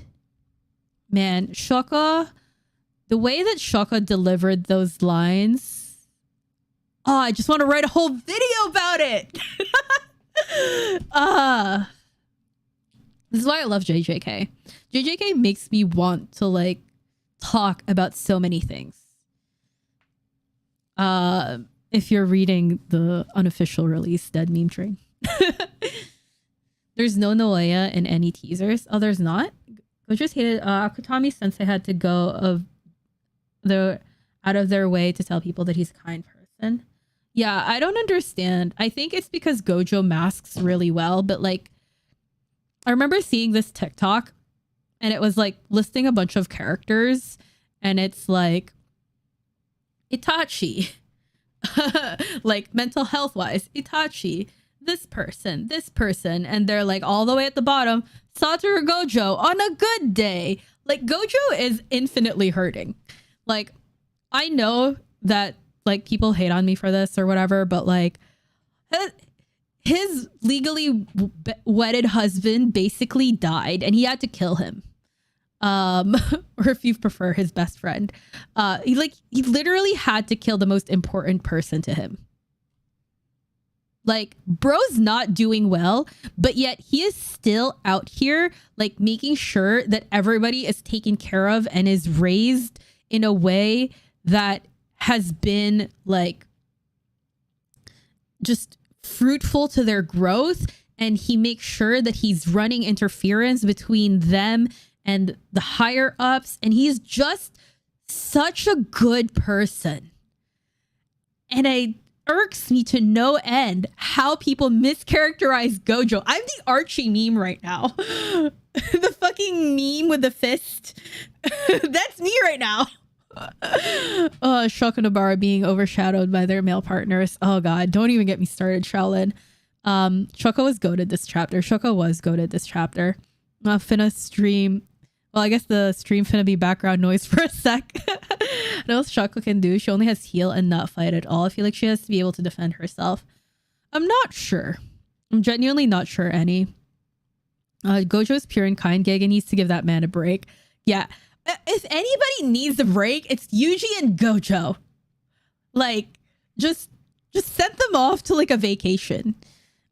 man, Shoko, the way that Shoko delivered those lines, oh, I just want to write a whole video about it. This is why I love JJK. JJK makes me want to like talk about so many things. If you're reading the unofficial release Dead Meme Train. There's no Noea in any teasers. Oh, there's not? Gojo's hated Akutami Sensei had to go out of their way to tell people that he's a kind person. Yeah, I don't understand. I think it's because Gojo masks really well, but like I remember seeing this TikTok and it was like listing a bunch of characters and it's like Itachi. Like mental health wise, Itachi, this person, and they're like all the way at the bottom, Satoru Gojo on a good day. Like Gojo is infinitely hurting. Like I know that like people hate on me for this or whatever, but like his legally wedded husband basically died and he had to kill him. Or if you prefer, his best friend. He literally had to kill the most important person to him. Like, bro's not doing well, but yet he is still out here, like, making sure that everybody is taken care of and is raised in a way that has been, like, just fruitful to their growth. And he makes sure that he's running interference between them and the higher ups. And he's just such a good person. And it irks me to no end how people mischaracterize Gojo. I'm the Archie meme right now. The fucking meme with the fist. That's me right now. Shoko and Nobara being overshadowed by their male partners. Oh god, don't even get me started, Shaolin. Shoko was goated this chapter. Finna stream. Well, I guess the stream finna be background noise for a sec. I know what Shoko can do. She only has heal and not fight at all. I feel like she has to be able to defend herself. I'm not sure. I'm genuinely not sure any. Gojo is pure and kind. Gaga needs to give that man a break. Yeah. If anybody needs a break, it's Yuji and Gojo. Like, just send them off to like a vacation.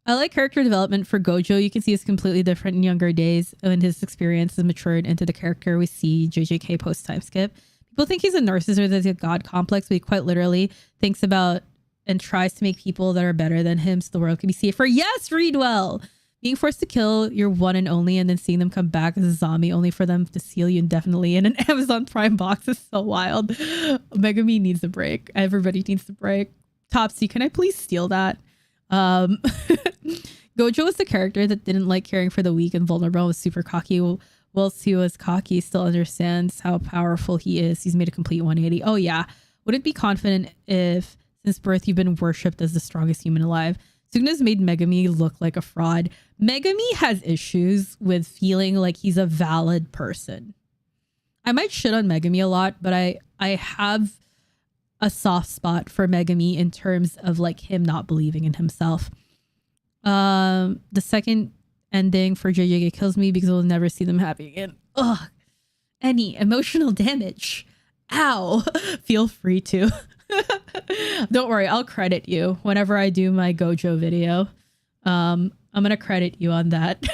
I like character development for Gojo. You can see it's completely different in younger days when his experience has matured into the character we see JJK post time skip. People think he's a narcissist that's a god complex, but he quite literally thinks about and tries to make people that are better than him so the world can be safer. Yes, read well. Being forced to kill your one and only and then seeing them come back as a zombie only for them to seal you indefinitely in an Amazon Prime box is so wild. Megami needs a break. Everybody needs a break. Topsy, can I please steal that? Gojo was the character that didn't like caring for the weak and vulnerable, was super cocky. Whilst he was cocky, still understands how powerful he is. He's made a complete 180. Oh yeah. Wouldn't be confident if since birth you've been worshipped as the strongest human alive. Sukuna's made Megami look like a fraud. Megami has issues with feeling like he's a valid person. I might shit on Megami a lot, but I have a soft spot for Megami in terms of like him not believing in himself. The second ending for JJK kills me because we'll never see them happy again. Ugh. Any emotional damage. Ow. Feel free to. Don't worry, I'll credit you whenever I do my Gojo video. I'm gonna credit you on that.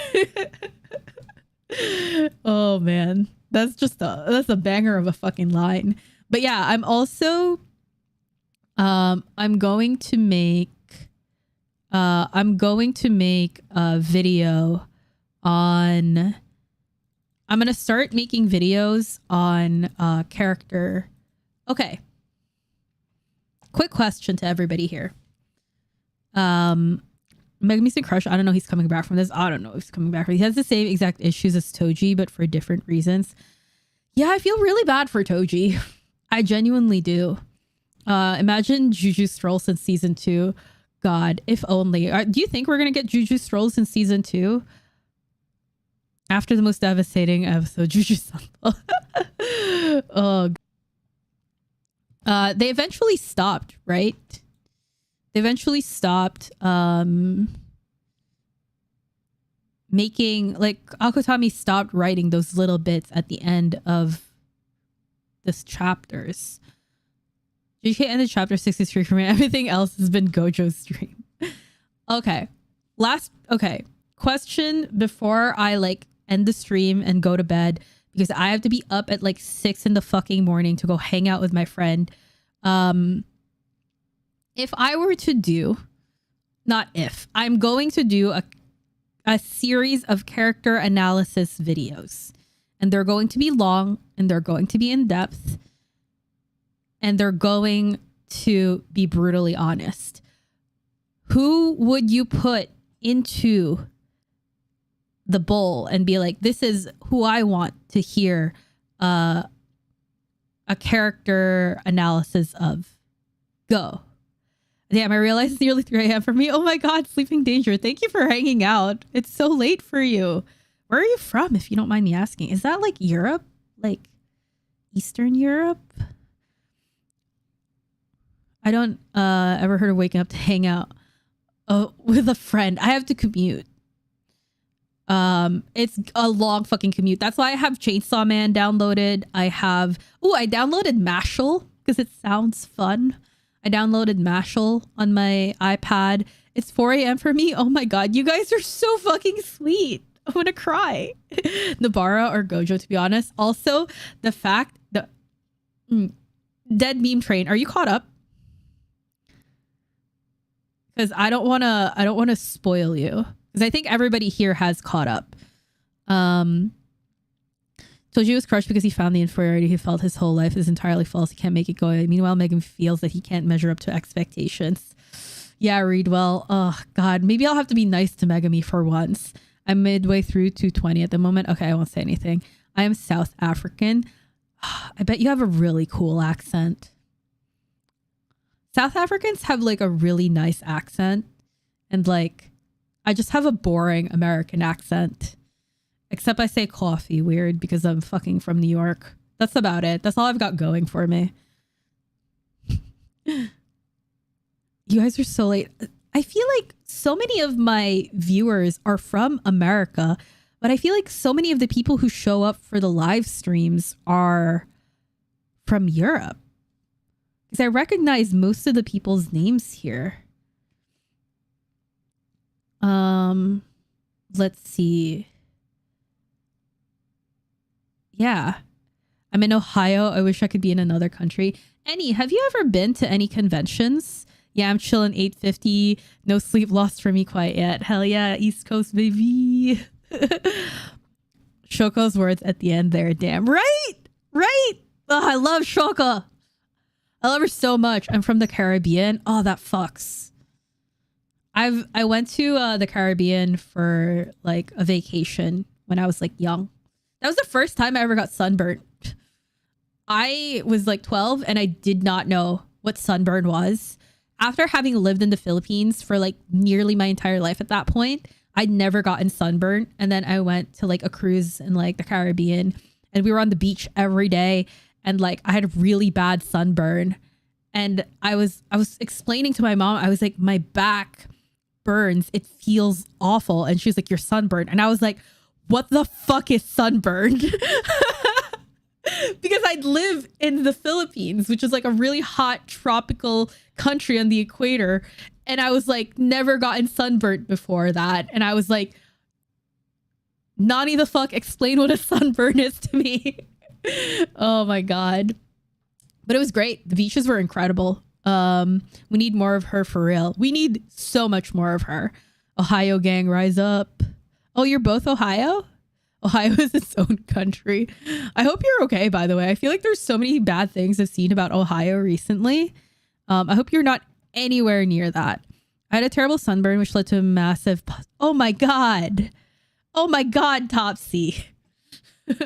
Oh man. That's a banger of a fucking line. But yeah, I'm also I'm going to make a video on I'm gonna start making videos on character. Okay. Quick question to everybody here. Megami's a crush. I don't know. He's coming back from this. I don't know if he's coming back. He has the same exact issues as Toji, but for different reasons. Yeah, I feel really bad for Toji. I genuinely do. Imagine Juju Scrolls in season 2. God, if only. Do you think we're gonna get Juju Scrolls in season 2? After the most devastating episode, Juju Sample. Oh. They eventually stopped, right? They eventually stopped making, like, Akutami stopped writing those little bits at the end of this chapters. JK ended chapter 63 for me. Everything else has been Gojo's stream. Okay. Okay. Question before I, like, end the stream and go to bed because I have to be up at like 6 in the fucking morning to go hang out with my friend. If I were to do, not if, I'm going to do a series of character analysis videos. And they're going to be long and they're going to be in depth. And they're going to be brutally honest. Who would you put into the bowl and be like, this is who I want to hear a character analysis of? Go. Damn, I realize it's nearly 3 a.m. for me. Oh my God, Sleeping Danger. Thank you for hanging out. It's so late for you. Where are you from, if you don't mind me asking? Is that like Europe? Like Eastern Europe? I don't ever heard of waking up to hang out with a friend. I have to commute. It's a long fucking commute. That's why I have Chainsaw Man downloaded. I downloaded Mashal because it sounds fun. I downloaded Mashal on my iPad. It's 4 a.m. for me. Oh my God, you guys are so fucking sweet. I'm gonna cry. Nabara or Gojo, to be honest. Also, the fact that Dead Meme Train, are you caught up? Because I don't wanna spoil you. Because I think everybody here has caught up. Toji was crushed because he found the inferiority he felt his whole life is entirely false. He can't make it go away. Meanwhile, Megan feels that he can't measure up to expectations. Yeah, Readwell. Oh God, maybe I'll have to be nice to Megami for once. I'm midway through 220 at the moment. Okay, I won't say anything. I am South African. I bet you have a really cool accent. South Africans have like a really nice accent. And like, I just have a boring American accent. Except I say coffee weird because I'm fucking from New York. That's about it. That's all I've got going for me. You guys are so late. I feel like so many of my viewers are from America, but I feel like so many of the people who show up for the live streams are from Europe. Because I recognize most of the people's names here. Let's see. Yeah. I'm in Ohio. I wish I could be in another country. Annie, have you ever been to any conventions? Yeah, I'm chilling 8:50. No sleep lost for me quite yet. Hell yeah, East Coast baby. Shoko's words at the end there. Damn right. Right. Oh, I love Shoko. I love her so much. I'm from the Caribbean. Oh, that fucks. I went to the Caribbean for like a vacation when I was like young. That was the first time I ever got sunburnt. I was like 12 and I did not know what sunburn was. After having lived in the Philippines for like nearly my entire life at that point, I'd never gotten sunburnt. And then I went to like a cruise in like the Caribbean and we were on the beach every day. And like I had really bad sunburn. And I was explaining to my mom, I was like, my back burns. It feels awful. And she was like, you're sunburned. And I was like, what the fuck is sunburned? Because I'd live in the Philippines, which is like a really hot tropical country on the equator. And I was like, never gotten sunburnt before that. And I was like, Nani the fuck, explain what a sunburn is to me. Oh my God. But it was great. The beaches were incredible. We need more of her for real. We need so much more of her. Ohio gang, rise up. Oh, you're both Ohio? Ohio is its own country. I hope you're okay, by the way. I feel like there's so many bad things I've seen about Ohio recently. I hope you're not anywhere near that. I had a terrible sunburn, which led to a massive... Oh my God. Oh my God, Topsy.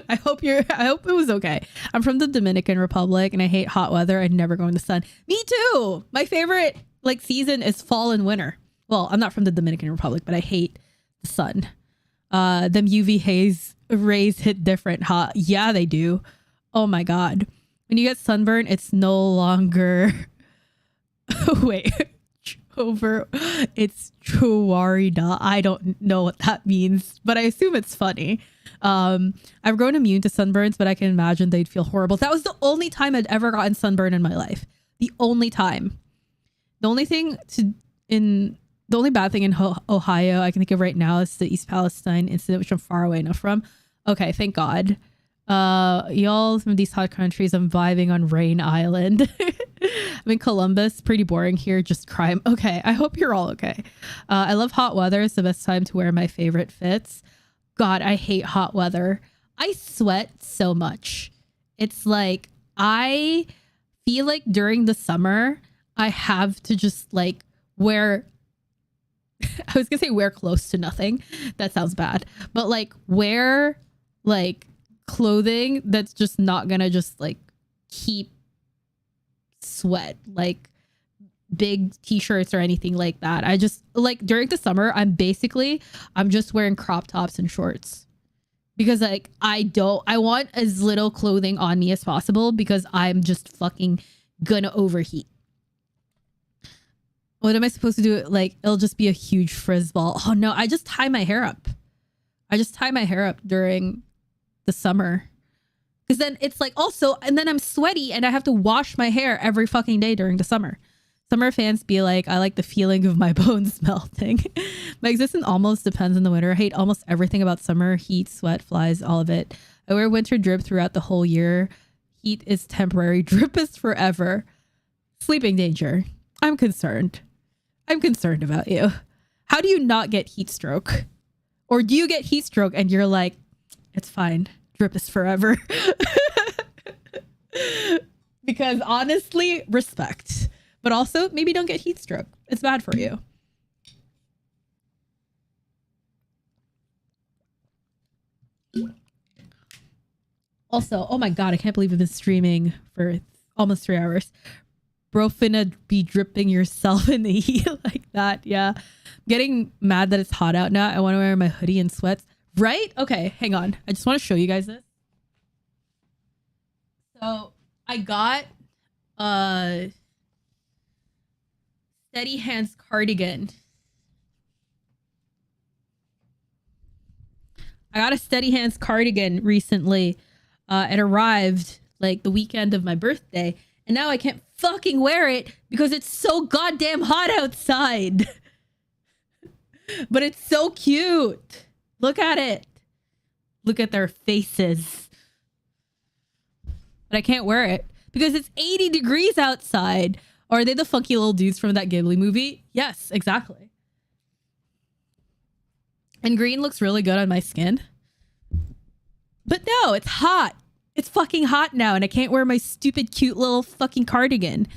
I hope it was okay. I'm from the Dominican Republic and I hate hot weather. I'd never go in the sun. Me too. My favorite like season is fall and winter. Well, I'm not from the Dominican Republic, but I hate the sun. Them UV rays hit different, huh? Yeah, they do. Oh my God. When you get sunburn, it's no longer... Wait. It's Chuwarida. I don't know what that means, but I assume it's funny. I've grown immune to sunburns, but I can imagine they'd feel horrible. That was the only time I'd ever gotten sunburn in my life. The only time. The only thing The only bad thing in Ohio I can think of right now is the East Palestine incident, which I'm far away enough from. Okay, thank God. Y'all from these hot countries, I'm vibing on Rain Island. I'm in Columbus, pretty boring here, just crime. Okay, I hope you're all okay. I love hot weather. It's the best time to wear my favorite fits. God, I hate hot weather. I sweat so much. It's like, I feel like during the summer, I have to just like wear, I was gonna say wear close to nothing. That sounds bad. But like wear like clothing that's just not gonna just like keep sweat, like big t-shirts or anything like that. I just like during the summer I'm just wearing crop tops and shorts because like I want as little clothing on me as possible because I'm just fucking gonna overheat. What am I supposed to do? Like it'll just be a huge frizz ball. Oh no, I just tie my hair up. During the summer because then it's like also, and then I'm sweaty and I have to wash my hair every fucking day during the summer. Summer fans be like, I like the feeling of my bones melting. My existence almost depends on the winter. I hate almost everything about summer: heat, sweat, flies, all of it. I wear winter drip throughout the whole year. Heat is temporary, drip is forever. Sleeping danger. I'm concerned about you. How do you not get heat stroke? Or do you get heat stroke and you're like, it's fine, drip is forever? Because honestly, respect. But also, maybe don't get heat stroke. It's bad for you. Also, oh my God, I can't believe I've been streaming for almost 3 hours. Bro, finna be dripping yourself in the heat like that. Yeah. I'm getting mad that it's hot out now. I want to wear my hoodie and sweats. Right? Okay, hang on. I just want to show you guys this. So I got a Steady Hands cardigan. I got a Steady Hands cardigan recently. It arrived like the weekend of my birthday. And now I can't fucking wear it because it's so goddamn hot outside. But it's so cute. Look at it. Look at their faces. But I can't wear it because it's 80 degrees outside. Or are they the funky little dudes from that Ghibli movie? Yes, exactly. And green looks really good on my skin. But no, it's hot. It's fucking hot now and I can't wear my stupid cute little fucking cardigan.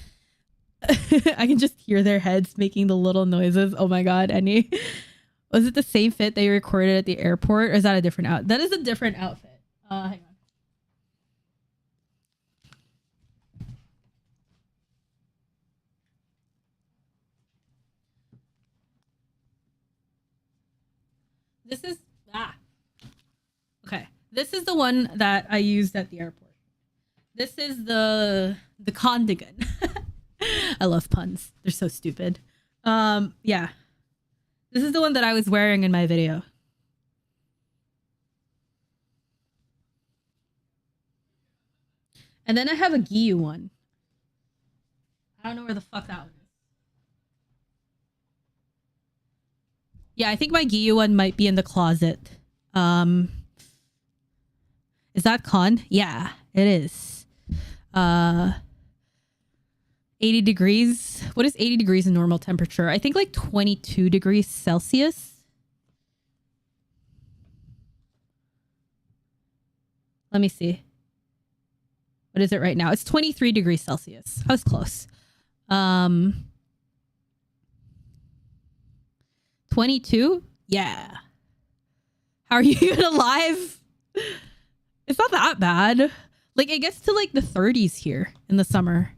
I can just hear their heads making the little noises. Oh my God, Annie. Was it the same fit they recorded at the airport, or is that a different outfit? That is a different outfit. Hang on. This is okay. This is the one that I used at the airport. This is the condigan. I love puns. They're so stupid. Yeah. This is the one that I was wearing in my video. And then I have a Giyu one. I don't know where the fuck that one is. Yeah, I think my Giyu one might be in the closet. Is that con? Yeah, it is. 80 degrees. What is 80 degrees in normal temperature? I think like 22 degrees Celsius. Let me see. What is it right now? It's 23 degrees Celsius. I was close. 22? Yeah. How are you even alive? It's not that bad. Like it gets to like the 30s here in the summer.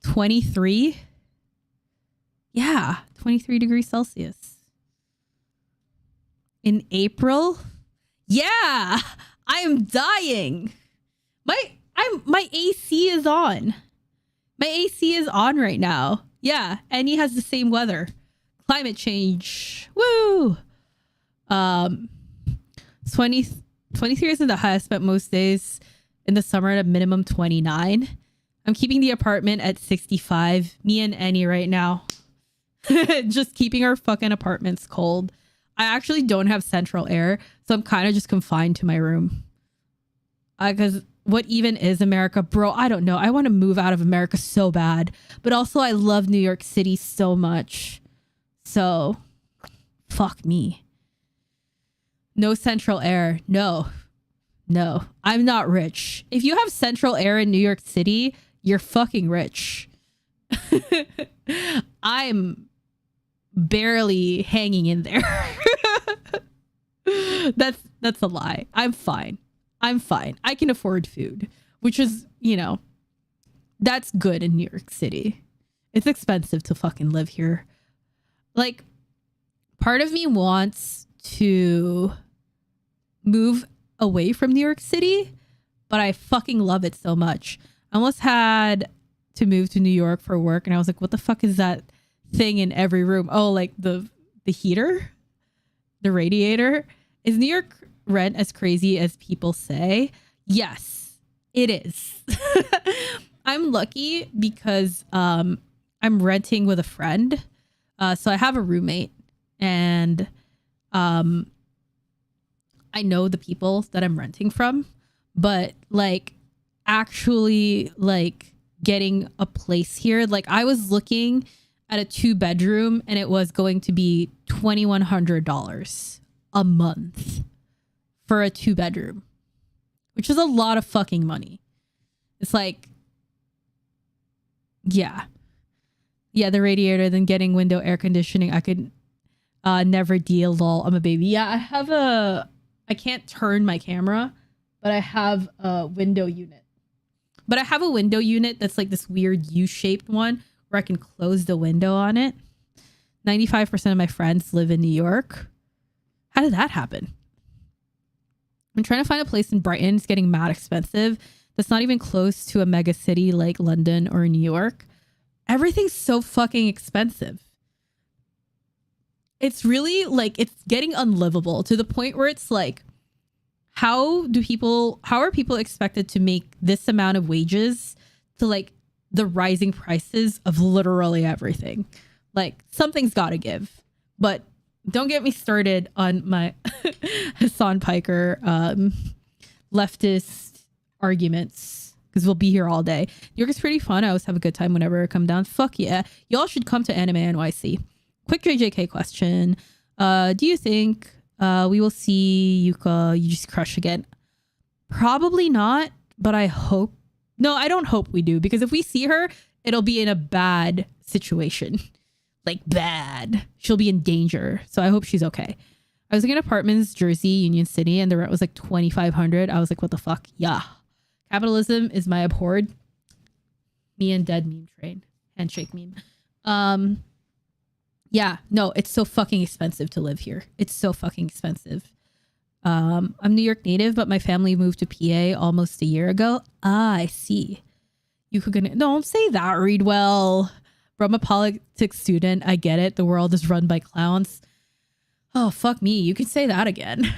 23? Yeah, 23 degrees Celsius. In April? Yeah, I am dying. My AC is on. My AC is on right now. Yeah, and he has the same weather. Climate change. Woo! 23 isn't the highest, but most days in the summer at a minimum 29. I'm keeping the apartment at 65. Me and Annie right now. just keeping our fucking apartments cold. I actually don't have central air, so I'm kind of just confined to my room. Because what even is America? Bro, I don't know. I want to move out of America so bad. But also, I love New York City so much. So, fuck me. No central air. No. No. I'm not rich. If you have central air in New York City, you're fucking rich. I'm barely hanging in there. That's a lie. I'm fine. I can afford food, which is, you know, that's good in New York City. It's expensive to fucking live here. Like, part of me wants to move away from New York City, but I fucking love it so much. I almost had to move to New York for work, and I was like, what the fuck is that thing in every room? Oh, like the heater, the radiator. Is New York rent as crazy as people say? Yes, it is. I'm lucky because I'm renting with a friend, so I have a roommate, and I know the people that I'm renting from, but like actually like getting a place here, like I was looking at a 2-bedroom and it was going to be $2,100 a month for a 2-bedroom, which is a lot of fucking money. It's like, yeah, the radiator, then getting window air conditioning. I could never deal. Lol, I'm a baby. Yeah, I can't turn my camera, but I have a window unit. But I have a window unit that's like this weird U-shaped one where I can close the window on it. 95% of my friends live in New York. How did that happen? I'm trying to find a place in Brighton. It's getting mad expensive. That's not even close to a mega city like London or New York. Everything's so fucking expensive. It's really like, it's getting unlivable to the point where it's like, how are people expected to make this amount of wages to like the rising prices of literally everything? Like, something's got to give. But don't get me started on my Hassan Piker leftist arguments, because we'll be here all day. New York is pretty fun. I always have a good time whenever I come down. Fuck yeah. Y'all should come to Anime NYC. Quick JJK question. Do you think we will see Yuka just crush again? Probably not, but I hope. No, I don't hope we do, because if we see her, it'll be in a bad situation. Like bad. She'll be in danger. So I hope she's okay. I was looking at apartments, Jersey, Union City, and the rent was like $2,500. I was like, what the fuck? Yeah. Capitalism is my abhorred. Me and dead meme train. Handshake meme. Yeah, no, it's so fucking expensive to live here. It's so fucking expensive. I'm New York native, but my family moved to PA almost a year ago. Ah, I see. You could don't say that, Readwell. Bro, I'm a politics student. I get it. The world is run by clowns. Oh, fuck me. You can say that again.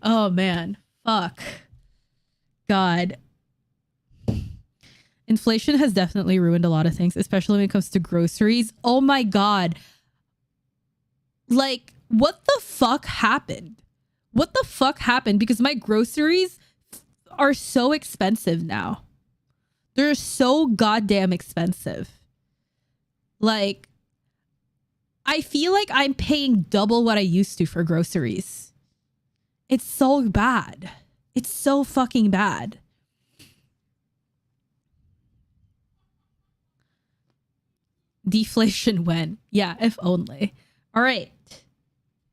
Oh, man. Fuck. God. Inflation has definitely ruined a lot of things, especially when it comes to groceries. Oh my God. Like, what the fuck happened? What the fuck happened? Because my groceries are so expensive now. They're so goddamn expensive. Like, I feel like I'm paying double what I used to for groceries. It's so bad. It's so fucking bad. Deflation when? Yeah, if only. All right.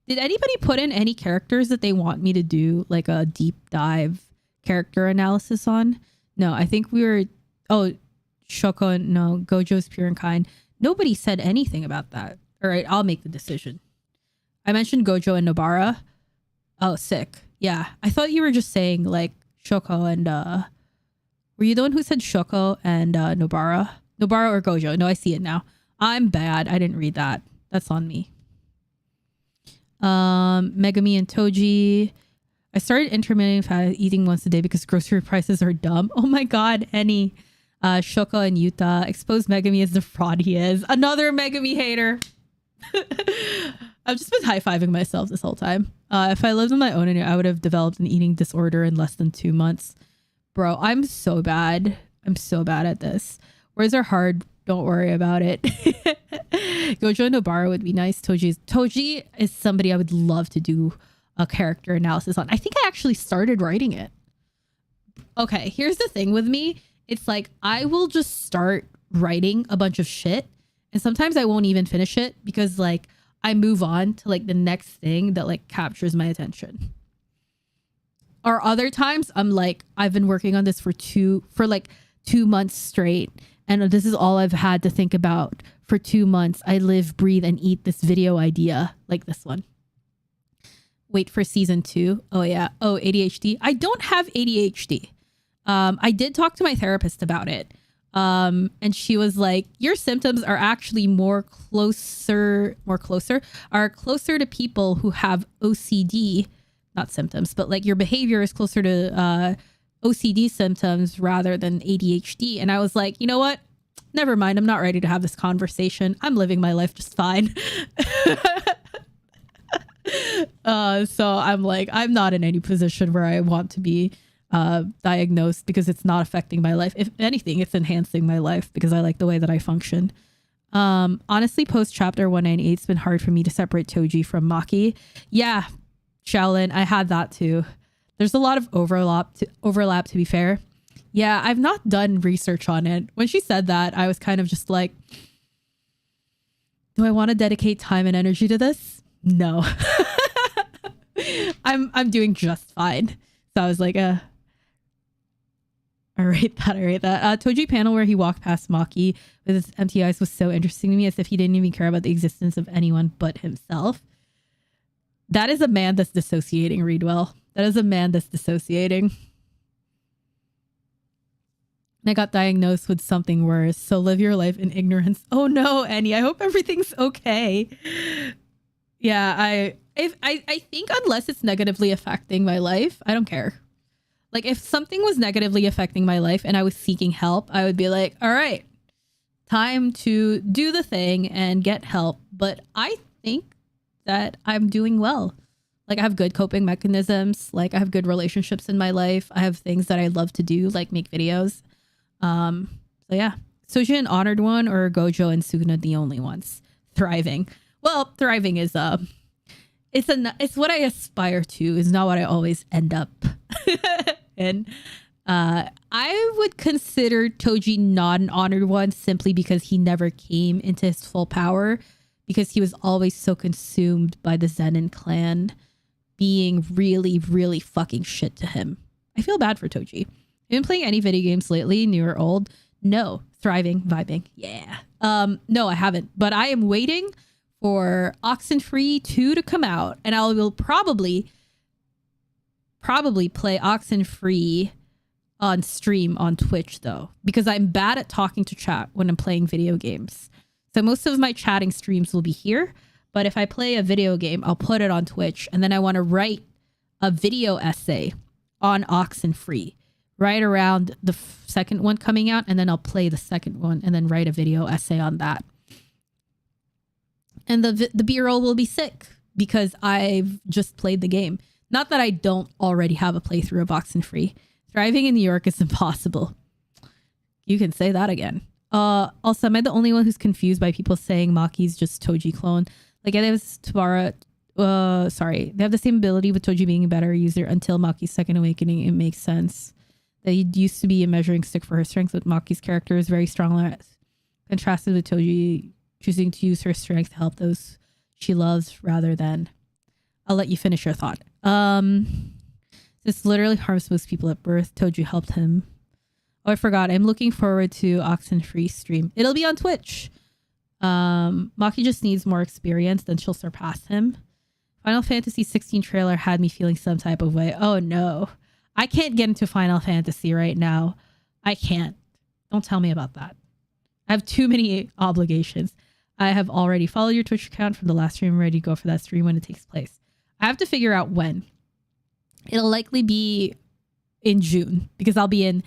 Did anybody put in any characters that they want me to do like a deep dive character analysis on? No, I think we were... Oh, Shoko, no, Gojo's pure and kind. Nobody said anything about that. All right, I'll make the decision. I mentioned Gojo and Nobara. Oh, sick. Yeah, I thought you were just saying like Shoko and... Were you the one who said Shoko and Nobara? Nobara or Gojo? No, I see it now. I'm bad. I didn't read that. That's on me. Megami and Toji. I started intermittent eating once a day because grocery prices are dumb. Oh my God, Annie. Shoko and Yuta expose Megami as the fraud he is. Another Megami hater. I've just been high-fiving myself this whole time. If I lived on my own, I would have developed an eating disorder in less than 2 months. Bro, I'm so bad. I'm so bad at this. Words are hard. Don't worry about it. Gojo Nobara would be nice. Toji is somebody I would love to do a character analysis on. I think I actually started writing it. Okay, here's the thing with me. It's like I will just start writing a bunch of shit, and sometimes I won't even finish it because like I move on to like the next thing that like captures my attention. Or other times I'm like, I've been working on this for 2 months straight, and this is all I've had to think about for 2 months. I live, breathe, and eat this video idea, like this one. Wait for season 2. Oh yeah. Oh, ADHD. I don't have ADHD. I did talk to my therapist about it. And she was like, your symptoms are actually closer to people who have OCD, not symptoms, but like your behavior is closer to OCD symptoms rather than ADHD. And I was like, you know what? Never mind. I'm not ready to have this conversation. I'm living my life just fine. So I'm like, I'm not in any position where I want to be diagnosed because it's not affecting my life. If anything, it's enhancing my life because I like the way that I function. Honestly, post chapter 198, it's been hard for me to separate Toji from Maki. Yeah, Shaolin, I had that too. There's a lot of overlap to be fair. Yeah, I've not done research on it. When she said that, I was kind of just like, do I want to dedicate time and energy to this? No. I'm doing just fine. So I was like, I rate that. Toji panel where he walked past Maki with his empty eyes was so interesting to me, as if he didn't even care about the existence of anyone but himself. That is a man that's dissociating, Readwell. That is a man that's dissociating. I got diagnosed with something worse, so live your life in ignorance. Oh no, Annie, I hope everything's okay. Yeah, I think unless it's negatively affecting my life, I don't care. Like if something was negatively affecting my life and I was seeking help, I would be like, all right, time to do the thing and get help. But I think that I'm doing well. Like I have good coping mechanisms. Like I have good relationships in my life. I have things that I love to do, like make videos. So yeah, Soji an honored one, or Gojo and Sukuna the only ones thriving. Well, thriving is it's what I aspire to, is not what I always end up. And I would consider Toji not an honored one simply because he never came into his full power, because he was always so consumed by the Zenin clan being really, really fucking shit to him. I feel bad for Toji. Have you been playing any video games lately, new or old? No. Thriving, vibing. Yeah. No, I haven't. But I am waiting for Oxenfree 2 to come out, and I will probably play Oxenfree on stream on Twitch though, because I'm bad at talking to chat when I'm playing video games. So most of my chatting streams will be here, but if I play a video game, I'll put it on Twitch, and then I want to write a video essay on Oxenfree right around the second one coming out, and then I'll play the second one and then write a video essay on that. And the B-roll will be sick because I've just played the game. Not that I don't already have a playthrough of Oxenfree. Thriving in New York is impossible. You can say that again. Also, am I the only one who's confused by people saying Maki's just Toji clone? Like, it was Tabara. Sorry. They have the same ability with Toji being a better user until Maki's second awakening. It makes sense. That he used to be a measuring stick for her strength, with Maki's character is very strong. Contrasted with Toji choosing to use her strength to help those she loves rather than... I'll let you finish your thought. This literally harms most people at birth. Toji helped him. Oh, I forgot. I'm looking forward to Oxenfree stream. It'll be on Twitch. Maki just needs more experience, then she'll surpass him. Final Fantasy 16 trailer had me feeling some type of way. Oh no. I can't get into Final Fantasy right now. I can't. Don't tell me about that. I have too many obligations. I have already followed your Twitch account from the last stream. I'm ready to go for that stream when it takes place. I have to figure out when. It'll likely be in June, because I'll be in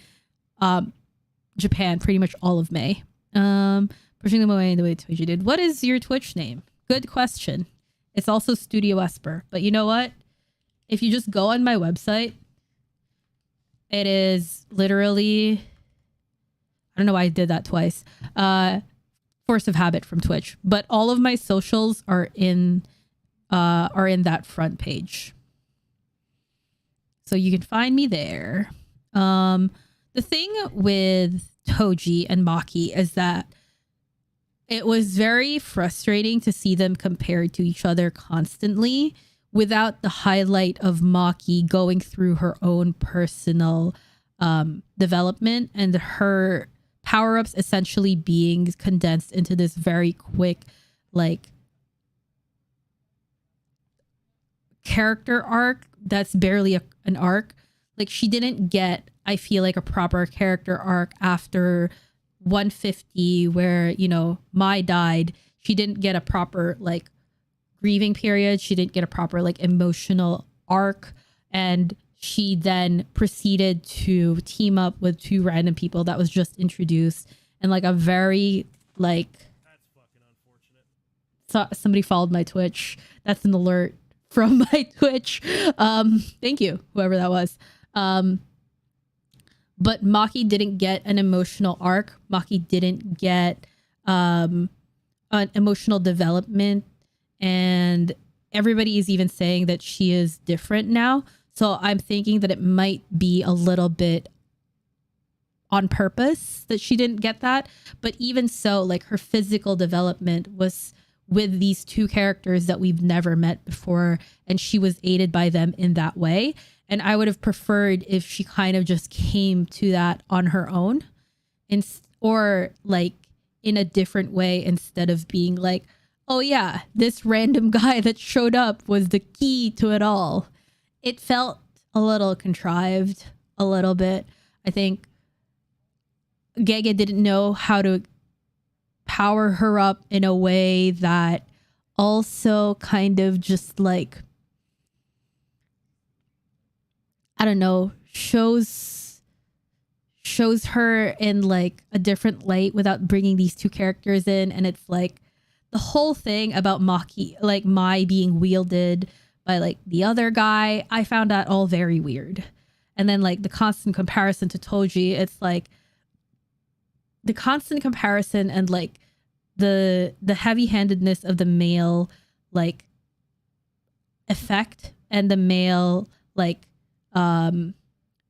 Japan pretty much all of May. Pushing them away the way Toji did. What is your Twitch name? Good question. It's also Studio Esper. But you know what? If you just go on my website, it is literally, I don't know why I did that twice. Force of Habit from Twitch. But all of my socials are in that front page. So you can find me there. The thing with Toji and Maki is that it was very frustrating to see them compared to each other constantly without the highlight of Maki going through her own personal development and her power-ups essentially being condensed into this very quick, like, character arc that's barely an arc. Like, she didn't get, I feel like, a proper character arc after 150 where, you know, Mai died. She didn't get a proper, like, grieving period. She didn't get a proper, like, emotional arc. And she then proceeded to team up with two random people that was just introduced. And, like, a very, like... That's fucking unfortunate. Somebody followed my Twitch. That's an alert from my Twitch. Thank you, whoever that was. But Maki didn't get an emotional arc. Maki didn't get an emotional development. And everybody is even saying that she is different now. So I'm thinking that it might be a little bit on purpose that she didn't get that. But even so, like, her physical development was with these two characters that we've never met before. And she was aided by them in that way. And I would have preferred if she kind of just came to that on her own, or like in a different way, instead of being like, oh yeah, this random guy that showed up was the key to it all. It felt a little contrived, a little bit. I think Gege didn't know how to power her up in a way that also kind of just like, I don't know, shows her in like a different light without bringing these two characters in. And it's like the whole thing about Maki, like Mai being wielded by like the other guy, I found that all very weird. And then like the constant comparison to Toji, it's like the constant comparison and like the heavy-handedness of the male like effect and the male like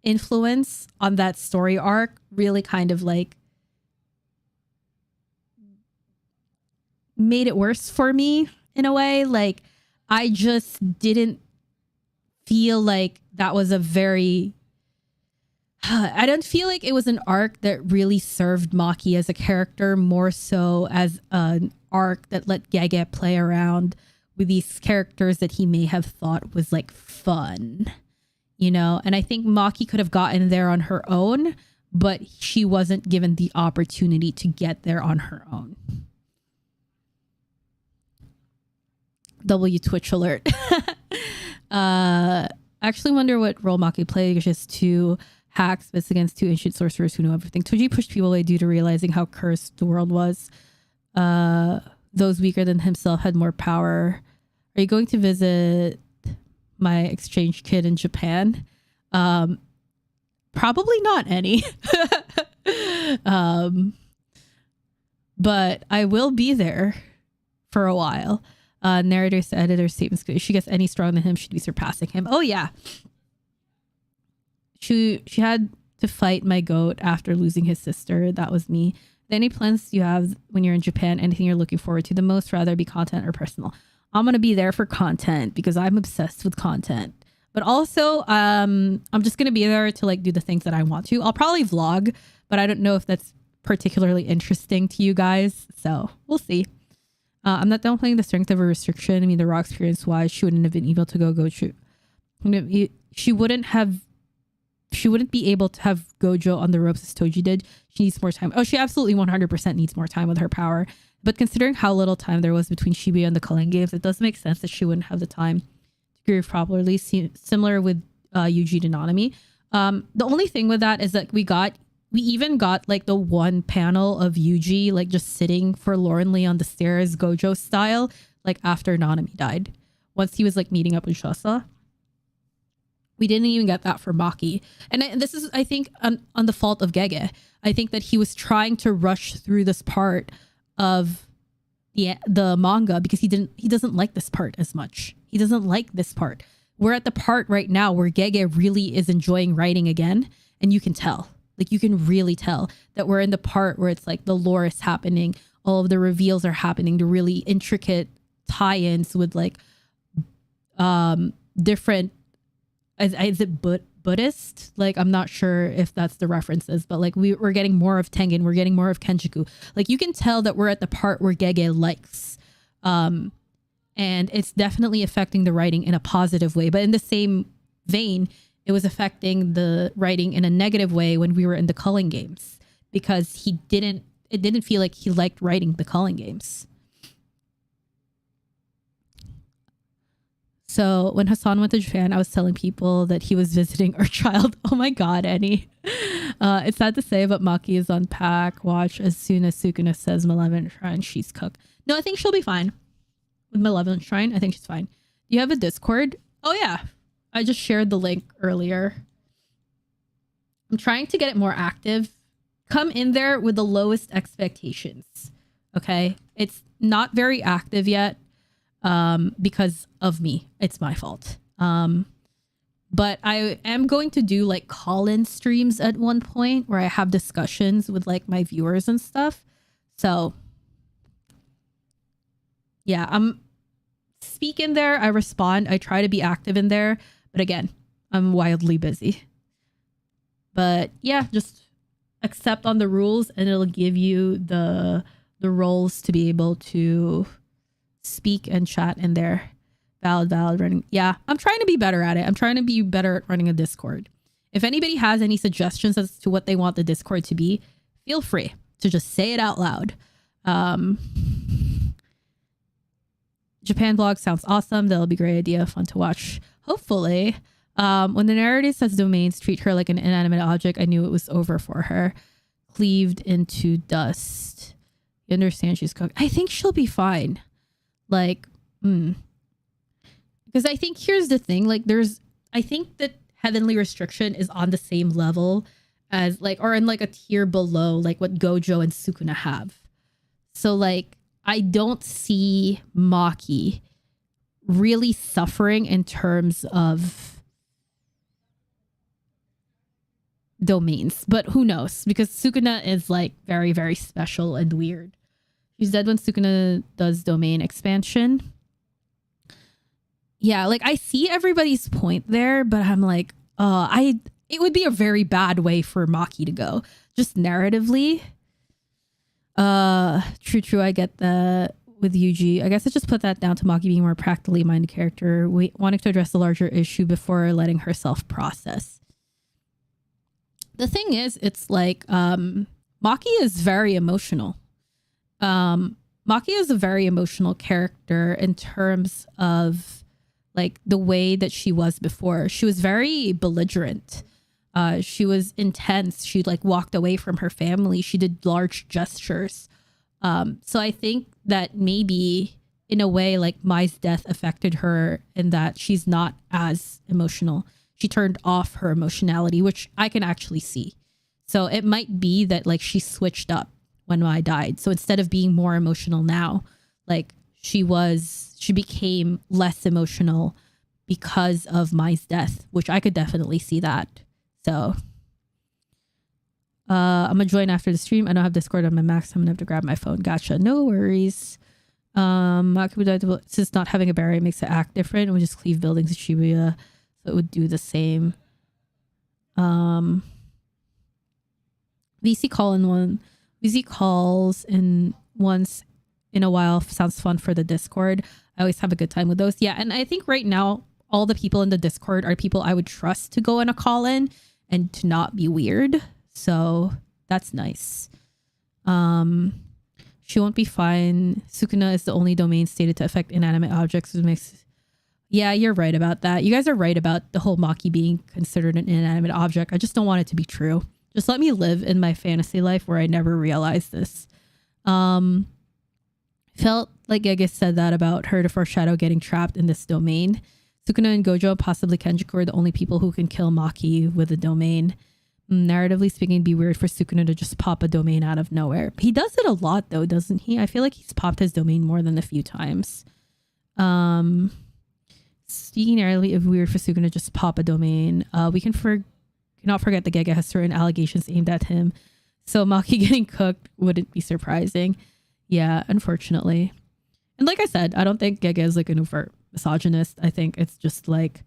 influence on that story arc really kind of like made it worse for me in a way. Like, I just didn't feel like that was a very I don't feel like it was an arc that really served Maki as a character, more so as an arc that let Gege play around with these characters that he may have thought was like fun, you know? And I think Maki could have gotten there on her own, but she wasn't given the opportunity to get there on her own. W Twitch alert. I actually wonder what role Maki played. It's just two hacks, but it's against two ancient sorcerers who know everything. Toji pushed people away due to realizing how cursed the world was. Those weaker than himself had more power. Are you going to visit my exchange kid in Japan? Probably not any. But I will be there for a while. Narrator to editor statements. If she gets any stronger than him, she'd be surpassing him. Oh yeah. She had to fight my goat after losing his sister. That was me. Any plans you have when you're in Japan? Anything you're looking forward to the most, rather be content or personal? I'm gonna be there for content because I'm obsessed with content. But also, I'm just gonna be there to like do the things that I want to. I'll probably vlog, but I don't know if that's particularly interesting to you guys. So we'll see. I'm not downplaying the strength of a restriction. I mean, the raw experience wise, she wouldn't have been able to go shoot. She wouldn't be able to have Gojo on the ropes as Toji did. She needs more time. Oh, she absolutely 100% needs more time with her power. But considering how little time there was between Shibuya and the Culling Games, it does make sense that she wouldn't have the time to grieve properly. Similar with Yuji to Nanami. The only thing with that is that we got we even got like the one panel of Yuji like just sitting forlornly on the stairs, Gojo style, like after Nanami died. Once he was like meeting up with Shasa. We didn't even get that for Maki. And this is, I think, on the fault of Gege. I think that he was trying to rush through this part of the manga because he doesn't like this part as much. He doesn't like this part. We're at the part right now where Gege really is enjoying writing again. And you can tell. Like, you can really tell that we're in the part where it's like the lore is happening. All of the reveals are happening. The really intricate tie-ins with like different... Is it Buddhist? Like, I'm not sure if that's the references, but like we're getting more of Tengen, we're getting more of Kenjiku. Like, you can tell that we're at the part where Gege likes. And it's definitely affecting the writing in a positive way. But in the same vein, it was affecting the writing in a negative way when we were in the culling games because it didn't feel like he liked writing the culling games. So when Hassan went to Japan, I was telling people that he was visiting our child. Oh my God, Annie. It's sad to say, but Maki is on pack watch as soon as Sukuna says Malevolent Shrine, she's cooked. No, I think she'll be fine. With Malevolent Shrine, I think she's fine. Do you have a Discord? Oh yeah. I just shared the link earlier. I'm trying to get it more active. Come in there with the lowest expectations. Okay? It's not very active yet. Because of me. It's my fault. But I am going to do like call-in streams at one point where I have discussions with like my viewers and stuff. So yeah, I'm speak in there. I respond. I try to be active in there. But again, I'm wildly busy. But yeah, just accept on the rules and it'll give you the roles to be able to speak and chat in there. Valid running. Yeah, I'm trying to be better at it. I'm trying to be better at running a Discord. If anybody has any suggestions as to what they want the Discord to be, feel free to just say it out loud. Japan vlog sounds awesome. That'll be a great idea. Fun to watch. Hopefully. When the narrative says domains treat her like an inanimate object, I knew it was over for her. Cleaved into dust. You understand she's cooked. I think she'll be fine. Like, because I think here's the thing, like I think that Heavenly Restriction is on the same level as like, or in like a tier below like what Gojo and Sukuna have. So like, I don't see Maki really suffering in terms of domains, but who knows? Because Sukuna is like very, very special and weird. She's dead when Sukuna does domain expansion. Yeah, like I see everybody's point there, but I'm like, it would be a very bad way for Maki to go. Just narratively. True, I get that with Yuji. I guess I just put that down to Maki being more practically minded character, wanting to address the larger issue before letting herself process. The thing is, it's like Maki is very emotional. Maki is a very emotional character in terms of like the way that she was before. She was very belligerent. She was intense. She like walked away from her family. She did large gestures. So I think that maybe in a way like Mai's death affected her in that she's not as emotional. She turned off her emotionality, which I can actually see. So it might be that like she switched up when Mai died. So instead of being more emotional now, like she became less emotional because of Mai's death, which I could definitely see that. So I'm gonna join after the stream. I don't have Discord on my Max. I'm gonna have to grab my phone. Gotcha. No worries. Since not having a barrier makes it act different, it would just cleave buildings in Shibuya, so it would do the same. VC calls in once in a while sounds fun for the Discord. I always have a good time with those. Yeah, and I think right now all the people in the Discord are people I would trust to go in a call in and to not be weird. So that's nice. She won't be fine. Sukuna is the only domain stated to affect inanimate objects. Yeah, you're right about that. You guys are right about the whole Maki being considered an inanimate object. I just don't want it to be true. Just let me live in my fantasy life where I never realized this. Felt like Gege said that about her to foreshadow getting trapped in this domain. Sukuna and Gojo, possibly Kenjiku, are the only people who can kill Maki with a domain. Narratively speaking, it'd be weird for Sukuna to just pop a domain out of nowhere. He does it a lot though, doesn't he? I feel like he's popped his domain more than a few times. Speaking narratively, it'd be weird for Sukuna to just pop a domain. We cannot forget that Gege has certain allegations aimed at him. So Maki getting cooked wouldn't be surprising. Yeah, unfortunately. And like I said, I don't think Gege is like an overt misogynist. I think it's just like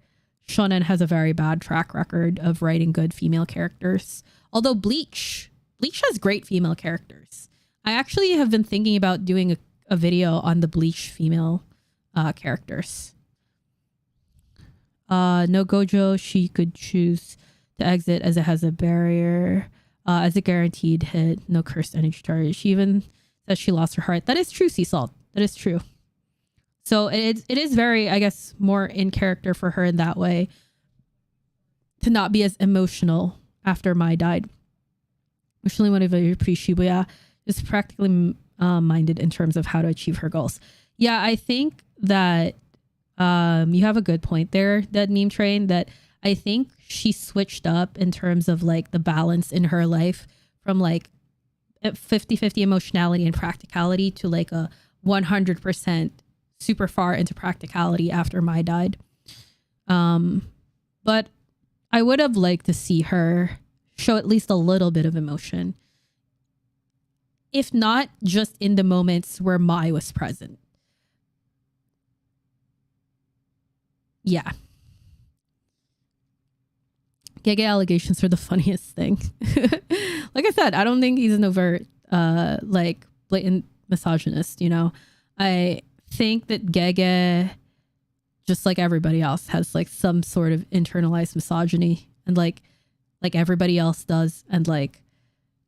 shonen has a very bad track record of writing good female characters. Although Bleach has great female characters. I actually have been thinking about doing a video on the Bleach female characters. No Gojo, she could choose to exit as it has a barrier. As a guaranteed hit, no cursed energy charge. She even says she lost her heart. That is true, Sea Salt. That is true. So it is very, I guess, more in character for her in that way to not be as emotional after Mai died. Emotionally motivated, pretty Shibuya, just practically minded in terms of how to achieve her goals. Yeah, I think that you have a good point there, that meme train, that I think she switched up in terms of like the balance in her life from like 50-50 emotionality and practicality to like a 100% super far into practicality after Mai died. But I would have liked to see her show at least a little bit of emotion. If not just in the moments where Mai was present. Yeah. Gege allegations are the funniest thing. Like I said, I don't think he's an overt, like blatant misogynist, you know? I think that Gege, just like everybody else, has like some sort of internalized misogyny, and like everybody else does. And like,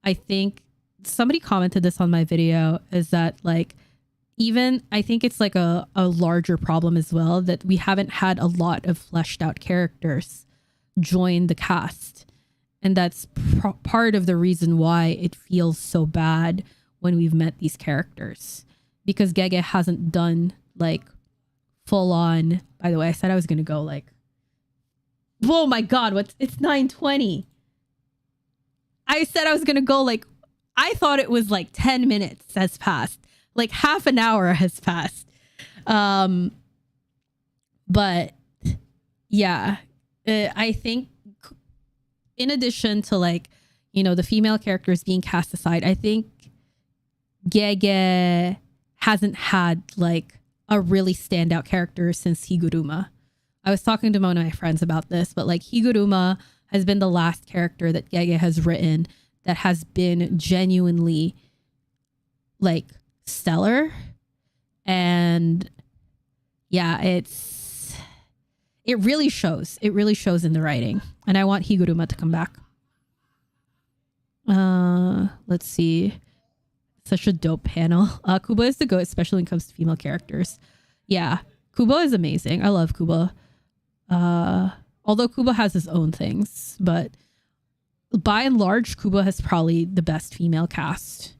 I think somebody commented this on my video, is that like, even I think it's like a larger problem as well, that we haven't had a lot of fleshed out characters join the cast, and that's part of the reason why it feels so bad when we've met these characters, because Gege hasn't done like full on. By the way, I said I was gonna go like, oh my god, it's 9:20. I said I was gonna go like, I thought it was like 10 minutes has passed, like half an hour has passed. But yeah, I think in addition to like, you know, the female characters being cast aside, I think Gege hasn't had like a really standout character since Higuruma. I was talking to one of my friends about this, but like Higuruma has been the last character that Gege has written that has been genuinely like stellar. And yeah, it really shows. It really shows in the writing. And I want Higuruma to come back. Let's see. Such a dope panel. Kubo is the GOAT, especially when it comes to female characters. Yeah, Kubo is amazing. I love Kubo. Although Kubo has his own things, but by and large, Kubo has probably the best female cast.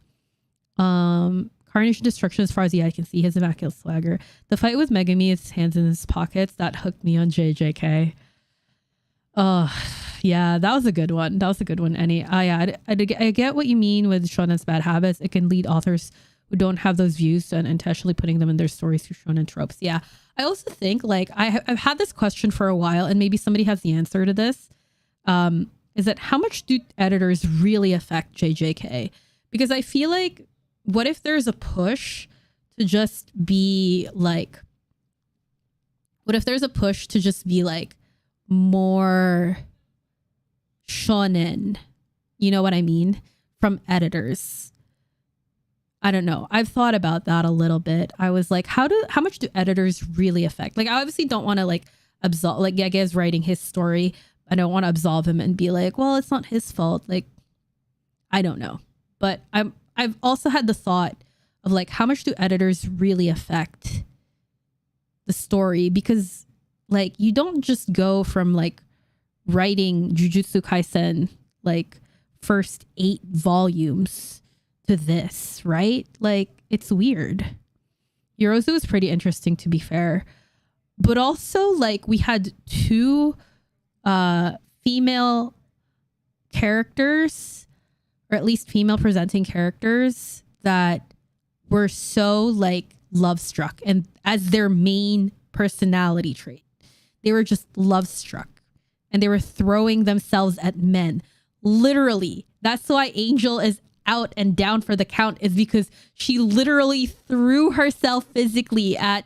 Carnage Destruction, as far as the eye can see, his immaculate swagger. The fight with Megami, his hands in his pockets, that hooked me on JJK. Oh, yeah, that was a good one. That was a good one, Annie. Yeah, I get what you mean with shonen's bad habits. It can lead authors who don't have those views and intentionally putting them in their stories through shonen tropes. Yeah, I also think, like, I've had this question for a while, and maybe somebody has the answer to this. Is that how much do editors really affect JJK? Because I feel like, what if there's a push to just be like, more shonen, you know what I mean, from editors? I don't know. I've thought about that a little bit. I was like, how much do editors really affect? Like, I obviously don't want to like absolve, like Gege is writing his story. I don't want to absolve him and be like, well, it's not his fault. Like, I don't know. But I've also had the thought of like, how much do editors really affect the story? Because like, you don't just go from like writing Jujutsu Kaisen like first 8 volumes to this, right? Like, it's weird. Yorozu is pretty interesting, to be fair. But also, like, we had 2 female characters, or at least female presenting characters, that were so, like, love struck, and as their main personality trait, they were just love struck, and they were throwing themselves at men. Literally, that's why Angel is out and down for the count, is because she literally threw herself physically at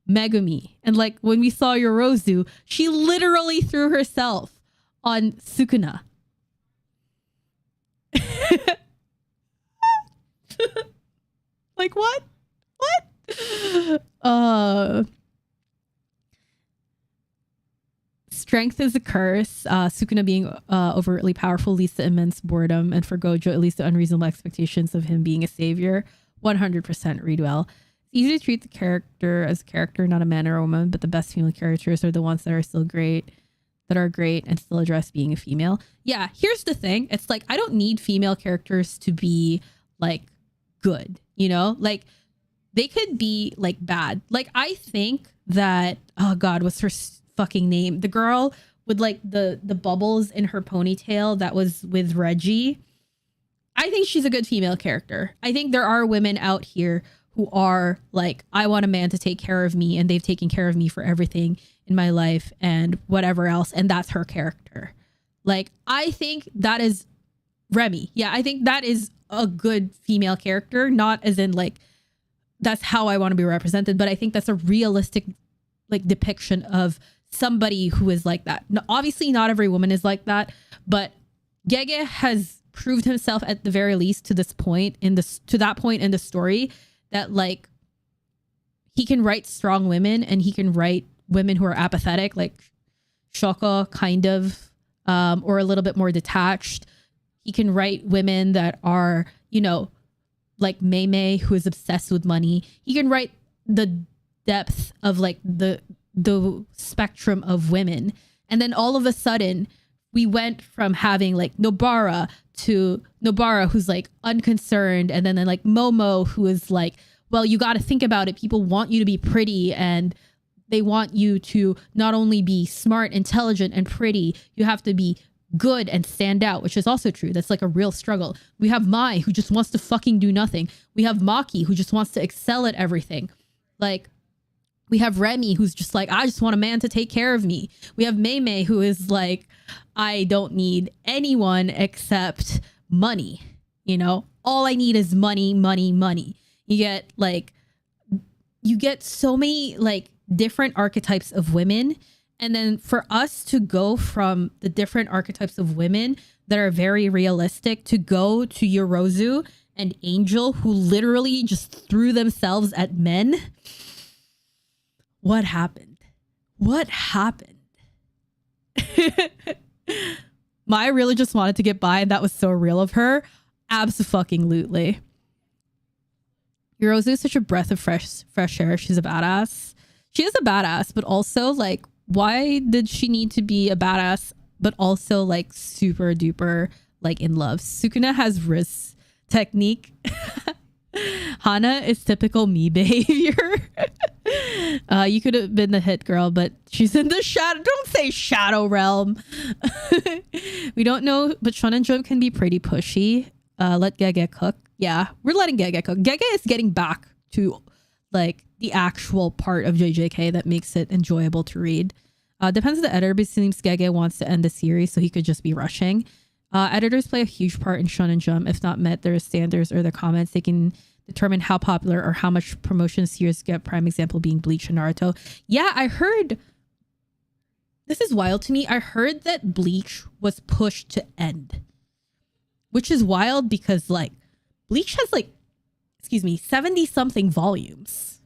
Megumi. And like when we saw Yorozu, she literally threw herself on Sukuna. Like what? Strength is a curse. Sukuna being overtly powerful leads to immense boredom, and for Gojo it leads to unreasonable expectations of him being a savior. 100% read well. It's easy to treat the character as a character, not a man or a woman, but the best female characters are the ones that are still great, that are great and still address being a female. Yeah, here's the thing. It's like, I don't need female characters to be like good, you know? Like, they could be like bad. Like, I think that, oh God, what's her fucking name? The girl with like the bubbles in her ponytail that was with Reggie. I think she's a good female character. I think there are women out here who are like, I want a man to take care of me, and they've taken care of me for everything in my life and whatever else. And that's her character. Like, I think that is Remy. Yeah, I think that is a good female character, not as in like, that's how I want to be represented, but I think that's a realistic like depiction of somebody who is like that. No, obviously not every woman is like that, but Gege has proved himself at the very least to this point in this, to that point in the story, that like he can write strong women, and he can write women who are apathetic, like Shoko kind of, or a little bit more detached. He can write women that are, you know, like Mei, who is obsessed with money. He can write the depth of like the spectrum of women. And then all of a sudden we went from having like Nobara to Nobara, who's like unconcerned, and then like Momo, who is like, well, you got to think about it. People want you to be pretty, and they want you to not only be smart, intelligent, and pretty, you have to be good and stand out, which is also true. That's like a real struggle. We have Mai, who just wants to fucking do nothing. We have Maki, who just wants to excel at everything. Like, we have Remy, who's just like, I just want a man to take care of me. We have Mei, who is like, I don't need anyone except money. You know, all I need is money, money, money. You get so many like different archetypes of women. And then for us to go from the different archetypes of women that are very realistic to go to Yorozu and Angel, who literally just threw themselves at men. What happened? What happened? Maya really just wanted to get by, and that was so real of her. Abso-fucking-lutely. Yorozu is such a breath of fresh air. She's a badass. She is a badass, but also like, why did she need to be a badass, but also like super duper like in love? Sukuna has wrist technique. Hana is typical me behavior. You could have been the hit girl, but she's in the shadow. Don't say shadow realm. We don't know, but Shonen Jump can be pretty pushy. Let Gege cook. Yeah, we're letting Gege cook. Gege is getting back to like the actual part of JJK that makes it enjoyable to read. Depends on the editor, but it seems Gege wants to end the series, so he could just be rushing. Editors play a huge part in Shonen Jump. If not met their standards or their comments, they can determine how popular or how much promotion series get. Prime example being Bleach and Naruto. Yeah, I heard, this is wild to me, I heard that Bleach was pushed to end, which is wild because like Bleach has like, 70 something volumes.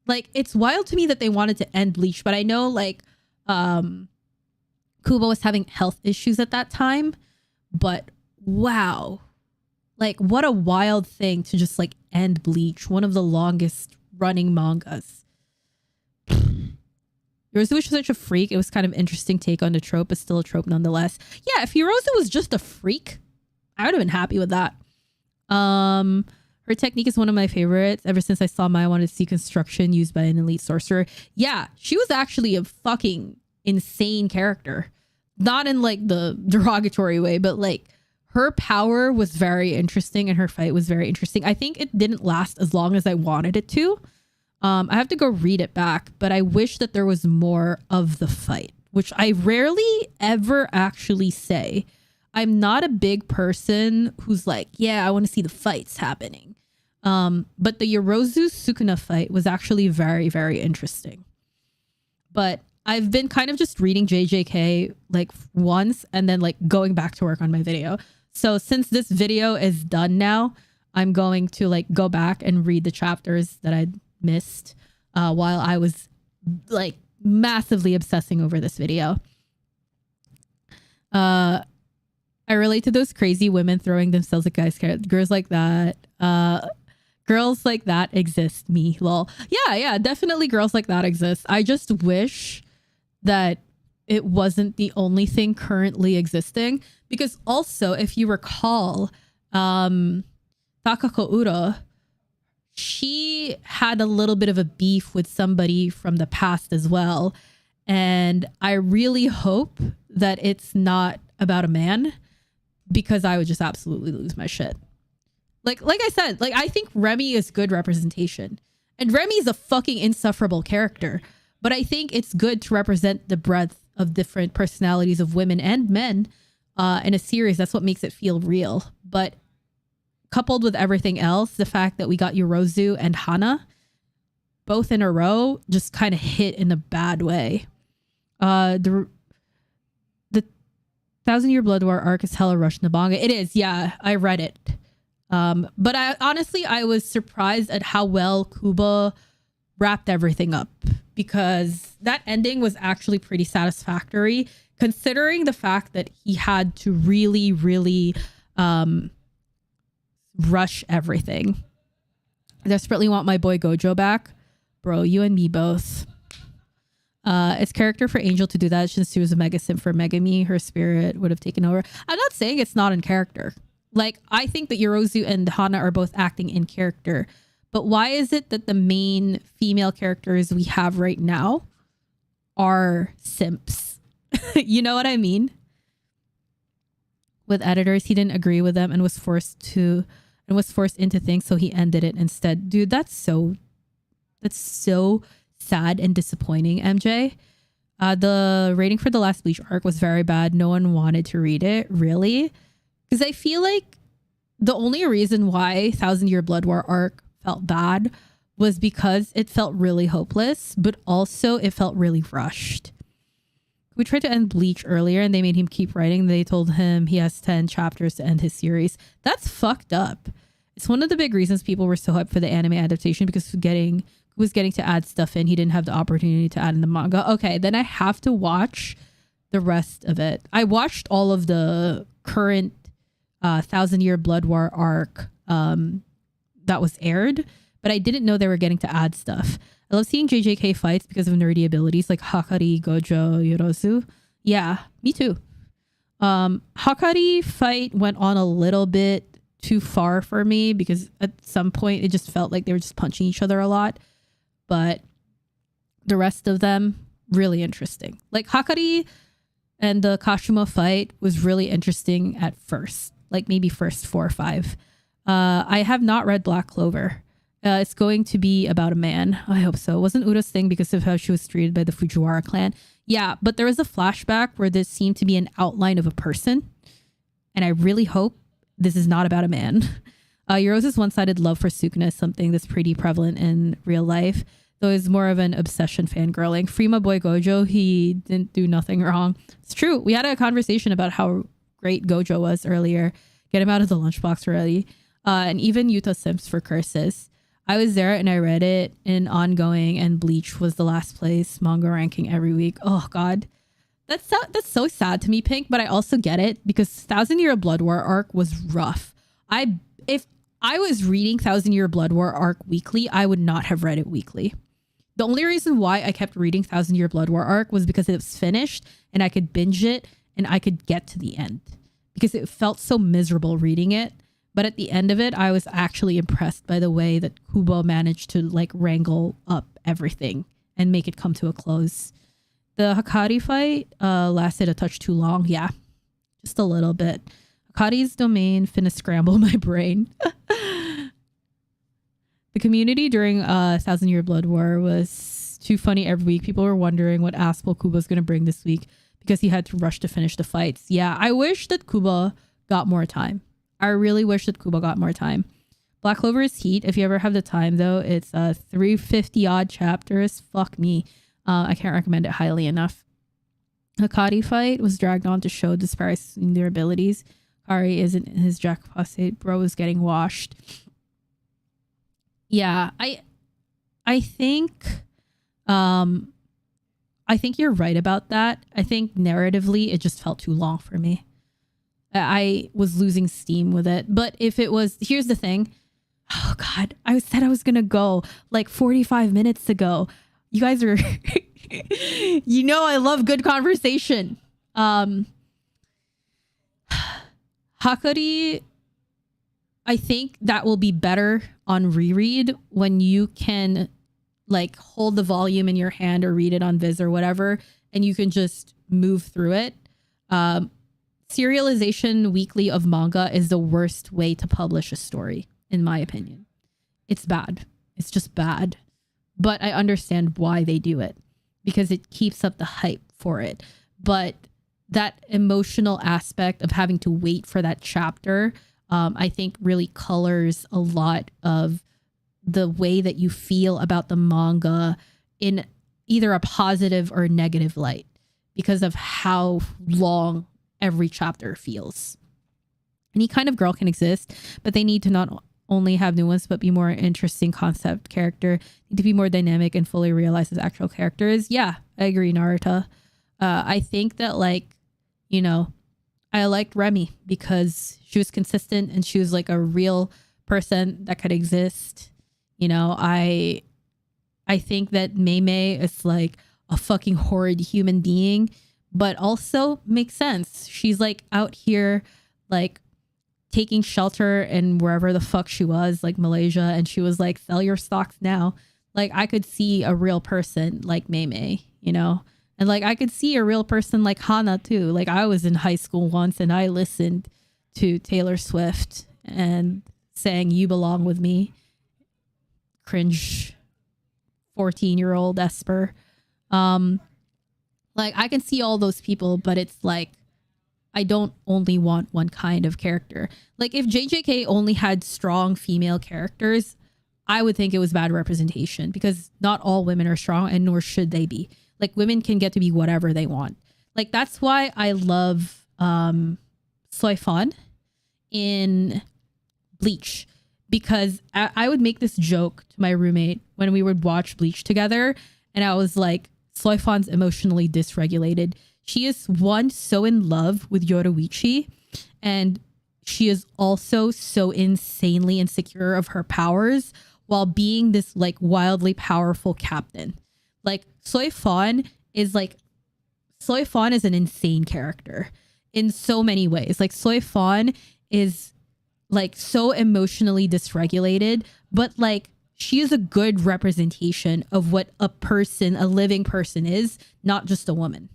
Like, it's wild to me that they wanted to end Bleach, but I know like Kubo was having health issues at that time, but wow, like what a wild thing to just like end Bleach, one of the longest running mangas. Yorozu was such a freak. It was kind of interesting take on the trope, but still a trope nonetheless. Yeah, if Yorozu was just a freak, I would have been happy with that. Her technique is one of my favorites. Ever since I saw I wanted to see construction used by an elite sorcerer. Yeah, she was actually a fucking insane character. Not in like the derogatory way, but like her power was very interesting and her fight was very interesting. I think it didn't last as long as I wanted it to. I have to go read it back, but I wish that there was more of the fight, which I rarely ever actually say. I'm not a big person who's like, yeah, I want to see the fights happening. But the Yorozu Sukuna fight was actually very, very interesting. But I've been kind of just reading JJK like once and then like going back to work on my video. So since this video is done now, I'm going to like go back and read the chapters that I missed while I was like massively obsessing over this video. I relate to those crazy women throwing themselves at guys. Girls like that. Girls like that exist. Me, lol. Yeah, definitely girls like that exist. I just wish that it wasn't the only thing currently existing. Because also, if you recall, Takako Ura, she had a little bit of a beef with somebody from the past as well. And I really hope that it's not about a man, because I would just absolutely lose my shit. Like I said, like I think Remy is good representation. And Remy is a fucking insufferable character. But I think it's good to represent the breadth of different personalities of women and men in a series. That's what makes it feel real. But coupled with everything else, the fact that we got Yorozu and Hana both in a row just kind of hit in a bad way. The 1,000-Year Blood War arc is hella rushed in the manga. It is, yeah. I read it. But I was surprised at how well Kubo wrapped everything up, because that ending was actually pretty satisfactory, considering the fact that he had to really, really rush everything. I desperately want my boy Gojo back. Bro, you and me both. It's character for Angel to do that since she was a mega simp for Megami. Her spirit would have taken over. I'm not saying it's not in character. Like, I think that Yorozu and Hana are both acting in character. But why is it that the main female characters we have right now are simps? You know what I mean? With editors, he didn't agree with them and was forced into things, so he ended it instead. Dude, that's so sad and disappointing, MJ. The rating for the last Bleach arc was very bad. No one wanted to read it, really. Because I feel like the only reason why 1,000-Year Blood War arc felt bad was because it felt really hopeless, but also it felt really rushed. We tried to end Bleach earlier and they made him keep writing. They told him he has 10 chapters to end his series. That's fucked up. It's one of the big reasons people were so hyped for the anime adaptation, because he was getting to add stuff in. He didn't have the opportunity to add in the manga. Okay, then I have to watch the rest of it. I watched all of the current 1,000-Year Blood War arc that was aired, but I didn't know they were getting to add stuff. I love seeing JJK fights because of nerdy abilities like Hakari, Gojo, Yorozu. Yeah, me too. Hakari fight went on a little bit too far for me, because at some point it just felt like they were just punching each other a lot. But the rest of them, really interesting. Like Hakari and the Kashimo fight was really interesting at first, like maybe first 4 or 5. I have not read Black Clover. It's going to be about a man. I hope so. It wasn't Ura's thing because of how she was treated by the Fujiwara clan. Yeah, but there was a flashback where this seemed to be an outline of a person. And I really hope this is not about a man. Yorozu's one-sided love for Sukuna is something that's pretty prevalent in real life, though it's more of an obsession fangirling. Free my boy Gojo, he didn't do nothing wrong. It's true. We had a conversation about how great Gojo was earlier. Get him out of the lunchbox already. And even Yuta simps for curses. I was there and I read it in ongoing, and Bleach was the last place manga ranking every week. Oh God, that's so sad to me, Pink. But I also get it, because 1,000-Year Blood War arc was rough. If I was reading 1,000-Year Blood War arc weekly, I would not have read it weekly. The only reason why I kept reading Thousand Year Blood War arc was because it was finished and I could binge it and I could get to the end because it felt so miserable reading it. But at the end of it, I was actually impressed by the way that Kubo managed to like wrangle up everything and make it come to a close. The Hakari fight lasted a touch too long. Yeah, just a little bit. Hakari's domain finna scramble my brain. The community during Thousand Year Blood War was too funny every week. People were wondering what asshole Kubo's going to bring this week because he had to rush to finish the fights. Yeah, I wish that Kubo got more time. I really wish that Kubo got more time. Black Clover is heat. If you ever have the time, though, it's 350 odd chapters. Fuck me. I can't recommend it highly enough. The Kari fight was dragged on to show disparities in their abilities. Kari isn't in his jackpot state. Bro is getting washed. Yeah, I think you're right about that. I think narratively it just felt too long for me. I was losing steam with it. But if it was, here's the thing. Oh God, I said I was gonna go like 45 minutes ago. You guys are, you know, I love good conversation. Hakari, I think that will be better on reread when you can like hold the volume in your hand or read it on Viz or whatever, and you can just move through it. Serialization weekly of manga is the worst way to publish a story, in my opinion. It's bad. It's just bad. But I understand why they do it because it keeps up the hype for it. But that emotional aspect of having to wait for that chapter, I think really colors a lot of the way that you feel about the manga in either a positive or negative light because of how long every chapter feels. Any kind of girl can exist, but they need to not only have nuance, but be more interesting concept character, need to be more dynamic and fully realize as actual characters. Yeah, I agree, Naruto. I think that like, you know, I liked Remy because she was consistent and she was like a real person that could exist. You know, I think that Mei is like a fucking horrid human being, but also makes sense. She's like out here like taking shelter in wherever the fuck she was, like Malaysia, and she was like, sell your stocks now. Like I could see a real person like Mei, you know? And like I could see a real person like Hana too. Like I was in high school once and I listened to Taylor Swift and sang You Belong With Me. Cringe 14-year-old Esper. Like I can see all those people, but it's like I don't only want one kind of character. Like if JJK only had strong female characters, I would think it was bad representation because not all women are strong and nor should they be. Like women can get to be whatever they want. Like that's why I love Soifon in Bleach, because I would make this joke to my roommate when we would watch Bleach together, and I was like, Soifon's emotionally dysregulated. She is one, so in love with Yoruichi, and she is also so insanely insecure of her powers while being this like wildly powerful captain. Like Soifon is an insane character in so many ways. Like Soifon is like so emotionally dysregulated, but like she is a good representation of what a person, a living person is, not just a woman.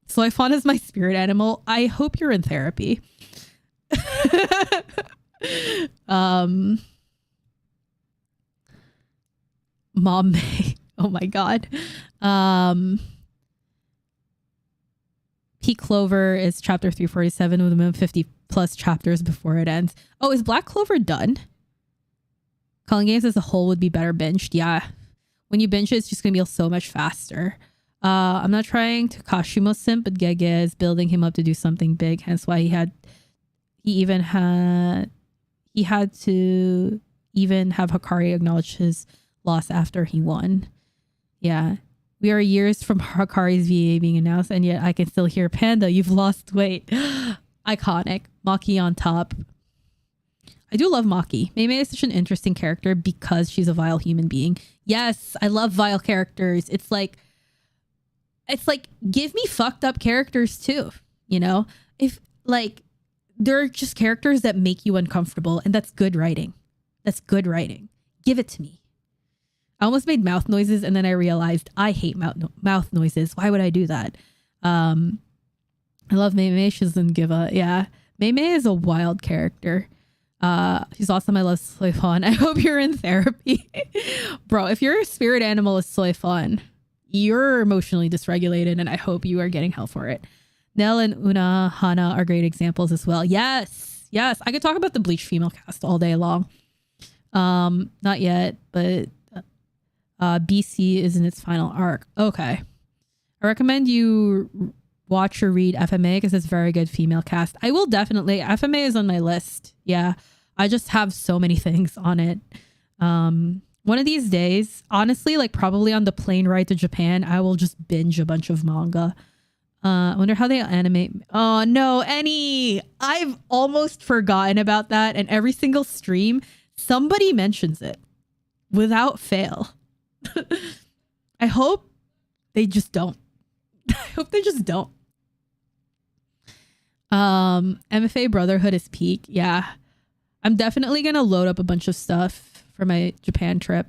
Soifon is my spirit animal. I hope you're in therapy. Mom May. Oh my God. Peak Clover is chapter 347 with a minimum 50 plus chapters before it ends. Oh, is Black Clover done? Calling games as a whole would be better binged. Yeah. When you binge it, it's just going to be so much faster. I'm not trying to Kashimo simp, but Gege is building him up to do something big. Hence why he had to even have Hakari acknowledge his loss after he won. Yeah. We are years from Hakari's VA being announced, and yet I can still hear Panda, you've lost weight. Iconic. Maki on top. I do love Maki. Mei Mei is such an interesting character because she's a vile human being. Yes, I love vile characters. It's like give me fucked up characters too, you know? If like they're just characters that make you uncomfortable, and that's good writing. That's good writing. Give it to me. I almost made mouth noises and then I realized I hate mouth noises. Why would I do that? I love Mei Mei. She doesn't give a yeah. Mei Mei is a wild character. She's awesome. I love soy fun. I hope you're in therapy. Bro, if your spirit animal is soy fun, you're emotionally dysregulated and I hope you are getting help for it. Nell and Una Hana are great examples as well. Yes. Yes. I could talk about the Bleach female cast all day long. Not yet, but BC is in its final arc. Okay. I recommend you watch or read FMA because it's very good female cast. I will definitely. FMA is on my list. Yeah. I just have so many things on it. One of these days, honestly, like probably on the plane ride to Japan, I will just binge a bunch of manga. I wonder how they animate. Oh no, Annie. I've almost forgotten about that. And every single stream, somebody mentions it without fail. I hope they just don't. I hope they just don't. MFA Brotherhood is peak. Yeah. I'm definitely going to load up a bunch of stuff for my Japan trip.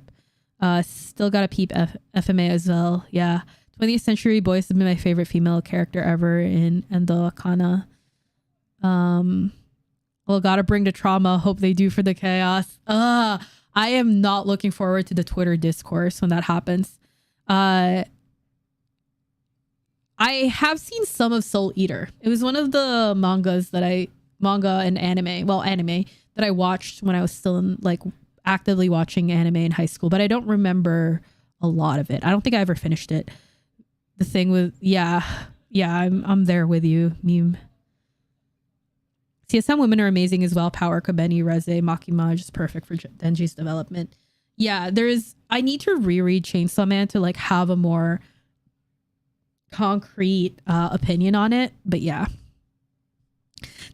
Still got to peep FMA as well. Yeah. 20th Century Boys has been my favorite female character ever in Endo Akana. Well, gotta bring the trauma. Hope they do for the chaos. I am not looking forward to the Twitter discourse when that happens. I have seen some of Soul Eater. It was one of the manga and anime that I watched when I was still in like actively watching anime in high school, but I don't remember a lot of it. I don't think I ever finished it. The thing with I'm there with you, meme. CSM women are amazing as well. Power, Kabeni, Reze, Makima is perfect for Denji's development. Yeah, I need to reread Chainsaw Man to like have a more concrete opinion on it. But yeah.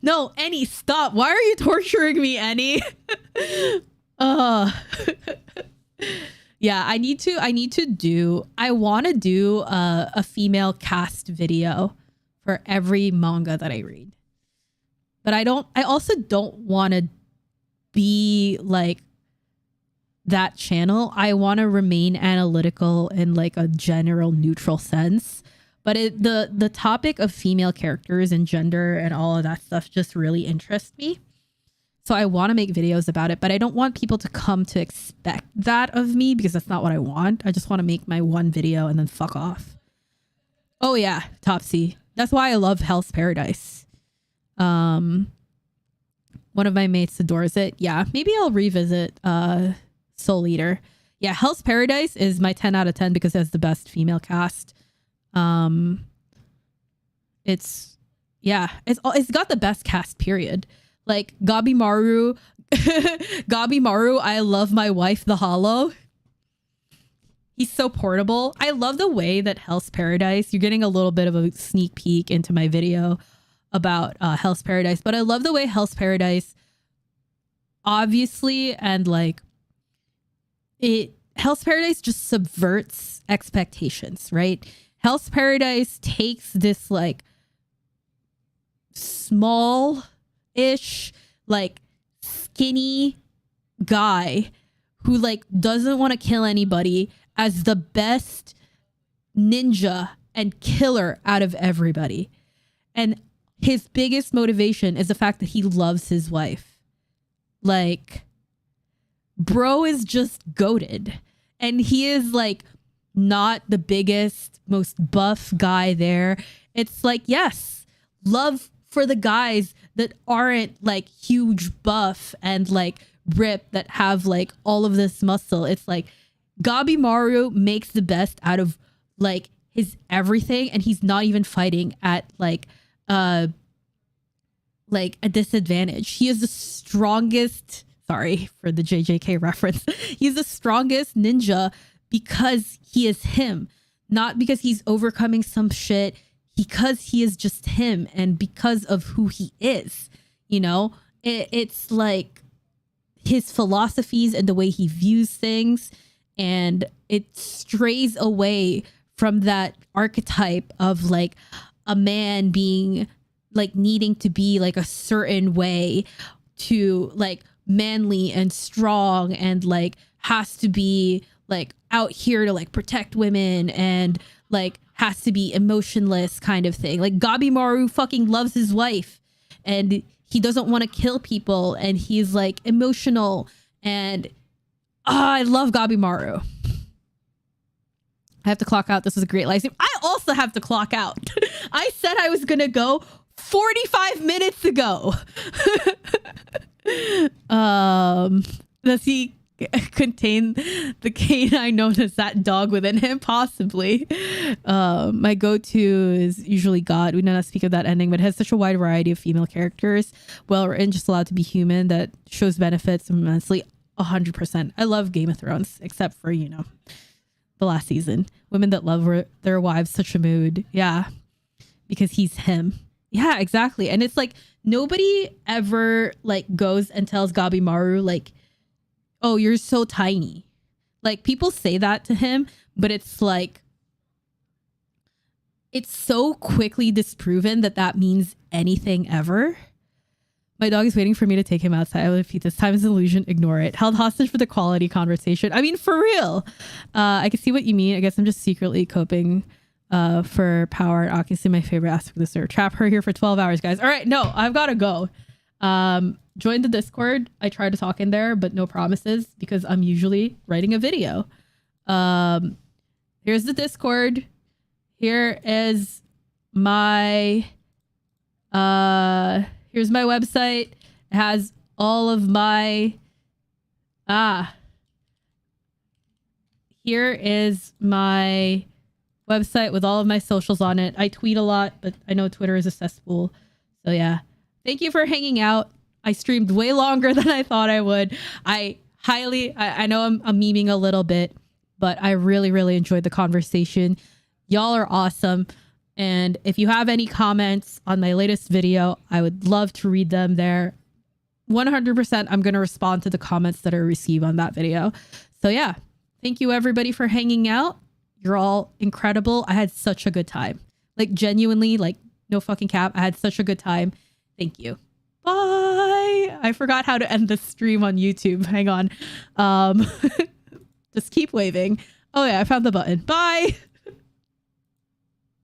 No, Annie, stop. Why are you torturing me, Annie? Yeah, I want to do a female cast video for every manga that I read. But I also don't want to be like that channel. I want to remain analytical in like a general neutral sense. But the topic of female characters and gender and all of that stuff just really interests me. So I want to make videos about it, but I don't want people to come to expect that of me because that's not what I want. I just want to make my one video and then fuck off. Oh yeah, Topsy. That's why I love Hell's Paradise. One of my mates adores it. Yeah, maybe I'll revisit Soul Eater. Yeah, Hell's Paradise is my 10 out of 10 because it has the best female cast. It's got the best cast, period. Like Gabimaru, I love my wife, the Hollow. He's so portable. I love the way that Hell's Paradise, you're getting a little bit of a sneak peek into my video about Hell's Paradise, but I love the way Hell's Paradise obviously and like Hell's Paradise just subverts expectations, right? Hell's Paradise takes this like small-ish, like skinny guy who like doesn't want to kill anybody as the best ninja and killer out of everybody. And his biggest motivation is the fact that he loves his wife. Like, bro is just goated. And he is like not the biggest, most buff guy there. It's like, yes, love for the guys that aren't like huge buff and like ripped that have like all of this muscle. It's like Gabimaru makes the best out of like his everything, and he's not even fighting at like a disadvantage. He is the strongest, sorry for the JJK reference. He's the strongest ninja because he is him, not because he's overcoming some shit, because he is just him and because of who he is. You know, it's like his philosophies and the way he views things, and it strays away from that archetype of like a man being like needing to be like a certain way, to like manly and strong and like has to be like out here to like protect women and like has to be emotionless kind of thing. Like Gabimaru fucking loves his wife and he doesn't want to kill people and he's like emotional and I love Gabimaru. I have to clock out. This is a great live stream. I also have to clock out. I said I was going to go 45 minutes ago. Does he contain the canine known as that dog within him? Possibly. My go-to is usually God. We do not speak of that ending, but it has such a wide variety of female characters. Well written, just allowed to be human, that shows benefits immensely. 100%. I love Game of Thrones, except for, you know, the last season. Women that love their wives, such a mood. Yeah. Because he's him. Yeah, exactly. And it's like nobody ever like goes and tells Gabimaru like, oh, you're so tiny. Like people say that to him, but it's like it's so quickly disproven that that means anything ever. My dog is waiting for me to take him outside. I will repeat, this time is an illusion. Ignore it. Held hostage for the quality conversation. I mean, for real. I can see what you mean. I guess I'm just secretly coping for power. And obviously my favorite aspect of the server. Trap her here for 12 hours, guys. All right, no, I've got to go. Join the Discord. I try to talk in there, but no promises because I'm usually writing a video. Here's the Discord. Here is my here's my website. It has all of my here is my website with all of my socials on it. I tweet a lot, but I know Twitter is a cesspool. So yeah. Thank you for hanging out. I streamed way longer than I thought I would. I know I'm memeing a little bit, but I really, really enjoyed the conversation. Y'all are awesome. And if you have any comments on my latest video, I would love to read them there. 100% I'm going to respond to the comments that I receive on that video. So yeah, thank you everybody for hanging out. You're all incredible. I had such a good time. Like genuinely, like no fucking cap. I had such a good time. Thank you. Bye. I forgot how to end the stream on YouTube. Hang on. Just keep waving. Oh yeah, I found the button. Bye.